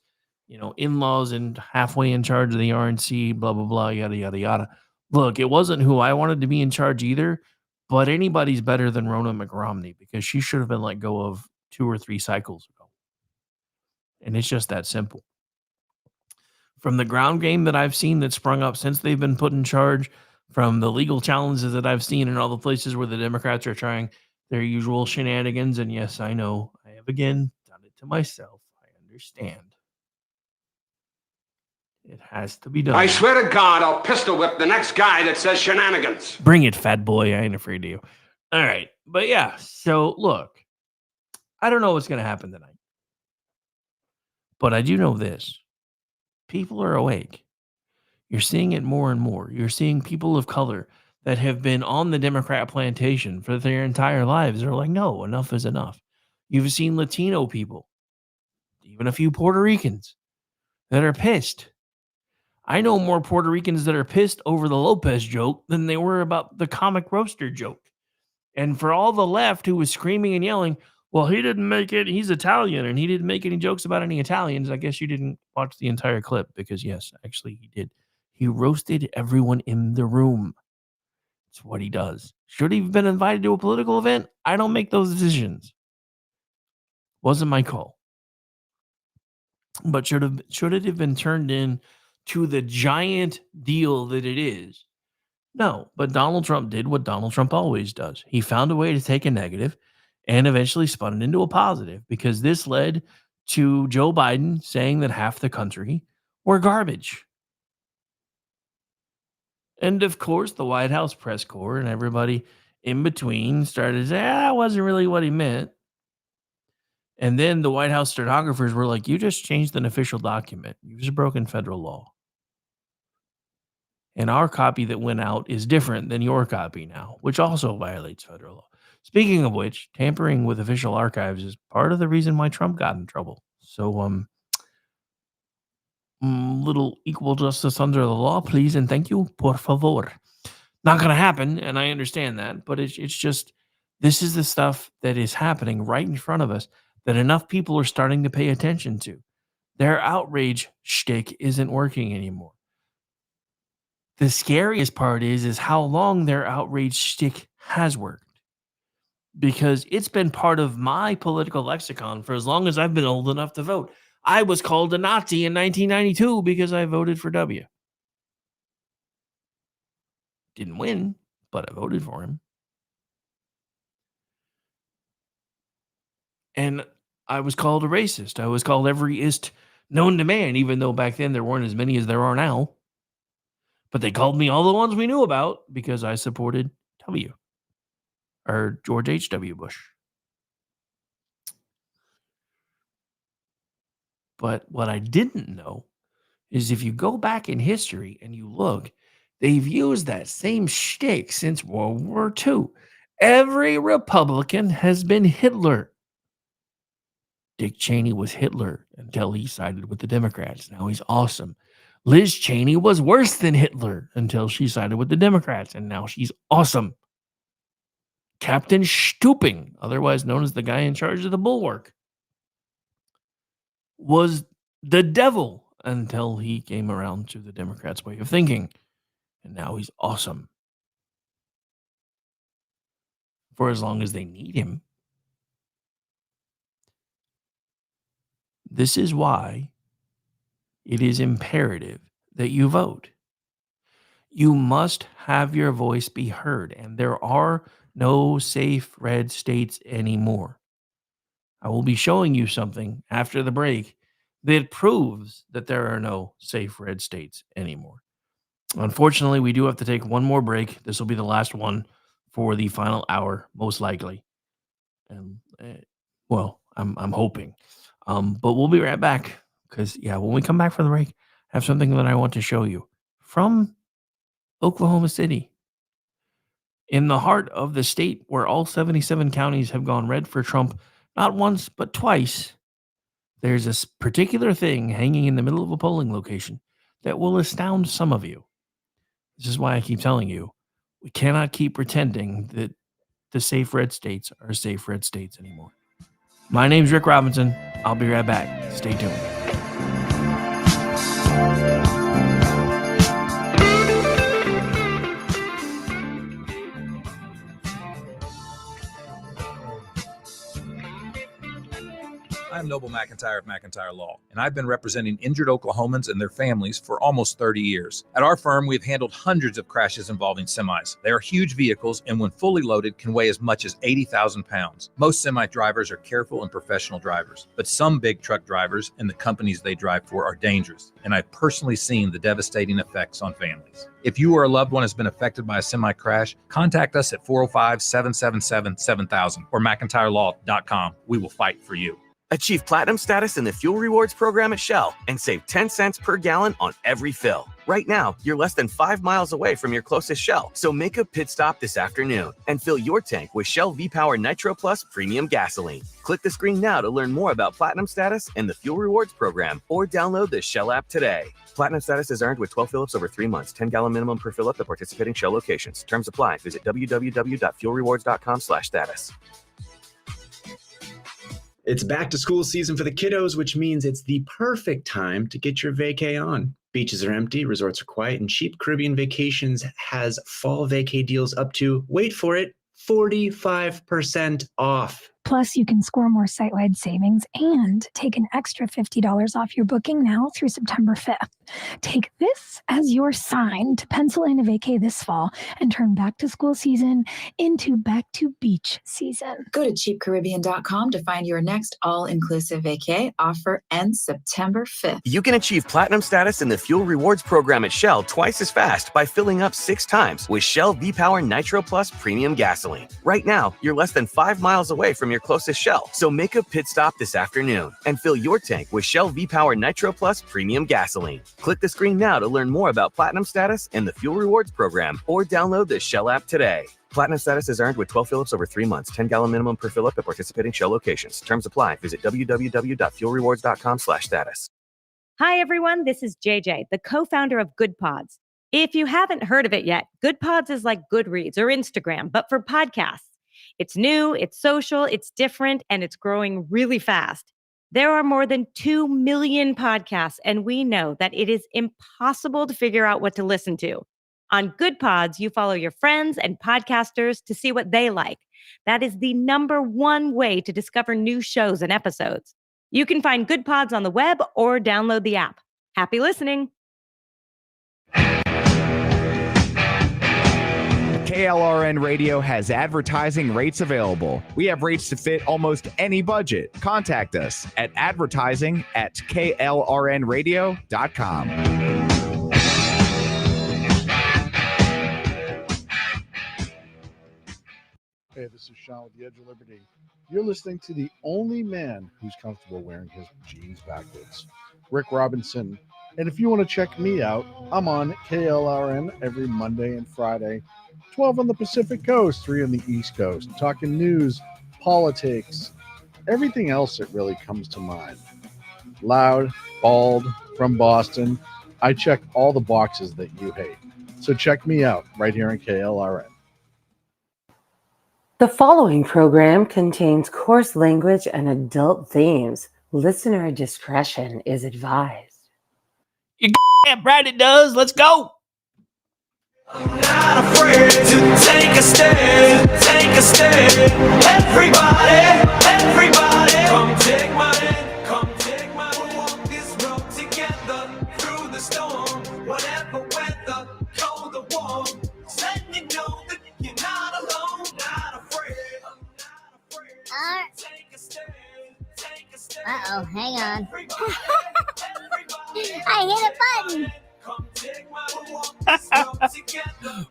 in-laws and halfway in charge of the RNC, blah, blah, blah, yada, yada, yada. Look, it wasn't who I wanted to be in charge either, but anybody's better than Rona McRomney because she should have been let go of 2 or 3 cycles ago. And it's just that simple. From the ground game that I've seen that sprung up since they've been put in charge, from the legal challenges that I've seen in all the places where the Democrats are trying their usual shenanigans, and yes, I know, I have again done it to myself. I understand. It has to be done. I swear to God, I'll pistol whip the next guy that says shenanigans. Bring it, fat boy. I ain't afraid of you. All right. But yeah, so look, I don't know what's going to happen tonight. But I do know this. People are awake. You're seeing it more and more. You're seeing people of color that have been on the Democrat plantation for their entire lives. They're like, no, enough is enough. You've seen Latino people, even a few Puerto Ricans that are pissed. I know more Puerto Ricans that are pissed over the Lopez joke than they were about the comic roaster joke. And for all the left who was screaming and yelling, well, he didn't make it. He's Italian and he didn't make any jokes about any Italians. I guess you didn't watch the entire clip because, yes, actually he did. He roasted everyone in the room. It's what he does. Should he have been invited to a political event? I don't make those decisions. Wasn't my call. But should it have been turned in to the giant deal that it is? No, but Donald Trump did what Donald Trump always does. He found a way to take a negative and eventually spun it into a positive because this led to Joe Biden saying that half the country were garbage. And of course, the White House press corps and everybody in between started to say, that wasn't really what he meant. And then the White House stenographers were like, you just changed an official document. You've just broken federal law. And our copy that went out is different than your copy now, which also violates federal law. Speaking of which, tampering with official archives is part of the reason why Trump got in trouble. So, little equal justice under the law, please, and thank you, por favor. Not going to happen, and I understand that, but it's just, this is the stuff that is happening right in front of us that enough people are starting to pay attention to. Their outrage shtick isn't working anymore. The scariest part is how long their outrage shtick has worked. Because it's been part of my political lexicon for as long as I've been old enough to vote. I was called a Nazi in 1992 because I voted for W. Didn't win, but I voted for him. And I was called a racist. I was called every ist known to man, even though back then there weren't as many as there are now. But they called me all the ones we knew about because I supported W. Or George H.W. Bush. But what I didn't know is if you go back in history and you look, they've used that same shtick since World War II. Every Republican has been Hitler. Dick Cheney was Hitler until he sided with the Democrats. Now he's awesome. Liz Cheney was worse than Hitler until she sided with the Democrats, and now she's awesome. Captain Stooping, otherwise known as the guy in charge of the Bulwark, was the devil until he came around to the Democrats' way of thinking. And now he's awesome. For as long as they need him. This is why it is imperative that you vote. You must have your voice be heard, and there are no safe red states anymore. I will be showing you something after the break that proves that there are no safe red states anymore. Unfortunately, we do have to take one more break. This will be the last one for the final hour, most likely. And well, I'm hoping. But we'll be right back because, when we come back from the break, I have something that I want to show you from Oklahoma City. in the heart of the state where all 77 counties have gone red for Trump, not once, but twice, there's a particular thing hanging in the middle of a polling location that will astound some of you. This is why I keep telling you, we cannot keep pretending that the safe red states are safe red states anymore. My name's Rick Robinson. I'll be right back. Stay tuned. I'm Noble McIntyre of McIntyre Law, and I've been representing injured Oklahomans and their families for almost 30 years. At our firm, we've handled hundreds of crashes involving semis. They are huge vehicles, and when fully loaded, can weigh as much as 80,000 pounds. Most semi drivers are careful and professional drivers, but some big truck drivers and the companies they drive for are dangerous, and I've personally seen the devastating effects on families. If you or a loved one has been affected by a semi crash, contact us at 405-777-7000 or McIntyreLaw.com. We will fight for you. Achieve platinum status in the fuel rewards program at Shell and save 10 cents per gallon on every fill. Right now, you're less than 5 miles away from your closest Shell, so make a pit stop this afternoon and fill your tank with Shell V-Power Nitro Plus Premium Gasoline. Click the screen now to learn more about platinum status and the fuel rewards program, or download the Shell app today. Platinum status is earned with 12 fill-ups over 3 months, 10-gallon minimum per fill-up at participating Shell locations. Terms apply. Visit www.fuelrewards.com/status. It's back to school season for the kiddos, which means it's the perfect time to get your vacay on. Beaches are empty, resorts are quiet, and Cheap Caribbean Vacations has fall vacay deals up to, wait for it, 45% off. Plus, you can score more site-wide savings and take an extra $50 off your booking now through September 5th. Take this as your sign to pencil in a vacay this fall and turn back to school season into back to beach season. Go to cheapcaribbean.com to find your next all-inclusive vacay. Offer ends September 5th. You can achieve platinum status in the fuel rewards program at Shell twice as fast by filling up 6 times with Shell V-Power Nitro Plus Premium Gasoline. Right now, you're less than 5 miles away from your closest Shell, so make a pit stop this afternoon and fill your tank with Shell V-Power Nitro Plus Premium Gasoline. Click the screen now to learn more about platinum status and the fuel rewards program, or download the Shell app today. Platinum status is earned with 12 fill-ups over 3 months, 10-gallon minimum per fill-up at participating Shell locations. Terms apply. Visit www.fuelrewards.com/status. Hi, everyone. This is JJ, the co-founder of Good Pods. If you haven't heard of it yet, Good Pods is like Goodreads or Instagram, but for podcasts. It's new, it's social, it's different, and it's growing really fast. There are more than 2 million podcasts, and we know that it is impossible to figure out what to listen to. On Good Pods, you follow your friends and podcasters to see what they like. That is the #1 way to discover new shows and episodes. You can find Good Pods on the web or download the app. Happy listening. KLRN Radio has advertising rates available. We have rates to fit almost any budget. Contact us at advertising@klrnradio.com. Hey, this is Sean with the Edge of Liberty. You're listening to the only man who's comfortable wearing his jeans backwards, Rick Robinson. And if you want to check me out, I'm on KLRN every Monday and Friday, 12 on the Pacific Coast, 3 on the East Coast, talking news, politics, everything else that really comes to mind. Loud, bald, from Boston. I check all the boxes that you hate. So check me out right here on KLRN. The following program contains coarse language and adult themes. Listener discretion is advised. You damn right it does. Let's go. Not afraid to take a stand, everybody, come take my hand, we'll walk this road together, through the storm, whatever weather, cold or warm, just letting you know that you're not alone, not afraid, take a stand, Uh-oh, hang on. I hit a button.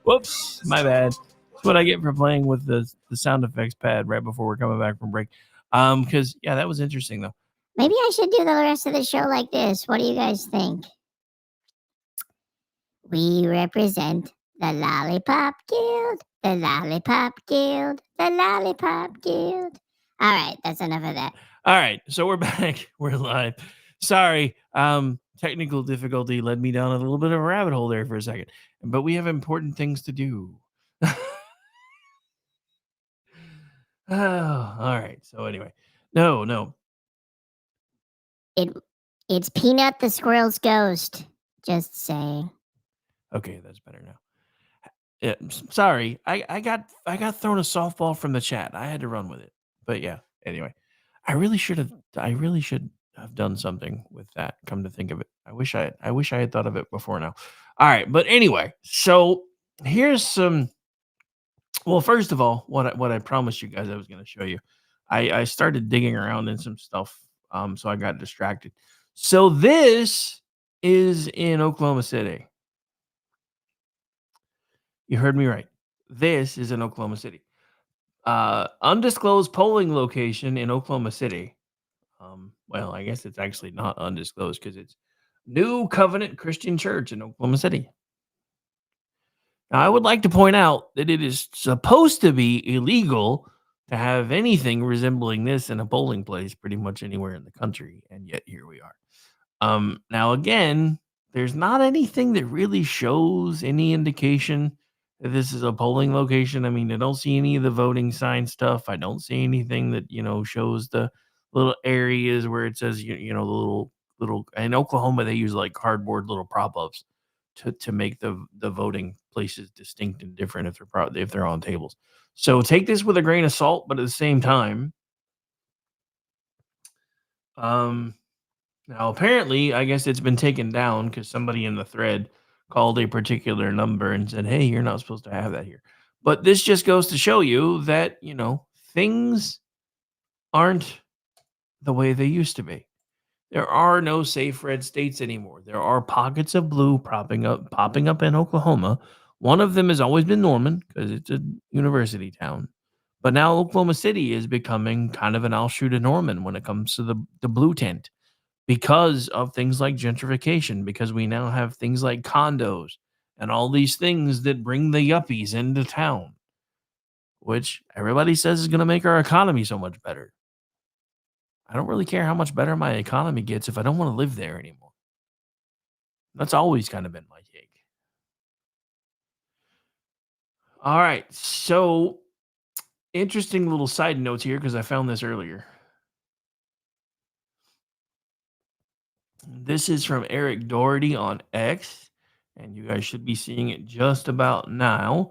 Whoops, my bad. That's what I get for playing with the sound effects pad right before we're coming back from break. Because yeah, that was interesting though. Maybe I should do the rest of the show like this. What do you guys think? We represent The Lollipop Guild. The Lollipop Guild. The Lollipop Guild. All right, that's enough of that. All right, so we're back. We're live. Sorry, technical difficulty led me down a little bit of a rabbit hole there for a second, but we have important things to do. Oh, all right. So anyway, no. It's Peanut the Squirrel's ghost. Just saying. Okay, that's better now. Yeah, sorry, I got thrown a softball from the chat. I had to run with it, but yeah. Anyway, I really should have done something with that. Come to think of it, I wish I had thought of it before now. All right, but anyway, so here's some. Well, first of all, what I promised you guys I was going to show you, I started digging around in some stuff, so I got distracted. So this is in Oklahoma City. You heard me right. This is in Oklahoma City. Undisclosed polling location in Oklahoma City. Well, I guess it's actually not undisclosed because it's New Covenant Christian Church in Oklahoma City. Now, I would like to point out that it is supposed to be illegal to have anything resembling this in a polling place pretty much anywhere in the country, and yet here we are. Now, again, there's not anything that really shows any indication that this is a polling location. I mean, I don't see any of the voting sign stuff. I don't see anything that, shows the little areas where it says, the little, in Oklahoma, they use like cardboard little prop ups to make the voting places distinct and different if they're on tables. So take this with a grain of salt, but at the same time, now apparently, I guess it's been taken down because somebody in the thread called a particular number and said, "Hey, you're not supposed to have that here." But this just goes to show you that things aren't the way they used to be. There are no safe red states anymore. There are pockets of blue popping up in Oklahoma. One of them has always been Norman because it's a university town. But now Oklahoma City is becoming kind of an I'll shoot a Norman when it comes to the blue tent because of things like gentrification, because we now have things like condos and all these things that bring the yuppies into town, which everybody says is going to make our economy so much better. I don't really care how much better my economy gets if I don't want to live there anymore. That's always kind of been my take. All right. So, interesting little side notes here because I found this earlier. This is from Eric Doherty on X, and you guys should be seeing it just about now.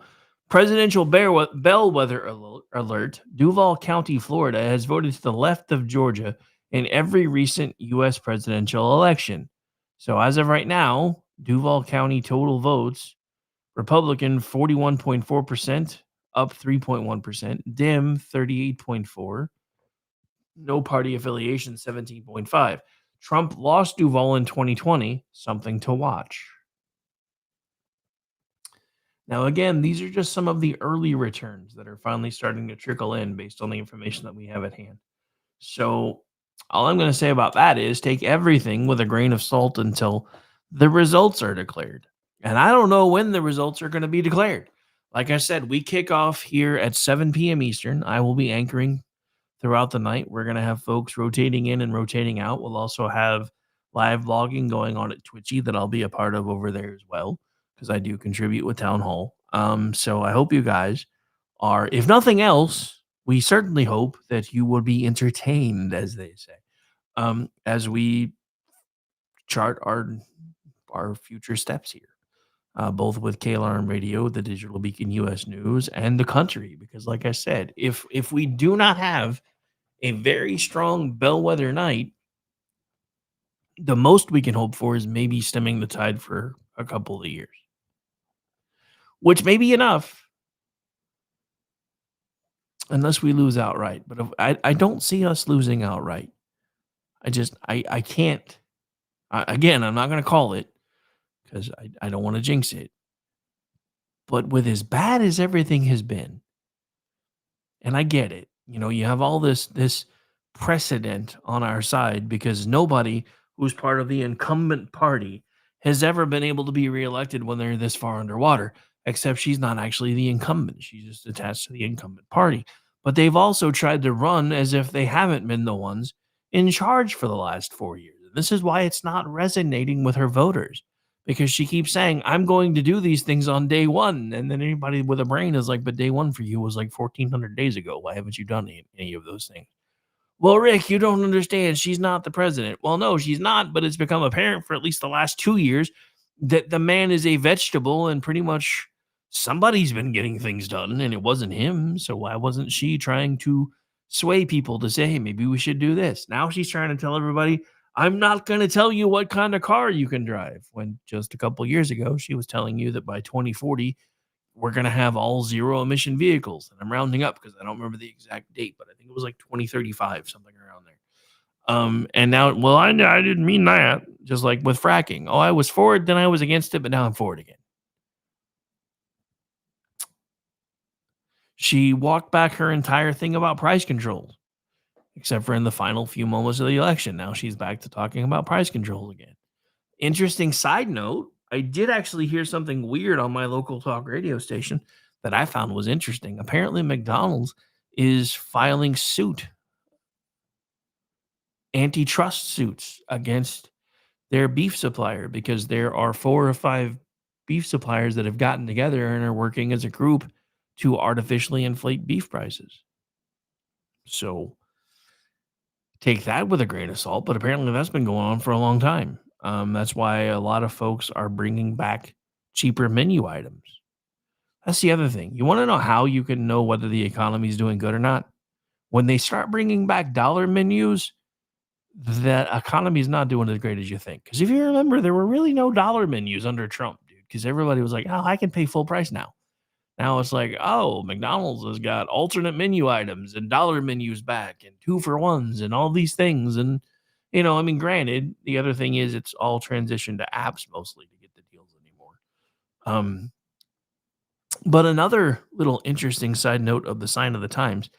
Presidential bellwether alert. Duval County, Florida has voted to the left of Georgia in every recent U.S. presidential election. So as of right now, Duval County total votes, Republican 41.4%, up 3.1%, Dim 38.4%, no party affiliation 17.5%. Trump lost Duval in 2020, something to watch. Now, again, these are just some of the early returns that are finally starting to trickle in based on the information that we have at hand. So, all I'm going to say about that is take everything with a grain of salt until the results are declared. And I don't know when the results are going to be declared. Like I said, we kick off here at 7 p.m. Eastern. I will be anchoring throughout the night. We're going to have folks rotating in and rotating out. We'll also have live vlogging going on at Twitchy that I'll be a part of over there as well, because I do contribute with Town Hall. So I hope you guys are, if nothing else, we certainly hope that you will be entertained, as they say, as we chart our future steps here, both with KLRM Radio, the Digital Beacon US News, and the country. Because like I said, if we do not have a very strong bellwether night, the most we can hope for is maybe stemming the tide for a couple of years, which may be enough unless we lose outright. But I don't see us losing outright. I can't. Again, I'm not going to call it because I don't want to jinx it. But with as bad as everything has been, and I get it, you have all this precedent on our side because nobody who's part of the incumbent party has ever been able to be reelected when they're this far underwater, except she's not actually the incumbent. She's just attached to the incumbent party. But they've also tried to run as if they haven't been the ones in charge for the last 4 years. This is why it's not resonating with her voters, because she keeps saying, I'm going to do these things on day one. And then anybody with a brain is like, but day one for you was like 1,400 days ago. Why haven't you done any of those things? Well, Rick, you don't understand. She's not the president. Well, no, she's not, but it's become apparent for at least the last 2 years that the man is a vegetable and pretty much somebody's been getting things done and it wasn't him. So why wasn't she trying to sway people to say, hey, maybe we should do this? Now she's trying to tell everybody, I'm not going to tell you what kind of car you can drive. When just a couple years ago, she was telling you that by 2040, we're going to have all zero emission vehicles. And I'm rounding up because I don't remember the exact date, but I think it was like 2035, something around there. And now, well, I didn't mean that. Just like with fracking. Oh, I was for it, then I was against it, but now I'm for it again. She walked back her entire thing about price controls, except for in the final few moments of the election. Now she's back to talking about price controls again. Interesting side note, I did actually hear something weird on my local talk radio station that I found was interesting. Apparently, McDonald's is filing antitrust suits against their beef supplier because there are 4 or 5 beef suppliers that have gotten together and are working as a group to artificially inflate beef prices. So take that with a grain of salt, but apparently that's been going on for a long time. That's why a lot of folks are bringing back cheaper menu items. That's the other thing. You want to know how you can know whether the economy is doing good or not? When they start bringing back dollar menus, that economy is not doing as great as you think. Because if you remember, there were really no dollar menus under Trump, dude, because everybody was like, oh, I can pay full price now. Now it's like, oh, McDonald's has got alternate menu items and dollar menus back and 2-for-1s and all these things. And, I mean, granted, the other thing is it's all transitioned to apps mostly to get the deals anymore. But another little interesting side note of the sign of the times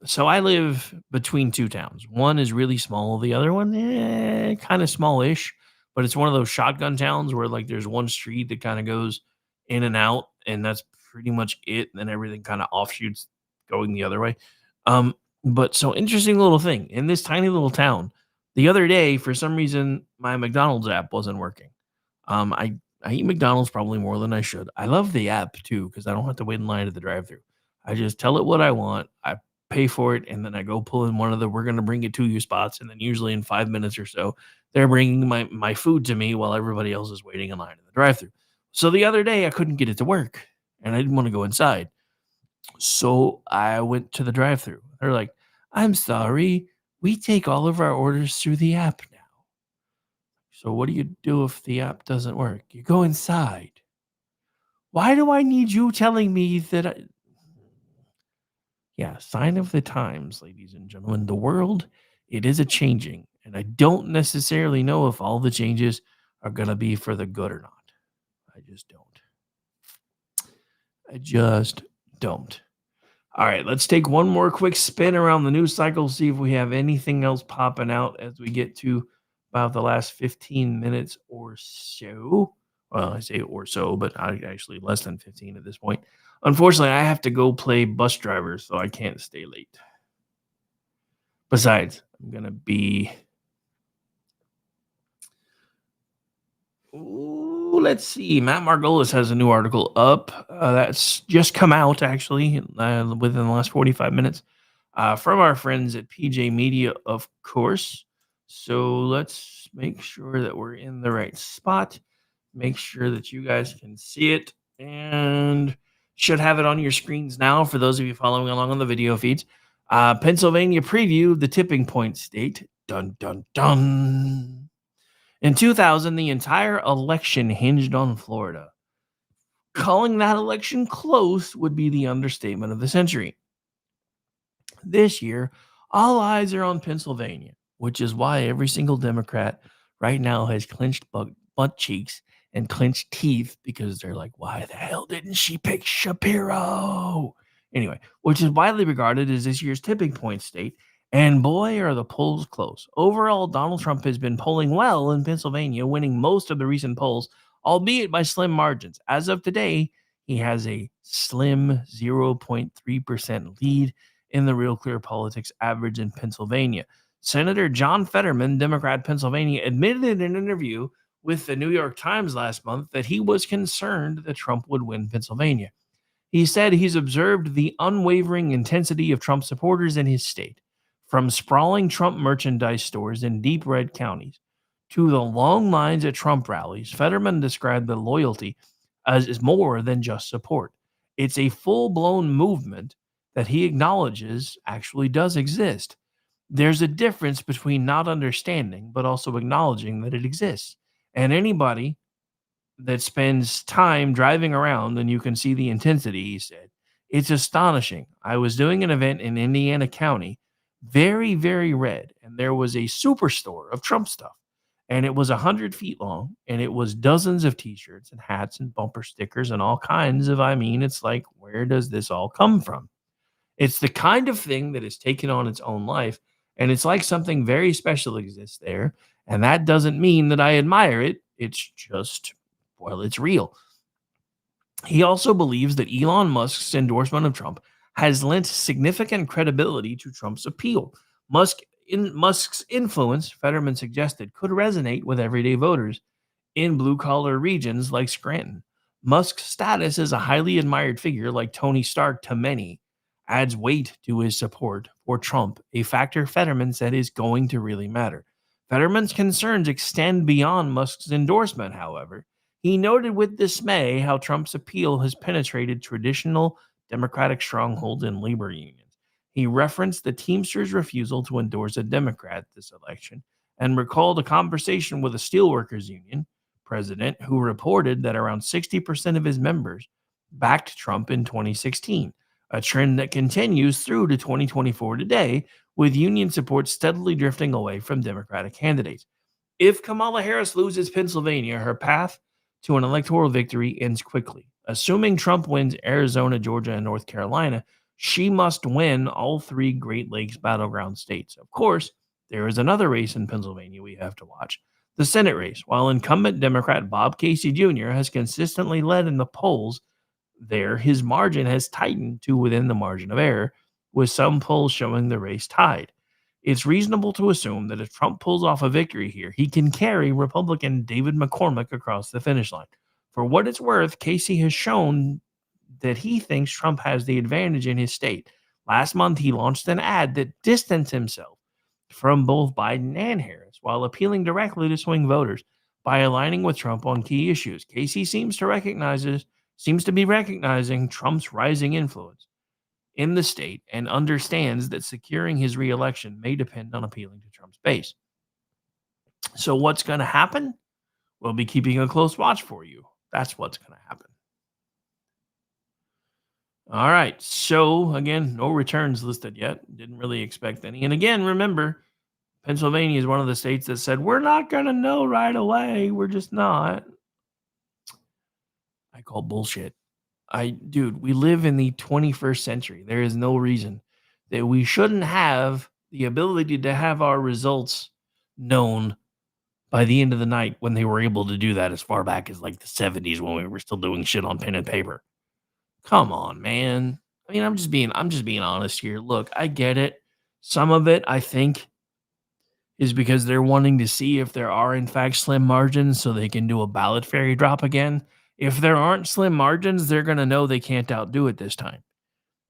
so I live between 2 towns. One is really small. The other one, kind of smallish, but it's one of those shotgun towns where like there's one street that kind of goes in and out, and that's pretty much it. And then everything kind of offshoots going the other way. But so interesting little thing in this tiny little town. The other day, for some reason, my McDonald's app wasn't working. I eat McDonald's probably more than I should. I love the app too because I don't have to wait in line at the drive-thru. I just tell it what I want. I pay for it, and then I go pull in one of the "we're going to bring it to you" spots. And then usually in 5 minutes or so, they're bringing my food to me while everybody else is waiting in line in the drive-thru. So the other day, I couldn't get it to work, and I didn't want to go inside. So I went to the drive-thru. They're like, I'm sorry. We take all of our orders through the app now. So what do you do if the app doesn't work? You go inside. Why do I need you telling me that Yeah, sign of the times, ladies and gentlemen. The world, it is a changing, and I don't necessarily know if all the changes are going to be for the good or not. I just don't. I just don't. All right, let's take one more quick spin around the news cycle, see if we have anything else popping out as we get to about the last 15 minutes or so. Well, I say or so, but actually less than 15 at this point. Unfortunately, I have to go play bus driver, so I can't stay late. Besides, I'm going to be... Ooh, let's see. Matt Margolis has a new article up that's just come out, actually, within the last 45 minutes from our friends at PJ Media, of course. So let's make sure that we're in the right spot. Make sure that you guys can see it, and should have it on your screens now for those of you following along on the video feeds. Pennsylvania preview, the tipping point state. Dun, dun, dun. In 2000, the entire election hinged on Florida. Calling that election close would be the understatement of the century. This year, all eyes are on Pennsylvania, which is why every single Democrat right now has clenched butt cheeks and clenched teeth because they're like, why the hell didn't she pick Shapiro? Anyway, which is widely regarded as this year's tipping point state. And boy, are the polls close. Overall, Donald Trump has been polling well in Pennsylvania, winning most of the recent polls, albeit by slim margins. As of today, he has a slim 0.3% lead in the Real Clear Politics average in Pennsylvania. Senator John Fetterman, Democrat, Pennsylvania, admitted in an interview with the New York Times last month that he was concerned that Trump would win Pennsylvania. He said he's observed the unwavering intensity of Trump supporters in his state, from sprawling Trump merchandise stores in deep red counties to the long lines at Trump rallies. Fetterman described the loyalty as more than just support. It's a full-blown movement that he acknowledges actually does exist. There's a difference between not understanding, but also acknowledging that it exists. And anybody that spends time driving around and you can see the intensity, he said. It's astonishing. I was doing an event in Indiana County, very, very red, and there was a superstore of Trump stuff. And it was 100 feet long, and it was dozens of t-shirts and hats and bumper stickers and all kinds of, it's like, where does this all come from? It's the kind of thing that has taken on its own life, and it's like something very special exists there. And that doesn't mean that I admire it. It's just, well, it's real. He also believes that Elon Musk's endorsement of Trump has lent significant credibility to Trump's appeal. Musk's influence, Fetterman suggested, could resonate with everyday voters in blue-collar regions like Scranton. Musk's status as a highly admired figure like Tony Stark to many adds weight to his support for Trump, a factor Fetterman said is going to really matter. Fetterman's concerns extend beyond Musk's endorsement, however. He noted with dismay how Trump's appeal has penetrated traditional Democratic strongholds and labor unions. He referenced the Teamsters' refusal to endorse a Democrat this election and recalled a conversation with a steelworkers union president who reported that around 60% of his members backed Trump in 2016, a trend that continues through to 2024 today, with union support steadily drifting away from Democratic candidates. If Kamala Harris loses Pennsylvania, her path to an electoral victory ends quickly. Assuming Trump wins Arizona, Georgia, and North Carolina, she must win all three Great Lakes battleground states. Of course, there is another race in Pennsylvania we have to watch, the Senate race. While incumbent Democrat Bob Casey Jr. has consistently led in the polls there, his margin has tightened to within the margin of error, with some polls showing the race tied. It's reasonable to assume that if Trump pulls off a victory here, he can carry Republican David McCormick across the finish line. For what it's worth, Casey has shown that he thinks Trump has the advantage in his state. Last month, he launched an ad that distanced himself from both Biden and Harris while appealing directly to swing voters by aligning with Trump on key issues. Casey seems to be recognizing Trump's rising influence in the state and understands that securing his reelection may depend on appealing to Trump's base. So what's going to happen? We'll be keeping a close watch for you. That's what's going to happen. All right. So again, no returns listed yet. Didn't really expect any. And again, remember, Pennsylvania is one of the states that said, we're not going to know right away. We're just not. I call bullshit. Dude, we live in the 21st century. There is no reason that we shouldn't have the ability to have our results known by the end of the night, when they were able to do that as far back as like the 70s when we were still doing shit on pen and paper. Come on, man. I mean, I'm just being honest here. Look, I get it. Some of it, I think, is because they're wanting to see if there are in fact slim margins so they can do a ballot fairy drop again. If there aren't slim margins, they're going to know they can't outdo it this time.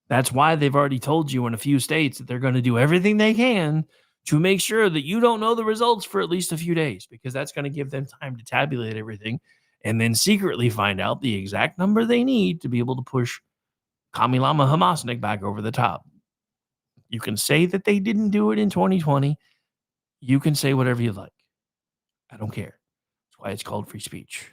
That's why they've already told you in a few states that they're going to do everything they can to make sure that you don't know the results for at least a few days, because that's going to give them time to tabulate everything and then secretly find out the exact number they need to be able to push Kamilama Hamasnik back over the top. You can say that they didn't do it in 2020. You can say whatever you like. I don't care. That's why it's called free speech.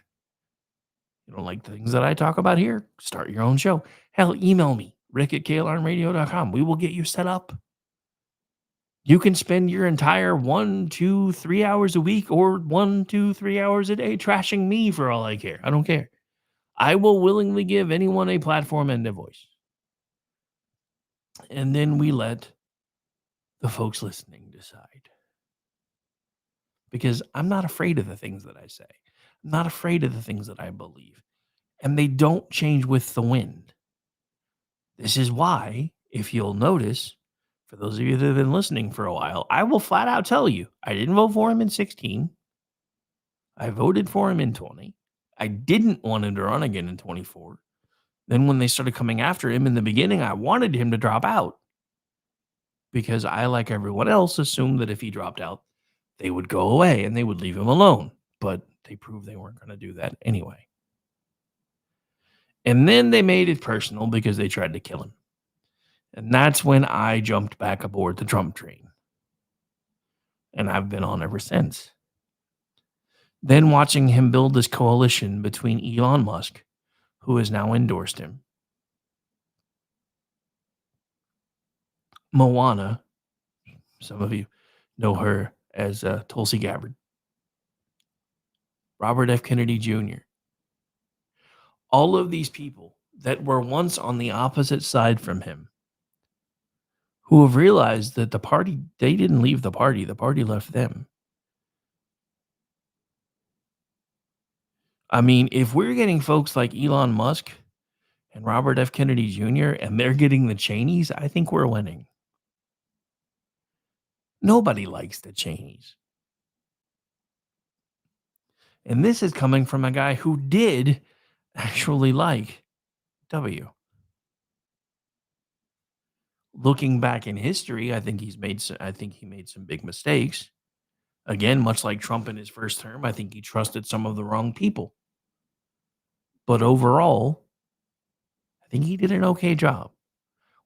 You don't like the things that I talk about here? Start your own show. Hell, email me, rick@klaronradio.com. We will get you set up. You can spend your entire 1, 2, 3 hours a week or 1, 2, 3 hours a day trashing me for all I care. I don't care. I will willingly give anyone a platform and a voice. And then we let the folks listening decide. Because I'm not afraid of the things that I say. I'm not afraid of the things that I believe. And they don't change with the wind. This is why, if you'll notice, for those of you that have been listening for a while, I will flat out tell you, I didn't vote for him in 16. I voted for him in 20. I didn't want him to run again in 24. Then when they started coming after him in the beginning, I wanted him to drop out because I, like everyone else, assumed that if he dropped out, they would go away and they would leave him alone. But they proved they weren't going to do that anyway. And then they made it personal because they tried to kill him. And that's when I jumped back aboard the Trump train. And I've been on ever since. Then watching him build this coalition between Elon Musk, who has now endorsed him, Moana, some of you know her as Tulsi Gabbard, Robert F. Kennedy Jr., all of these people that were once on the opposite side from him, who have realized that the party, they didn't leave the party left them. I mean, if we're getting folks like Elon Musk and Robert F. Kennedy Jr., and they're getting the Cheneys, I think we're winning. Nobody likes the Cheneys. And this is coming from a guy who did actually like W. Looking back in history, I think he made some big mistakes. Again, much like Trump in his first term, I think he trusted some of the wrong people. But overall, I think he did an okay job.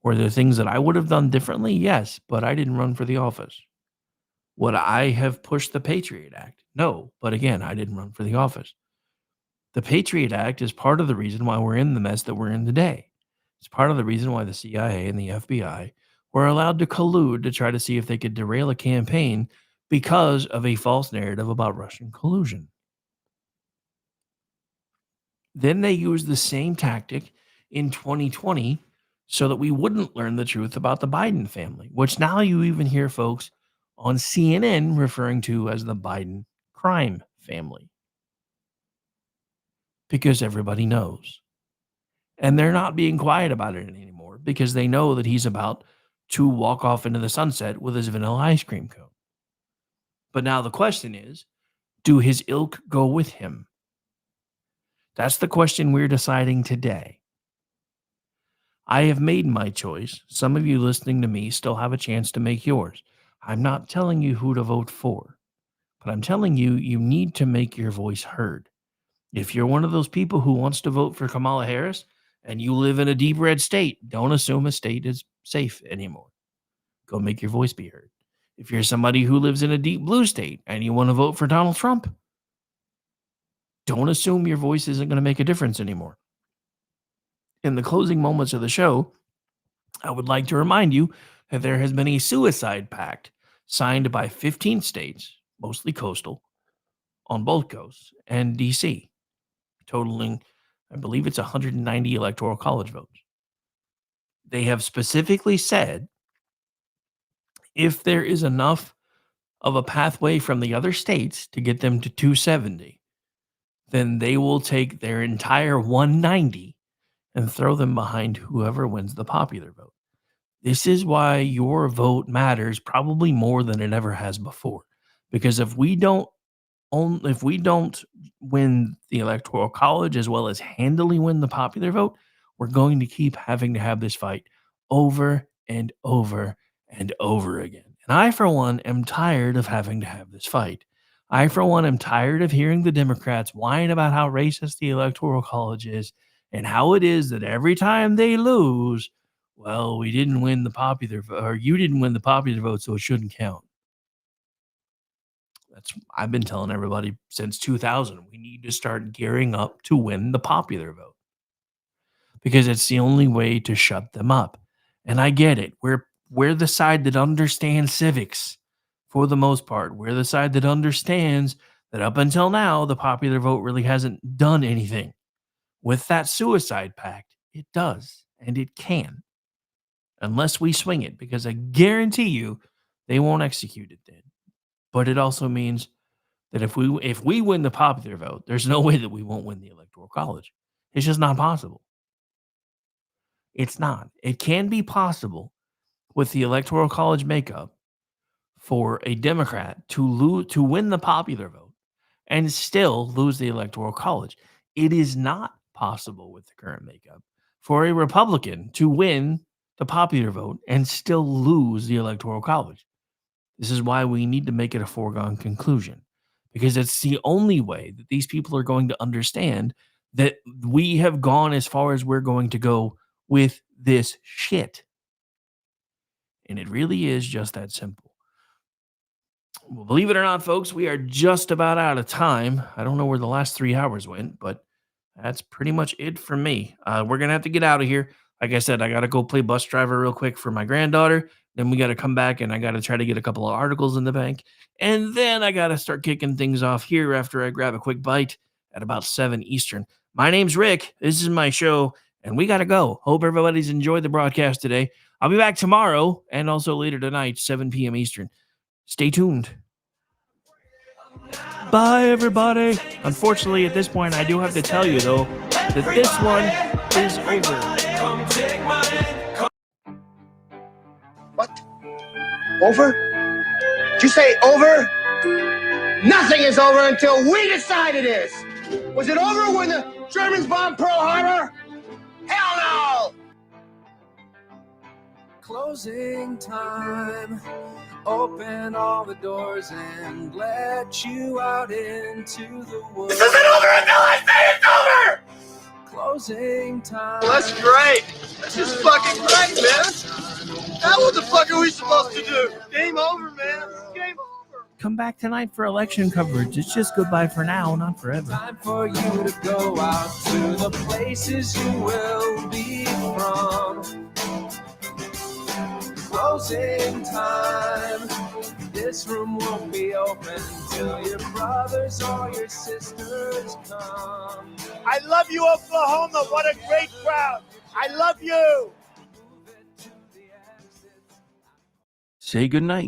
Were there things that I would have done differently? Yes, but I didn't run for the office. Would I have pushed the Patriot Act? No, but again, I didn't run for the office. The Patriot Act is part of the reason why we're in the mess that we're in today. It's part of the reason why the CIA and the FBI were allowed to collude to try to see if they could derail a campaign because of a false narrative about Russian collusion. Then they used the same tactic in 2020 so that we wouldn't learn the truth about the Biden family, which now you even hear folks on CNN referring to as the Biden crime family. Because everybody knows. And they're not being quiet about it anymore because they know that he's about to walk off into the sunset with his vanilla ice cream cone. But now the question is, do his ilk go with him? That's the question we're deciding today. I have made my choice. Some of you listening to me still have a chance to make yours. I'm not telling you who to vote for, but I'm telling you, you need to make your voice heard. If you're one of those people who wants to vote for Kamala Harris and you live in a deep red state, don't assume a state is safe anymore. Go make your voice be heard. If you're somebody who lives in a deep blue state and you want to vote for Donald Trump, don't assume your voice isn't going to make a difference anymore. In the closing moments of the show, I would like to remind you that there has been a suicide pact signed by 15 states, mostly coastal, on both coasts, and D.C., totaling, I believe it's 190 electoral college votes. They have specifically said if there is enough of a pathway from the other states to get them to 270, then they will take their entire 190 and throw them behind whoever wins the popular vote. This is why your vote matters probably more than it ever has before. Because if we don't win the electoral college as well as handily win the popular vote, we're going to keep having to have this fight over and over and over again. And I, for one, am tired of having to have this fight. I, for one, am tired of hearing the Democrats whine about how racist the electoral college is and how it is that every time they lose, well, we didn't win the popular vote, or you didn't win the popular vote, so it shouldn't count. I've been telling everybody since 2000, we need to start gearing up to win the popular vote because it's the only way to shut them up. And I get it. We're the side that understands civics for the most part. We're the side that understands that up until now, the popular vote really hasn't done anything. With that suicide pact, it does, and it can, unless we swing it, because I guarantee you they won't execute it then. But it also means that if we win the popular vote, there's no way that we won't win the Electoral College. It's just not possible. It's not. It can be possible with the Electoral College makeup for a Democrat to win the popular vote and still lose the Electoral College. It is not possible with the current makeup for a Republican to win the popular vote and still lose the Electoral College. This is why we need to make it a foregone conclusion, because it's the only way that these people are going to understand that we have gone as far as we're going to go with this shit. And it really is just that simple. Well, believe it or not, folks, we are just about out of time. I don't know where the last 3 hours went, but that's pretty much it for me. We're going to have to get out of here. Like I said, I got to go play bus driver real quick for my granddaughter. Then we got to come back and I got to try to get a couple of articles in the bank. And then I got to start kicking things off here after I grab a quick bite at about 7 Eastern. My name's Rick. This is my show, and we got to go. Hope everybody's enjoyed the broadcast today. I'll be back tomorrow and also later tonight, 7 p.m. Eastern. Stay tuned. Bye, everybody. Unfortunately, at this point, I do have to tell you, though, that this one is over. What? Over? Did you say over? Nothing is over until we decide it is. Was it over when the Germans bombed Pearl Harbor? Hell no! Closing time. Open all the doors and let you out into the woods. This isn't over until I say it's over! Closing time. Well, that's great. That's just fucking great, man. Now what the fuck are we supposed to do? Game over, man. It's game over. Come back tonight for election coverage. It's just goodbye for now, not forever. Time for you to go out to the places you will be from. Closing time. This room won't be open till your brothers or your sisters come. I love you, Oklahoma. What a great crowd. I love you. Say goodnight.